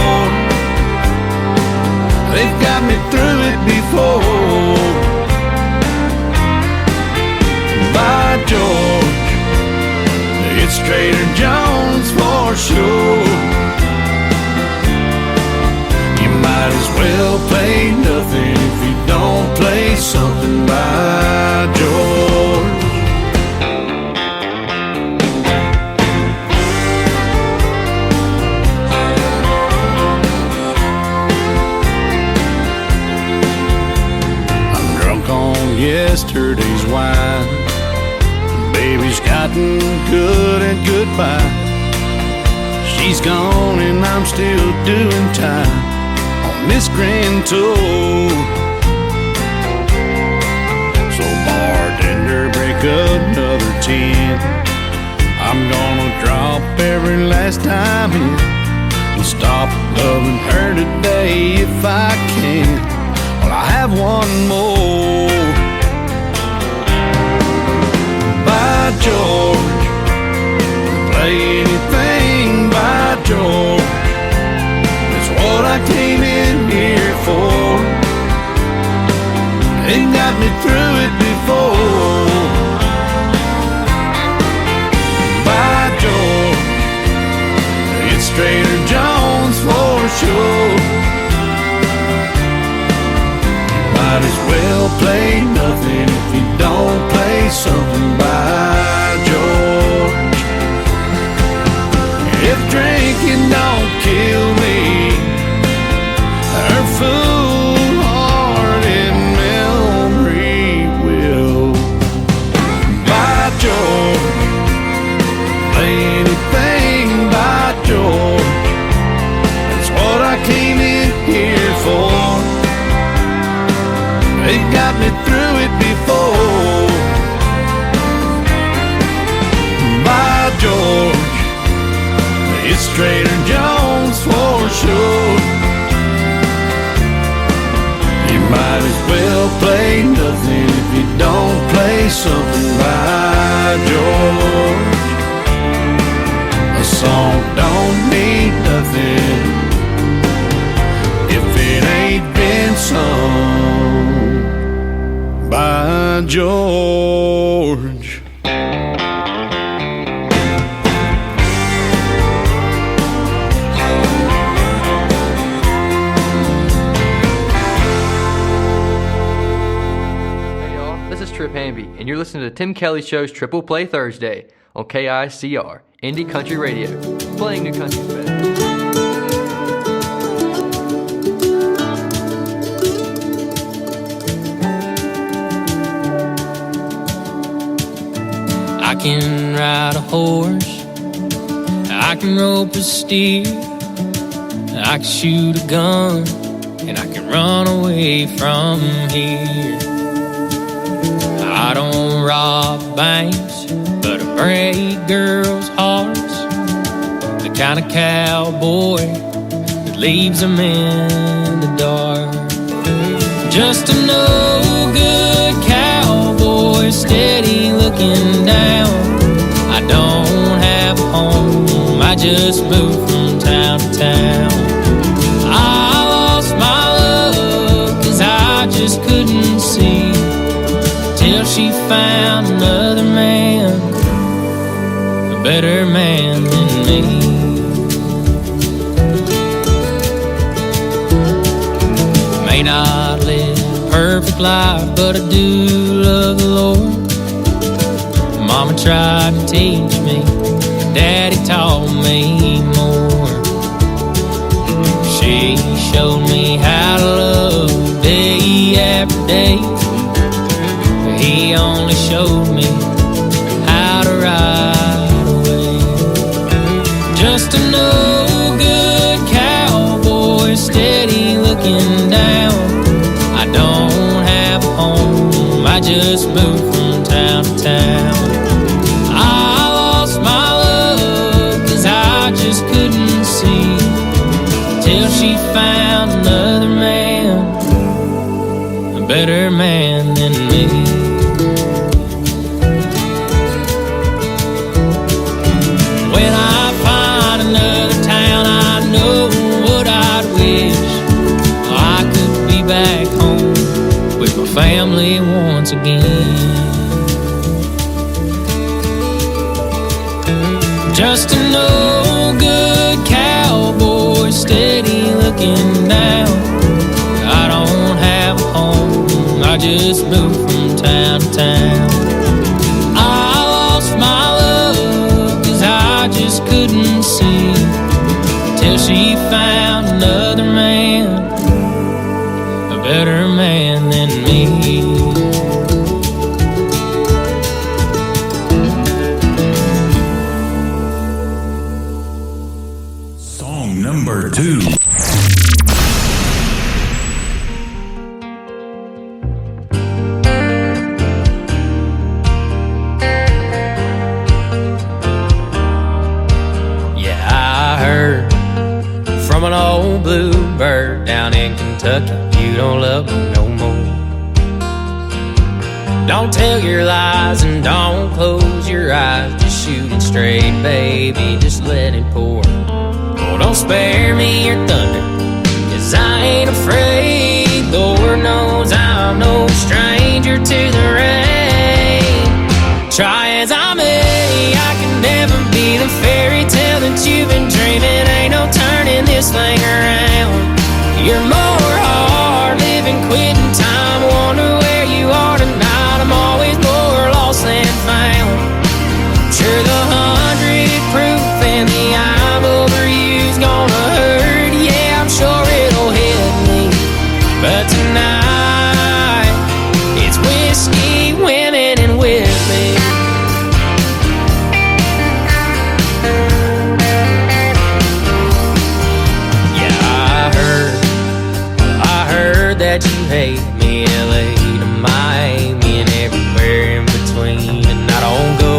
They've got me through it before. By George, it's Trader Joe's for sure. You might as well play nothing if you don't play something by George. I'm drunk on yesterday's wine. Baby's gotten good at goodbye. She's gone and I'm still doing time on this grand tour. So bartender, break another 10. I'm gonna drop every last time in and stop loving her today if I can. Well, I have one more. By George, play anything by George. That's what I came in here for. They got me through it before. By George, it's Trader Joe's for sure. Might as well play nothing if you don't play something by George. If drinking don't kill me, her foolhardy memory will. By George, play anything by George. That's what I came in here for. They got me through it before. By George, it's Trader Joe's for sure. You might as well play nothing if you don't play something by George. A song don't mean nothing if it ain't been sung by George. Hey y'all, this is Trip Hamby, and you're listening to Tim Kelly Show's Triple Play Thursday on KICR, Indie Country Radio, playing new country better. I can ride a horse, I can rope a steer, I can shoot a gun, and I can run away from here. I don't rob banks, but I break girls' hearts, the kind of cowboy that leaves them in the dark. Just a no-good cowboy, steady looking down. I don't have a home, I just moved from town to town. I lost my love, 'cause I just couldn't see, till she found another man, a better man than me. May not live a perfect life, but I do love the Lord. Mama tried to teach me, Daddy taught me more. She showed me how to love day after day. He only showed me how to ride away. Just a no good cowboy, steady looking down. I don't have a home, I just moved from town to town. I lost my love 'cause I just couldn't see, till she found another man, a better man than me. When I find another town, I know what I'd wish. I could be back home with my family once again. Just a no good cowboy, steady looking down. I don't have a home, I just moved from town to town. I lost my love 'cause I just couldn't see, till she found another man, a better man than me. Song number 2. Yeah, I heard from an old bluebird down in Kentucky, you don't love me no more. Don't tell your lies and don't close your eyes, just shoot it straight, baby, just let it pour. Oh, don't spare me your thunder, 'cause I ain't afraid. Lord knows I'm no stranger to the rain. Try as I may, I can never be the fairy tale that you've been dreaming. Ain't no turning this thing around. You're more hard living, quitting time. Wonder where you are tonight. I'm always more lost than found. Sure, the 100 proof and the I'm over you's gonna hurt. Yeah, I'm sure it'll hit me, but tonight it's whiskey, women, and with me. That you hate me, LA to Miami and everywhere in between. And I don't go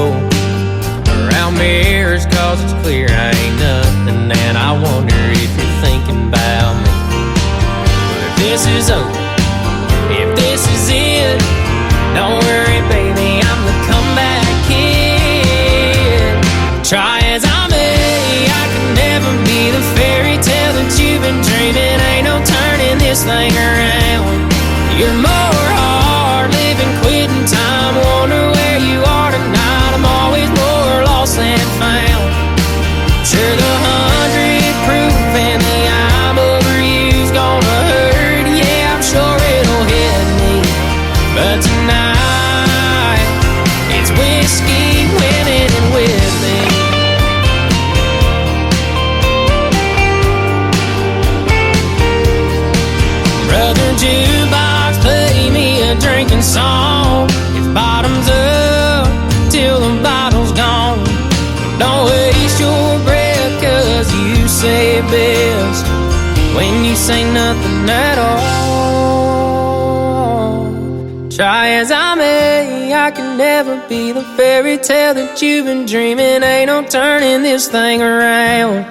around mirrors 'cause it's clear I ain't nothing. And I wonder if you're thinking about me. But if this is over, if this is it, don't worry baby, I'm the comeback kid. Try as I may, I can never be the fairy tale that you've been dreaming. Ain't no turning this thing around. You're more hard living, quitting time. Wonder where you are tonight. I'm always more lost than found. Sure, the 100 proof and the I'm over you's gonna hurt. Yeah, I'm sure it'll hit me, but tonight it's whiskey, women, and with me. Brother jukebox, play me a drinking song. It's bottoms up till the bottle's gone. Don't waste your breath, 'cause you say it best when you say nothing at all. Try as I may, I can never be the fairy tale that you've been dreaming. Ain't no turning this thing around.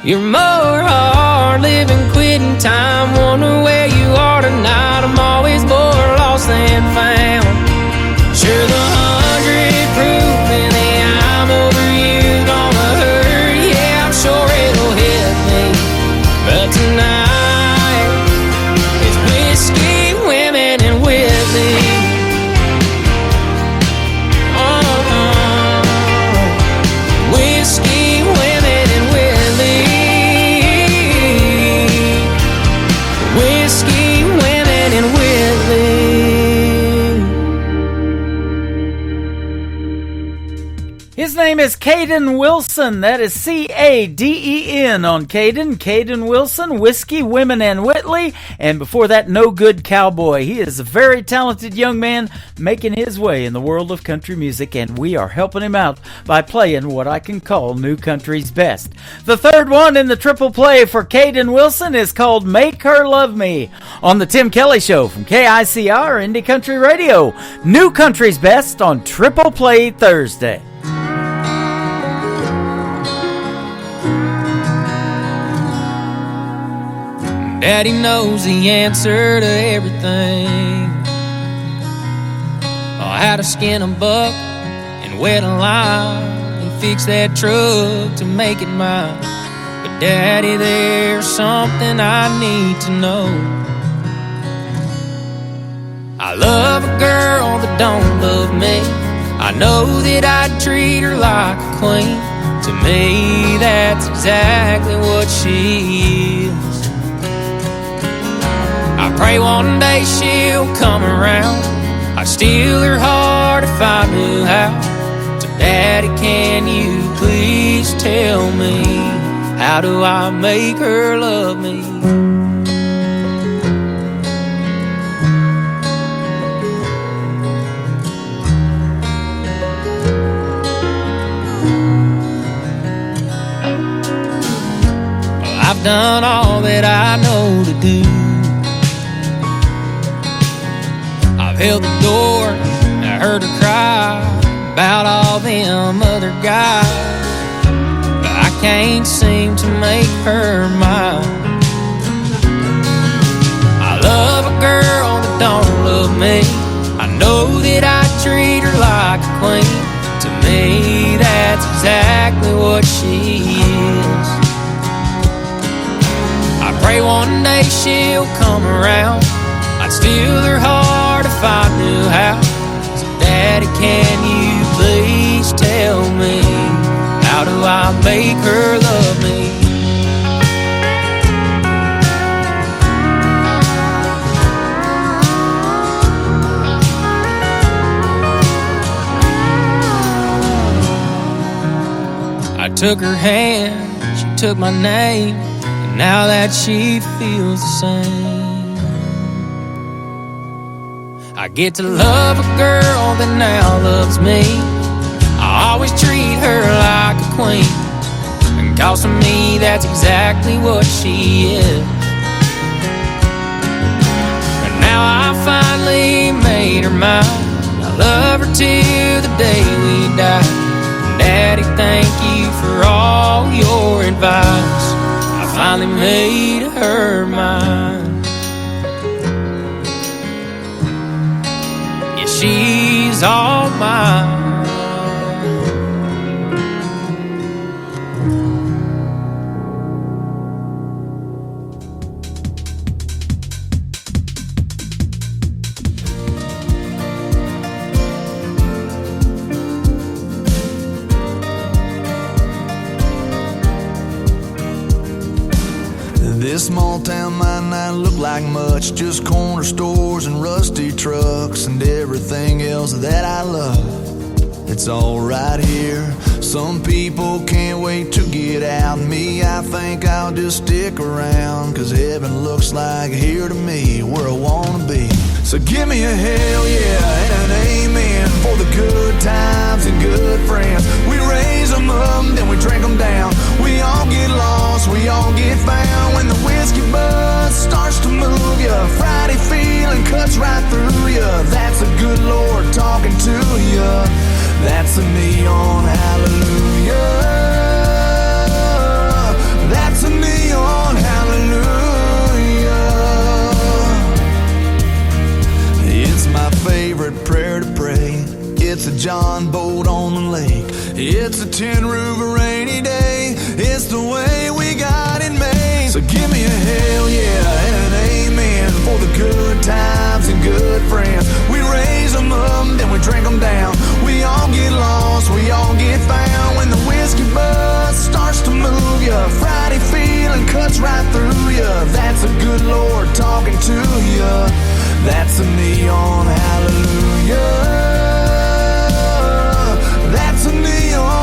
You're more hard living, quitting time. Wonder where you are tonight. I'm always more lost than found. Sure, the 100 proof and the I'm over you gonna hurt. Yeah, I'm sure it'll hit me, but tonight it's whiskey, women, and with me. Whiskey, women, and with me. Whiskey, women, and with me. His name is Caden Wilson. That is C-A-D-E-N on Caden. Caden Wilson, Whiskey, Women, and Whitley. And before that, No Good Cowboy. He is a very talented young man making his way in the world of country music, and we are helping him out by playing what I can call New Country's best. The third one in the triple play for Caden Wilson is called Make Her Love Me on the Tim Kelly Show from KICR Indie Country Radio. New Country's best on Triple Play Thursday. Daddy knows the answer to everything. Oh, how to skin a buck and wet a line and fix that truck to make it mine. But Daddy, there's something I need to know. I love a girl that don't love me. I know that I'd treat her like a queen. To me, that's exactly what she is. I pray one day she'll come around. I'd steal her heart if I knew how. So Daddy, can you please tell me, how do I make her love me? I've done all that I know to do. I've held the door, I heard her cry about all them other guys, but I can't seem to make her mine. I love a girl that don't love me. I know that I treat her like a queen. To me, that's exactly what she is. I pray one day she'll come around. I'd steal her heart if I knew how. So Daddy, can you please tell me, how do I make her love me? I took her hand, she took my name, and now that she feels the same. I get to love a girl that now loves me. I always treat her like a queen, and cause to me that's exactly what she is. But now I finally made her mine. I love her till the day we die. Daddy, thank you for all your advice. I finally made her mine. Yeah, she's all mine. This small town might not look like much, just corner stores and rusty trucks and everything else that I love. It's all right here. Some people can't wait to get out. Me, I think I'll just stick around, 'cause heaven looks like here to me, where I wanna be. So give me a hell yeah and an amen for the good times and good friends. We raise them up, then we drink them down. We all get lost, we all get found. When the whiskey buzz starts to move ya, Friday feeling cuts right through ya. That's a good Lord talking to ya. That's a neon hallelujah. That's a neon hallelujah. It's my favorite prayer to pray. It's a John boat on the lake. It's a tin roof a rainy day. It's the way we got it made. So give me a hell yeah and an amen for the good times and good friends. We raise them up, then we drink them down. We all get lost, we all get found. When the whiskey buzz starts to move ya, Friday feeling cuts right through ya. That's a good Lord talking to ya. That's a neon hallelujah. That's a neon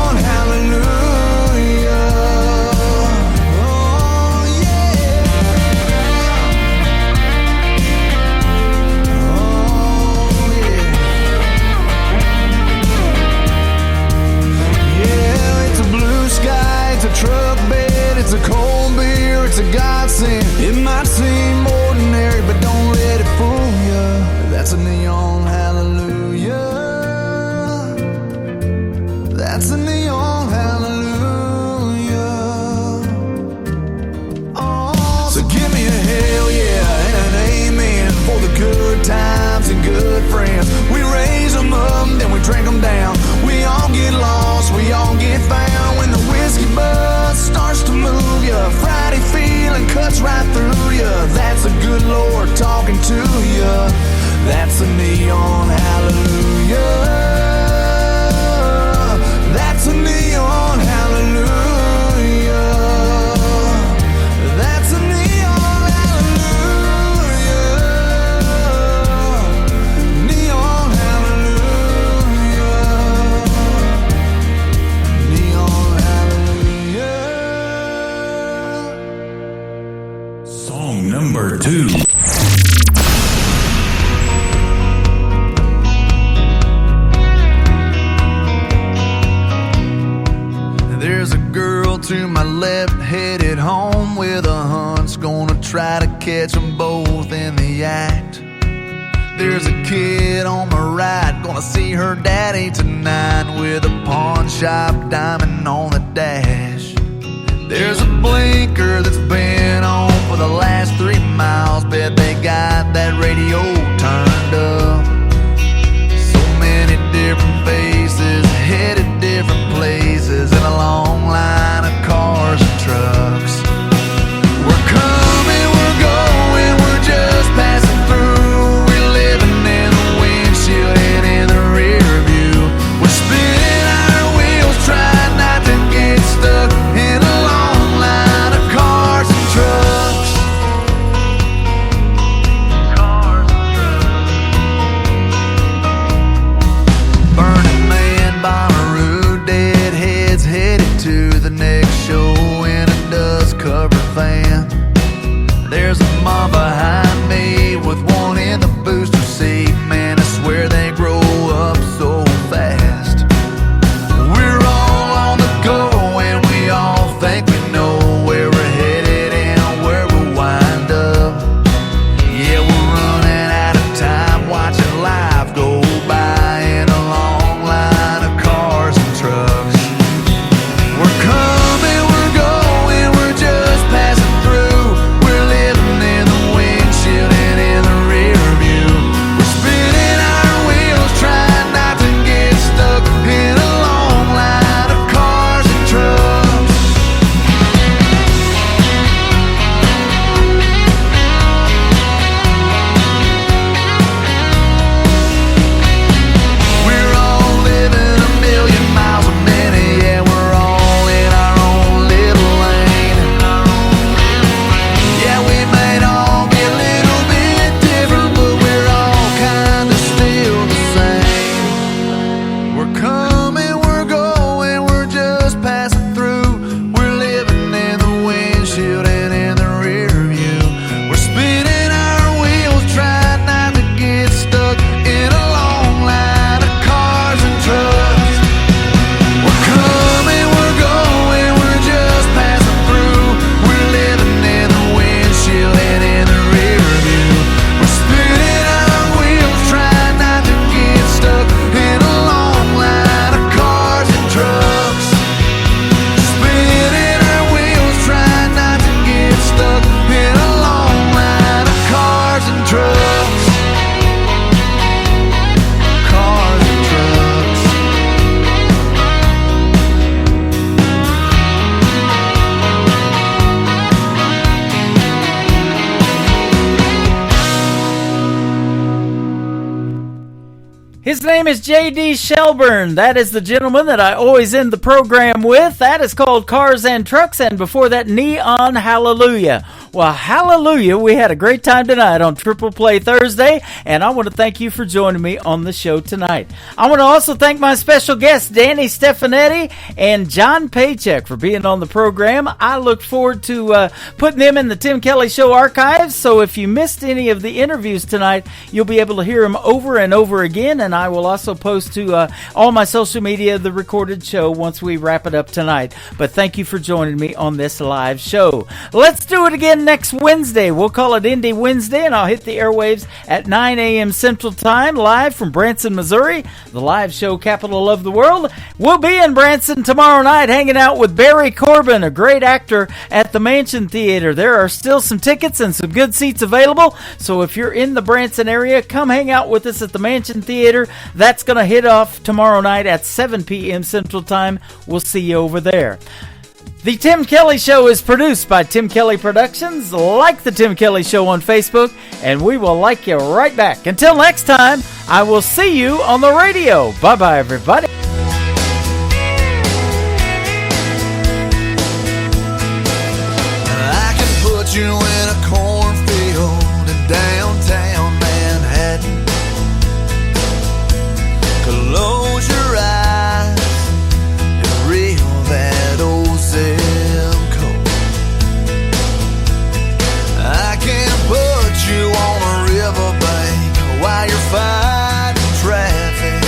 to my left, headed home with a hunch. Gonna try to catch them both in the act. There's a kid on my right, gonna see her daddy tonight with a pawn shop diamond on the dash. There's a blinker that's been on for the last 3 miles. Bet they got that radio turned up. So many different faces, headed different places, in a long line of cars and trucks. We're coming, we're going, we're just passing through. We're living in the windshield and in the rear view. We're spinning our wheels, trying not to get stuck in a long line of cars and trucks. Burning Man, Bonnaroo, deadheads headed to the next show in a dust-covered van. There's a mom behind me with one in the booster seat. Man, I swear they grow up so fast. We're all on the go and we all think we know where we're headed and where we'll wind up. Yeah, we're running out of time watching life go by in a long line of cars and trucks. We're coming, we're going, we're just passing through. We're living in the windshield and in the rear view. We're spinning our wheels, trying not to get stuck in a long line of cars and trucks. We're all living a million miles a minute, yeah, we're all in our own little lane. Yeah, we may all be a little bit different, but we're all kinda still the same. We're coming, we're going, we're just passing through. We're living in the windshield and in the rear view. We're spinning our wheels, trying not to get stuck in a long line of cars and trucks. We're coming, we're going, we're just passing through. We're living in the windshield and in the rear view. We're spinning our wheels, trying not to get stuck in a long line of cars and trucks. Spinning our wheels, trying not to get stuck in a long line of cars and trucks. Cars and trucks. His name is J.D. Shelburne. That is the gentleman that I always end the program with. That is called Cars and Trucks, and before that, Neon Hallelujah. Well, hallelujah, we had a great time tonight on Triple Play Thursday, and I want to thank you for joining me on the show tonight. I want to also thank my special guests, Danny Stefanetti and John Paycheck, for being on the program. I look forward to putting them in the Tim Kelly Show archives, so if you missed any of the interviews tonight, you'll be able to hear them over and over again, and I will also post to all my social media the recorded show once we wrap it up tonight. But thank you for joining me on this live show. Let's do it again next Wednesday. We'll call it Indie Wednesday, and I'll hit the airwaves at 9 a.m. Central Time, live from Branson, Missouri, the live show capital of the world. We'll be in Branson tomorrow night hanging out with Barry Corbin, a great actor, at the Mansion Theater. There are still some tickets and some good seats available, so if you're in the Branson area, come hang out with us at the Mansion Theater. That's going to hit off tomorrow night at 7 p.m. Central Time. We'll see you over there. The Tim Kelly Show is produced by Tim Kelly Productions. Like the Tim Kelly Show on Facebook, and we will like you right back. Until next time, I will see you on the radio. Bye-bye, everybody. I can put you in a cornfield in downtown Manhattan. Close your eyes and reel that old zip code. I can put you on a riverbank while you're fighting traffic.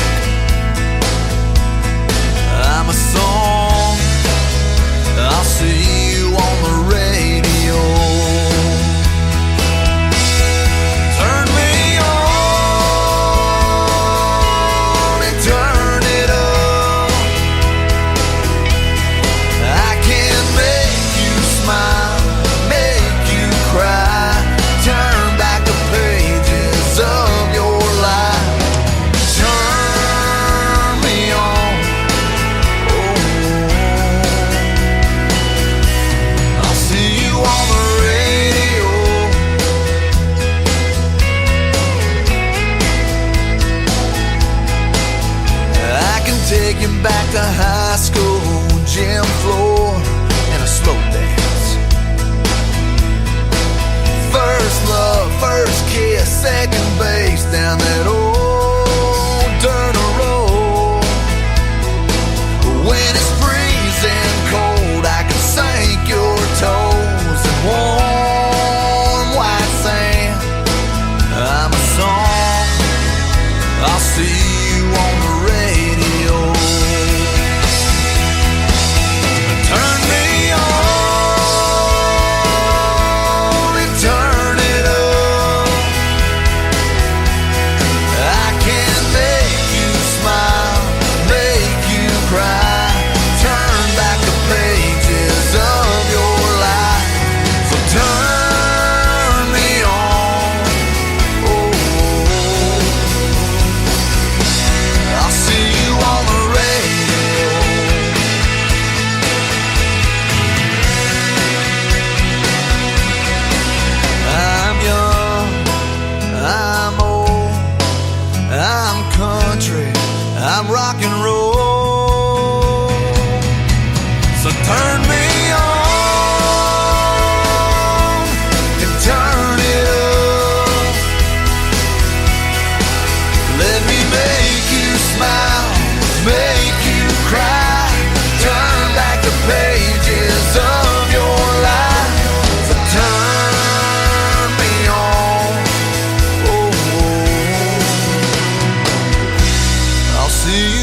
the high school gym floor and a slow dance. First love, first kiss, second base down that old dirt road. When it's freezing cold, I can sink your toes in warm white sand. I'm a song, I'll see you on the radio. Turn me on and turn it up. I can make you smile, make you cry, turn back the pages of your life. So turn me on. Oh, I'll see you on the radio. I'm young, I'm old, I'm country, I'm rock and roll. So turn me on and turn it up. Let me make you smile, make you cry, turn back the pages of your life. So turn me on. Oh, I'll see you